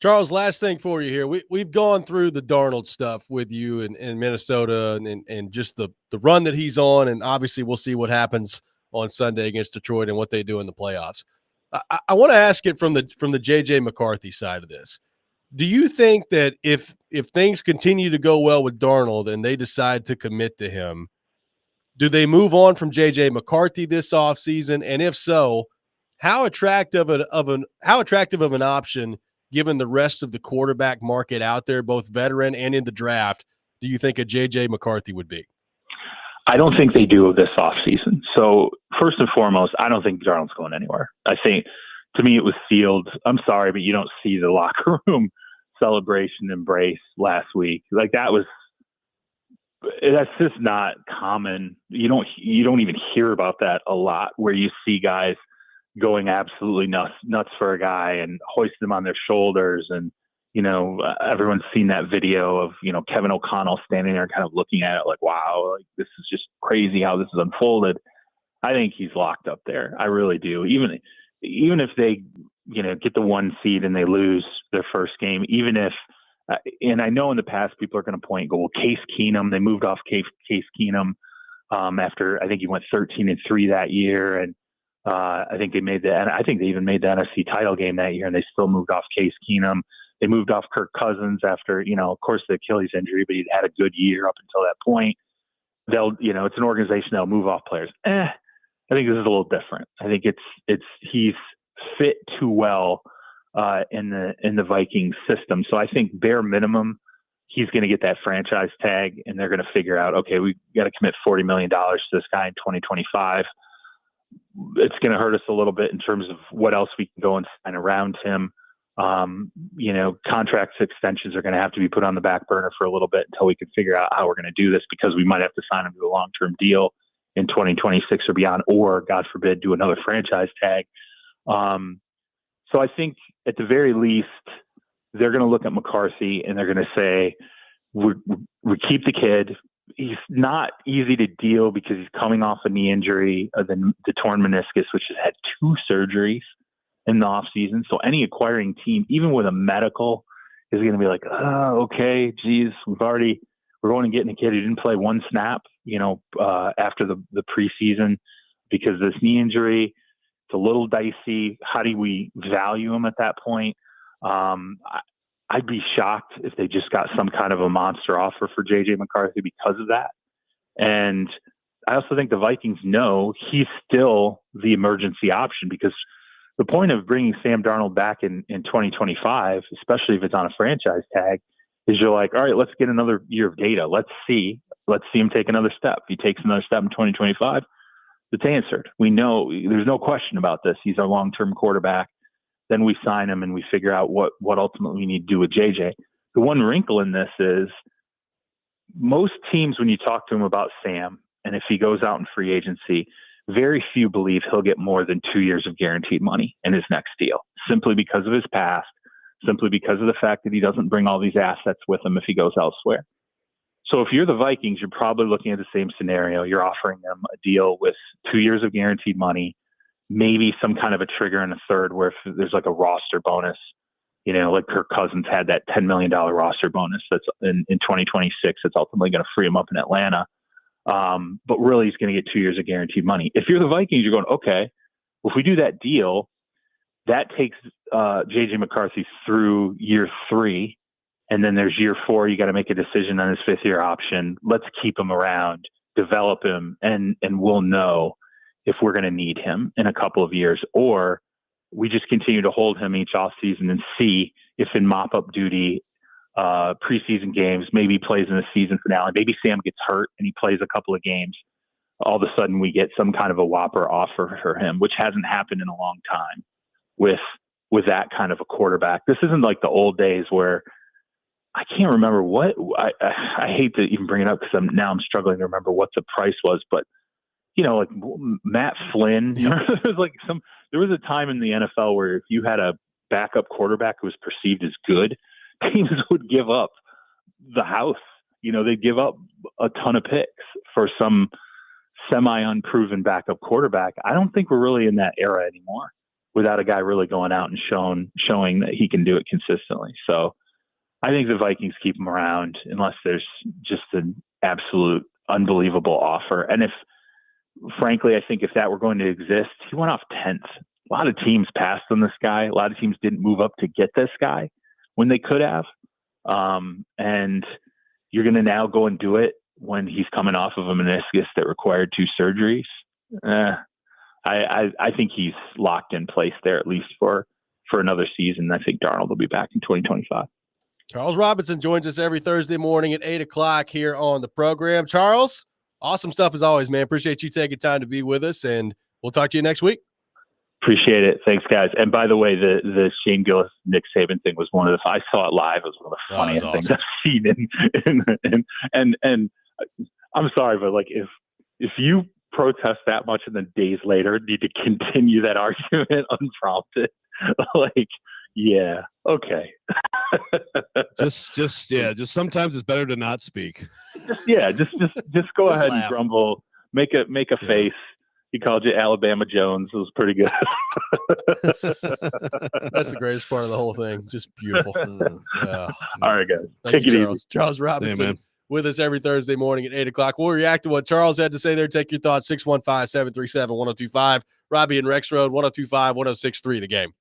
Charles, last thing for you here. We've gone through the Darnold stuff with you in Minnesota and just the run that he's on. And obviously we'll see what happens on Sunday against Detroit and what they do in the playoffs. I want to ask it from the JJ McCarthy side of this. Do you think that if things continue to go well with Darnold and they decide to commit to him, do they move on from JJ McCarthy this offseason? And if so, how attractive of an option, given the rest of the quarterback market out there, both veteran and in the draft, do you think a JJ McCarthy would be? I don't think they do this offseason. So first and foremost, I don't think Darnold's going anywhere. I think, to me, it was sealed. I'm sorry, but you don't see the locker room celebration embrace last week. Like, that's just not common. You don't even hear about that a lot, where you see guys going absolutely nuts for a guy and hoisting him on their shoulders. And, everyone's seen that video of, Kevin O'Connell standing there kind of looking at it like, wow, like, this is just crazy how this is unfolded. I think he's locked up there. I really do. Even if they, get the 1 seed and they lose their first game, even if, and I know in the past people are going to point and go, well, Case Keenum, they moved off Case Keenum after, I think he went 13-3 that year. And I think they even made the NFC title game that year, and they still moved off Case Keenum. They moved off Kirk Cousins after, of course, the Achilles injury, but he'd had a good year up until that point. It's an organization that'll move off players. I think this is a little different. I think he's fit too well in the Vikings system. So I think bare minimum, he's going to get that franchise tag, and they're going to figure out, okay, we got to commit $40 million to this guy in 2025. It's going to hurt us a little bit in terms of what else we can go and sign around him. Contract extensions are going to have to be put on the back burner for a little bit until we can figure out how we're going to do this, because we might have to sign him to a long-term deal in 2026 or beyond, or God forbid, do another franchise tag. So I think at the very least, they're going to look at McCarthy and they're going to say, we keep the kid. He's not easy to deal because he's coming off a knee injury, the torn meniscus, which has had 2 surgeries in the offseason. So any acquiring team, even with a medical, is going to be like, oh, okay, geez, we're going and getting a kid who didn't play 1 snap, after the preseason because of this knee injury. It's a little dicey. How do we value him at that point? I'd be shocked if they just got some kind of a monster offer for JJ McCarthy because of that. And I also think the Vikings know he's still the emergency option, because the point of bringing Sam Darnold back in 2025, especially if it's on a franchise tag, is you're like, all right, let's get another year of data. Let's see him take another step. If he takes another step in 2025, it's answered. We know there's no question about this. He's our long-term quarterback. Then we sign him and we figure out what ultimately we need to do with JJ. The one wrinkle in this is most teams, when you talk to them about Sam, and if he goes out in free agency, very few believe he'll get more than 2 years of guaranteed money in his next deal, simply because of his past, simply because of the fact that he doesn't bring all these assets with him if he goes elsewhere. So if you're the Vikings, you're probably looking at the same scenario. You're offering them a deal with 2 years of guaranteed money, maybe some kind of a trigger in the third where if there's like a roster bonus, like Kirk Cousins had that $10 million roster bonus that's in 2026 that's ultimately going to free him up in Atlanta. But really he's going to get 2 years of guaranteed money. If you're the Vikings, you're going, okay, well, if we do that deal, that takes J.J. McCarthy through year 3. And then there's year 4. You got to make a decision on his 5th year option. Let's keep him around, develop him, and we'll know if we're going to need him in a couple of years, or we just continue to hold him each offseason and see if in mop-up duty, preseason games, maybe he plays in the season finale, maybe Sam gets hurt and he plays a couple of games. All of a sudden we get some kind of a whopper offer for him, which hasn't happened in a long time with that kind of a quarterback. This isn't like the old days where I can't remember what I hate to even bring it up because I'm struggling to remember what the price was, but like Matt Flynn, there was a time in the NFL where if you had a backup quarterback who was perceived as good, teams would give up the house. They'd give up a ton of picks for some semi-unproven backup quarterback. I don't think we're really in that era anymore without a guy really going out and showing that he can do it consistently. So I think the Vikings keep him around unless there's just an absolute unbelievable offer. And frankly, I think if that were going to exist, he went off 10th. A lot of teams passed on this guy. A lot of teams didn't move up to get this guy when they could have. And you're going to now go and do it when he's coming off of a meniscus that required 2 surgeries. I think he's locked in place there, at least for another season. I think Darnold will be back in 2025. Charles Robinson joins us every Thursday morning at 8 o'clock here on the program. Charles, awesome stuff as always, man. Appreciate you taking time to be with us, and we'll talk to you next week. Appreciate it. Thanks, guys. And by the way, the Shane Gillis, Nick Saban thing was one of the, I saw it live. It was one of the funniest things I've seen. And I'm sorry, but like if you protest that much and then days later need to continue that argument unprompted, like, yeah, okay. just sometimes it's better to not speak. Just go ahead and grumble, make a face. He called you Alabama Jones. It was pretty good. That's the greatest part of the whole thing. Just beautiful. All right, guys. Thank Take you, it Charles. easy. Charles Robinson man. with us every Thursday morning at 8 o'clock. We'll react to what Charles had to say there. Take your thoughts, 615-737-1025. Robby and Rexrode, 1025-1063, The Game.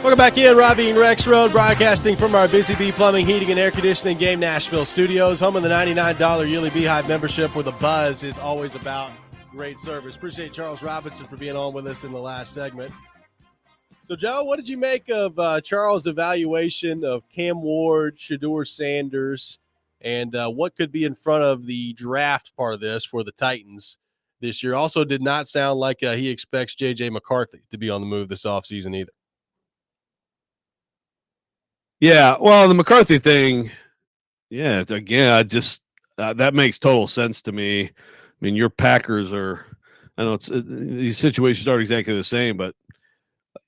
Welcome back in, Robby and Rexrode, broadcasting from our Busy Bee Plumbing, Heating, and Air Conditioning Game Nashville studios. Home of the $99 yearly Beehive membership, where the buzz is always about great service. Appreciate Charles Robinson for being on with us in the last segment. So, Joe, what did you make of Charles' evaluation of Cam Ward, Shedeur Sanders, and what could be in front of the draft part of this for the Titans this year? Also did not sound like he expects J.J. McCarthy to be on the move this offseason either. Yeah, well, the McCarthy thing, yeah, again, that makes total sense to me. I mean, your Packers are, I know these situations aren't exactly the same, but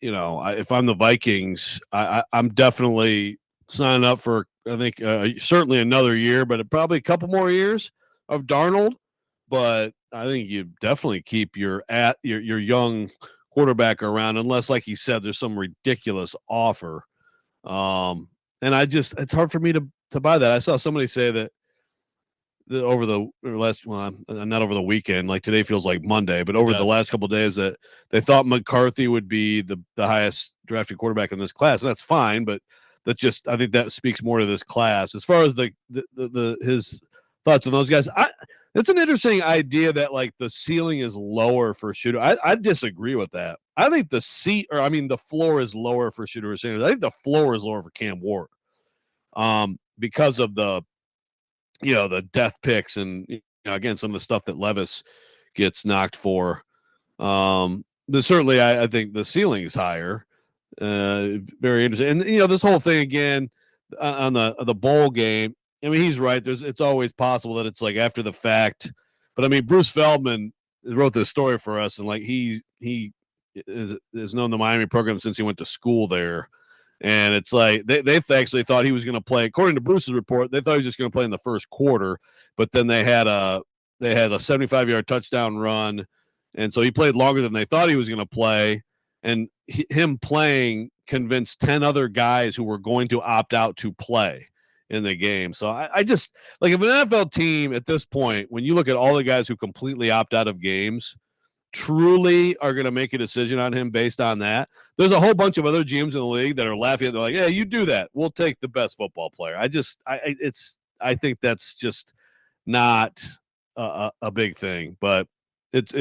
if I'm the Vikings, I'm definitely signing up for, I think, certainly another year, but probably a couple more years of Darnold. But I think you definitely keep your young quarterback around, unless, like he said, there's some ridiculous offer. And it's hard for me to buy that. I saw somebody say that over the last, well, not over the weekend, like today feels like Monday, but over the last couple of days, that they thought McCarthy would be the highest drafted quarterback in this class. And that's fine, but I think that speaks more to this class. As far as his thoughts on those guys, it's an interesting idea that like the ceiling is lower for Shedeur. I disagree with that. I think the floor is lower for Shedeur Sanders. I think the floor is lower for Cam Ward, because of the death picks and again some of the stuff that Levis gets knocked for. Certainly, I think the ceiling is higher. Very interesting, and this whole thing again on the bowl game. I mean, he's right. It's always possible that it's like after the fact, but I mean, Bruce Feldman wrote this story for us, and like he has known the Miami program since he went to school there. And it's like they actually thought he was going to play. According to Bruce's report, they thought he was just going to play in the first quarter, but then they had a 75-yard touchdown run, and so he played longer than they thought he was going to play. And him playing convinced 10 other guys who were going to opt out to play in the game. So I just like, if an NFL team at this point, when you look at all the guys who completely opt out of games, truly are going to make a decision on him based on that. There's a whole bunch of other GMs in the league that are laughing. They're like, "Yeah, you do that. We'll take the best football player." I think that's just not a big thing, but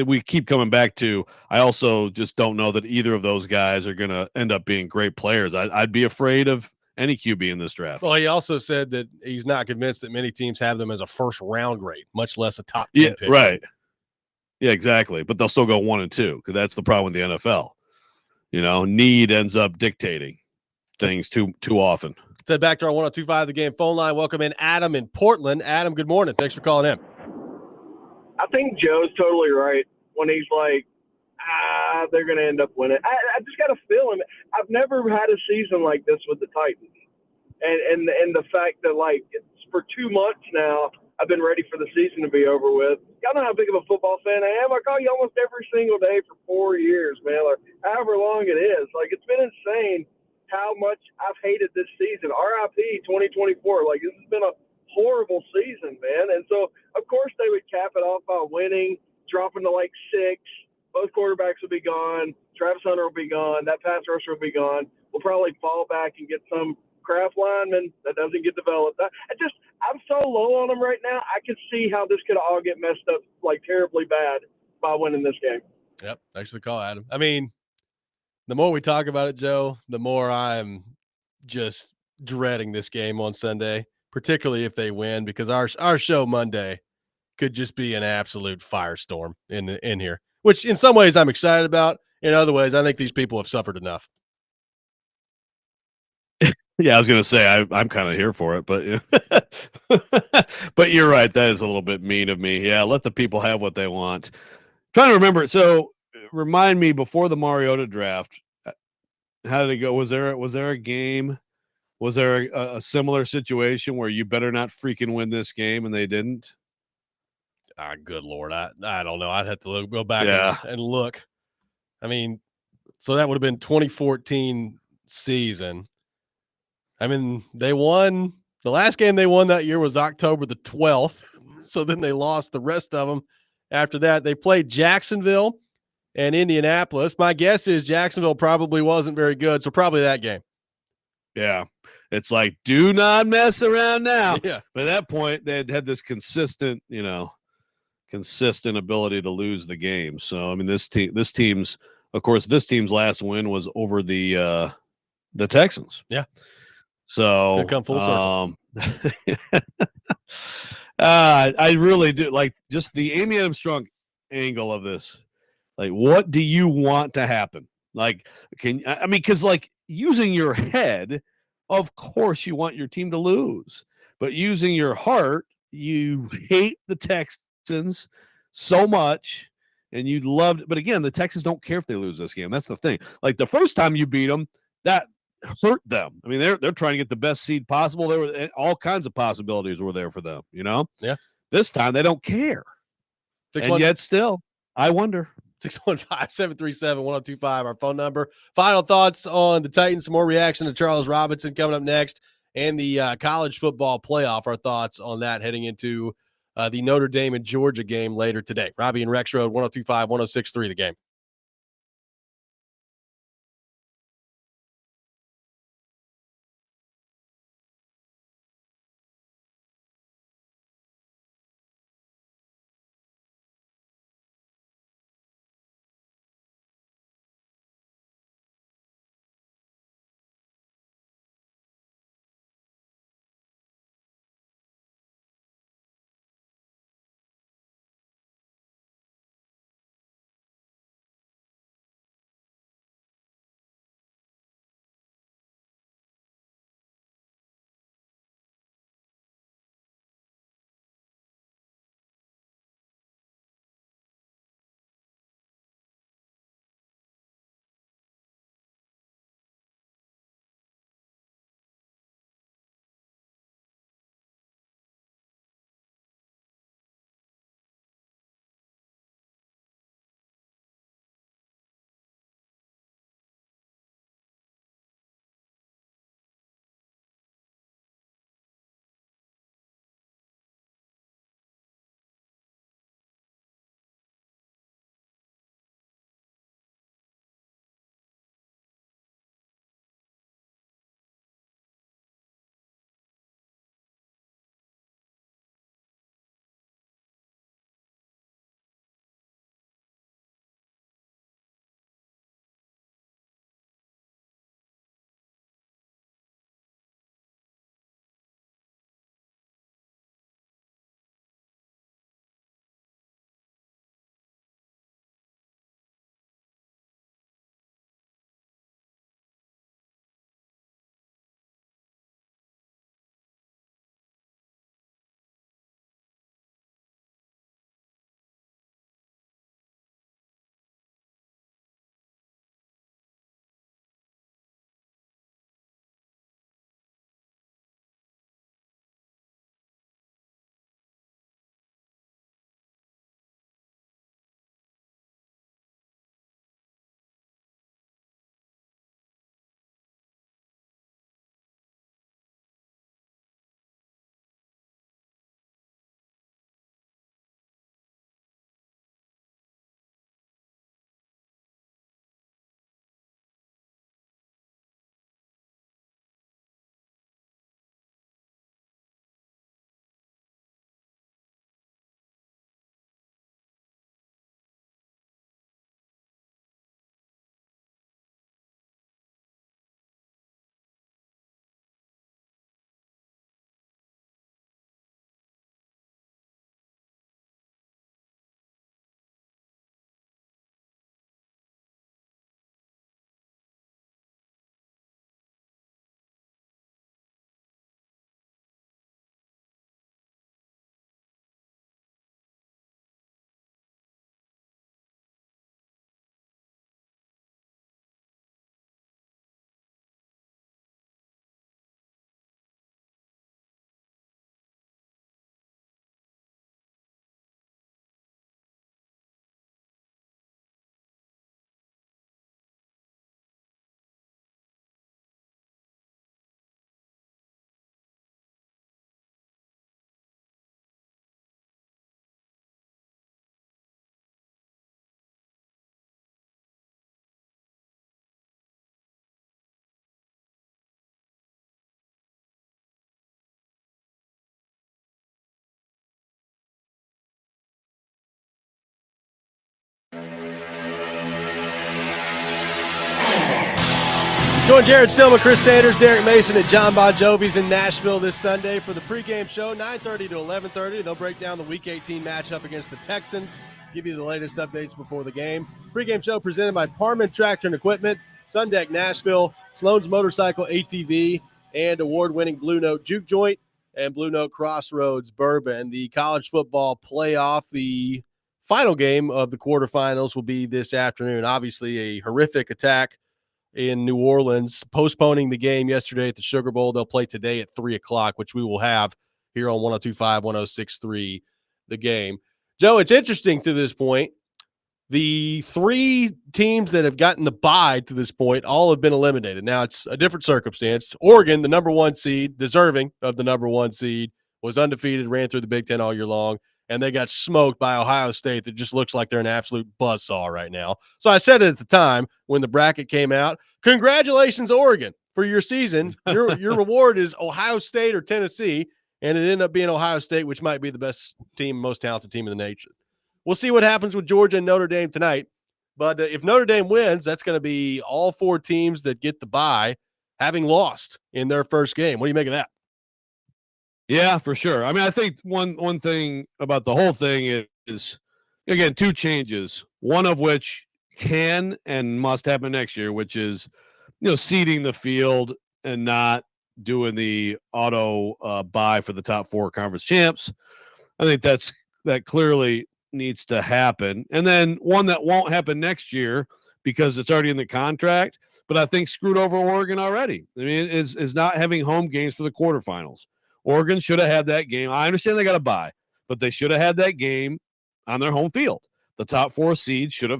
we keep coming back to. I also just don't know that either of those guys are going to end up being great players. I'd be afraid of any QB in this draft. Well, he also said that he's not convinced that many teams have them as a first round grade, much less a top 10 pick. Right. Yeah, exactly. But they'll still go 1 and 2 because that's the problem with the NFL. Need ends up dictating things too often. Let's head back to our 102.5 The Game phone line. Welcome in Adam in Portland. Adam, good morning. Thanks for calling in. I think Joe's totally right when he's like, they're going to end up winning. I just got a feeling. I've never had a season like this with the Titans. And the fact that, like, it's for 2 months now, I've been ready for the season to be over with. Y'all know how big of a football fan I am. I call you almost every single day for 4 years, man, or however long it is. Like, it's been insane how much I've hated this season. RIP 2024. Like, this has been a horrible season, man. And so, of course, they would cap it off by winning, dropping to like 6. Both quarterbacks will be gone. Travis Hunter will be gone. That pass rusher will be gone. We'll probably fall back and get some craft lineman that doesn't get developed. I'm so low on them right now. I could see how this could all get messed up like terribly bad by winning this game. Yep. Thanks for the call, Adam. I mean, the more we talk about it, Joe, the more I'm just dreading this game on Sunday, particularly if they win, because our show Monday could just be an absolute firestorm in here, which in some ways I'm excited about. In other ways, I think these people have suffered enough. Yeah, I was going to say I'm kind of here for it, but but you're right. That is a little bit mean of me. Yeah, let the people have what they want. Trying to remember. So remind me, before the Mariota draft, how did it go? Was there a game? Was there a similar situation where you better not freaking win this game and they didn't? Good Lord. I don't know. I'd have to go back and look. I mean, so that would have been 2014 season. I mean, they won. The last game they won that year was October the 12th. So then they lost the rest of them. After that, they played Jacksonville and Indianapolis. My guess is Jacksonville probably wasn't very good, so probably that game. Yeah. It's like, do not mess around now. Yeah. But at that point, they had this consistent ability to lose the game. So, I mean, this team's last win was over the Texans. Yeah. So come full circle. I really do like just the Amy Adams Strunk angle of this. Like, what do you want to happen? Like, because like using your head, of course you want your team to lose, but using your heart, you hate the Texans so much and you'd love it. But again, the Texans don't care if they lose this game. That's the thing. Like the first time you beat them, that hurt them. I mean, they're trying to get the best seed possible. There were all kinds of possibilities were there for them, Yeah. This time they don't care. And yet still, I wonder. 615-737-1025, our phone number. Final thoughts on the Titans, some more reaction to Charles Robinson coming up next, and the college football playoff, our thoughts on that heading into the Notre Dame and Georgia game later today. Robby and Rexrode, 1025, 1063, the game. Join Jared Stillman, Chris Sanders, Derek Mason, and John Bon Jovi's in Nashville this Sunday for the pregame show, 9:30 to 11:30. They'll break down the Week 18 matchup against the Texans, give you the latest updates before the game. Pregame show presented by Parman Tractor and Equipment, Sundeck Nashville, Sloan's Motorcycle ATV, and award-winning Blue Note Juke Joint and Blue Note Crossroads Bourbon. The college football playoff, the final game of the quarterfinals will be this afternoon. Obviously, a horrific attack in New Orleans, postponing the game yesterday at the Sugar Bowl. They'll play today at 3 o'clock, which we will have here on 102.5, 106.3, the game. Joe, it's interesting to this point. The three teams that have gotten the bye to this point all have been eliminated. Now, it's a different circumstance. Oregon, the number one seed, deserving of the number one seed, was undefeated, ran through the Big Ten all year long, and they got smoked by Ohio State that just looks like they're an absolute buzzsaw right now. So I said it at the time when the bracket came out, congratulations, Oregon, for your season. Your reward is Ohio State or Tennessee, and it ended up being Ohio State, which might be the best team, most talented team in the nation. We'll see what happens with Georgia and Notre Dame tonight. But if Notre Dame wins, that's going to be all four teams that get the bye having lost in their first game. What do you make of that? Yeah, for sure. I mean, I think one thing about the whole thing is again, two changes, one of which can and must happen next year, which is, seeding the field and not doing the auto bye for the top four conference champs. I think that clearly needs to happen. And then one that won't happen next year because it's already in the contract, but I think screwed over Oregon already. I mean, is not having home games for the quarterfinals. Oregon should have had that game. I understand they got a bye, but they should have had that game on their home field. The top four seeds should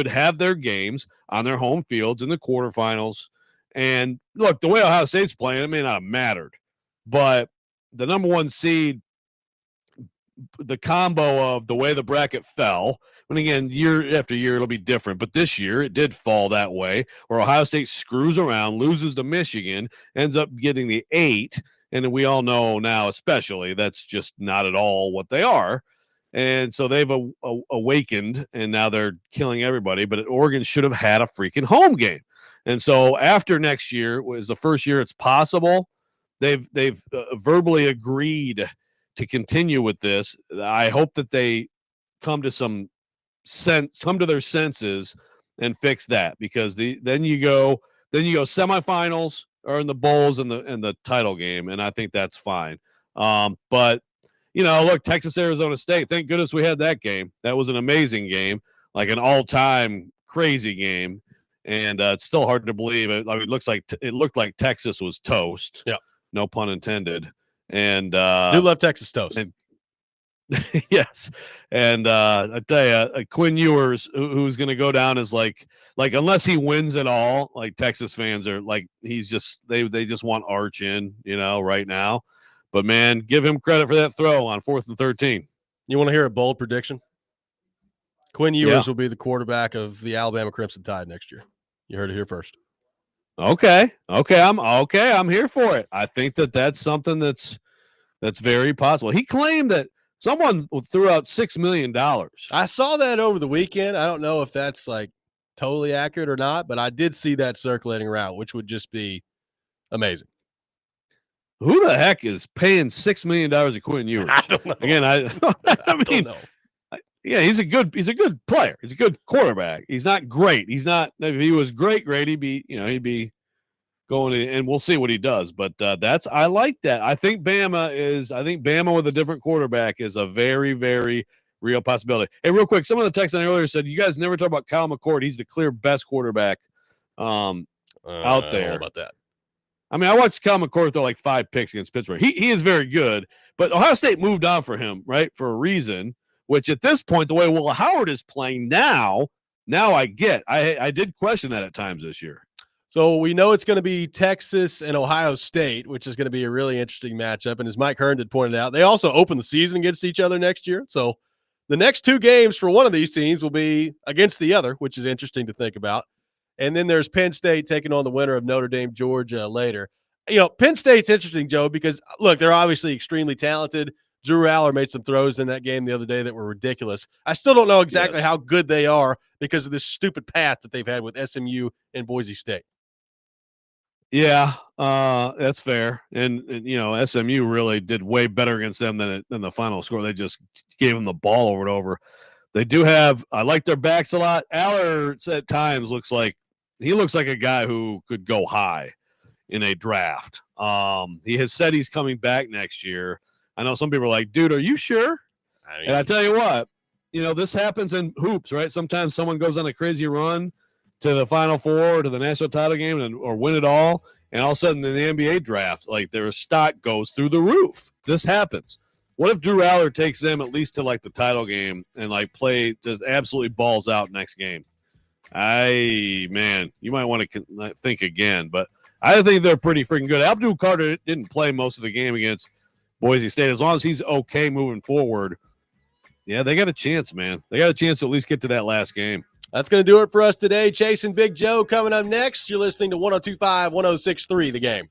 have their games on their home fields in the quarterfinals. And look, the way Ohio State's playing, it may not have mattered, but the number one seed, the combo of the way the bracket fell, and again, year after year, it'll be different, but this year it did fall that way, where Ohio State screws around, loses to Michigan, ends up getting the 8. And we all know now, especially, that's just not at all what they are. And so they've awakened, and now they're killing everybody. But Oregon should have had a freaking home game. And so after next year was the first year it's possible. They've verbally agreed to continue with this. I hope that they come to their senses and fix that, because then you go semifinals or in the bowls and the title game, and I think that's fine. But look, Texas, Arizona State, thank goodness we had that game. That was an amazing game, like an all-time crazy game. And it's still hard to believe. It looked like Texas was toast. Yeah. No pun intended. And do love Texas toast. And, yes. And I tell you, Quinn Ewers, who's going to go down as like unless he wins it all, like Texas fans are like, he's just they just want Arch in, right now. But man, give him credit for that throw on 4th and 13. You want to hear a bold prediction? Quinn Ewers will be the quarterback of the Alabama Crimson Tide next year. You heard it here first. Okay. I'm here for it. I think that's something that's very possible. He claimed that someone threw out $6 million. I saw that over the weekend. I don't know if that's like totally accurate or not, but I did see that circulating around, which would just be amazing. Who the heck is paying $6 million to Quinn Ewers? I don't know. Again, I mean, don't know. Yeah, he's a good player. He's a good quarterback. He's not great. He's not. If he was great, he'd be going in, and we'll see what he does. But I like that. I think Bama with a different quarterback is a very, very real possibility. Hey, real quick, some of the text on earlier said you guys never talk about Kyle McCord. He's the clear best quarterback out there. I don't know about that. I mean, I watched Kyle McCord throw like 5 picks against Pittsburgh. He is very good, but Ohio State moved on for him, right, for a reason. Which at this point, the way Will Howard is playing now I get. I did question that at times this year. So we know it's going to be Texas and Ohio State, which is going to be a really interesting matchup. And as Mike Hearn had pointed out, they also open the season against each other next year. So the next 2 games for one of these teams will be against the other, which is interesting to think about. And then there's Penn State taking on the winner of Notre Dame, Georgia later. Penn State's interesting, Joe, because look, they're obviously extremely talented. Drew Aller made some throws in that game the other day that were ridiculous. I still don't know exactly how good they are because of this stupid path that they've had with SMU and Boise State. Yeah, that's fair. And SMU really did way better against them than the final score. They just gave them the ball over and over. They do have – I like their backs a lot. Aller at times looks like a guy who could go high in a draft. He has said he's coming back next year. I know some people are like, dude, are you sure? And I tell you what, this happens in hoops, right? Sometimes someone goes on a crazy run to the Final Four, to the national title game, or win it all, and all of a sudden in the NBA draft, like their stock goes through the roof. This happens. What if Drew Aller takes them at least to like the title game and like play just absolutely balls out next game? Man, you might want to think again, but I think they're pretty freaking good. Abdul Carter didn't play most of the game against Boise State. As long as he's okay moving forward, yeah, they got a chance, man. They got a chance to at least get to that last game. That's going to do it for us today. Chasing Big Joe coming up next. You're listening to 102.5, 106.3 The Game.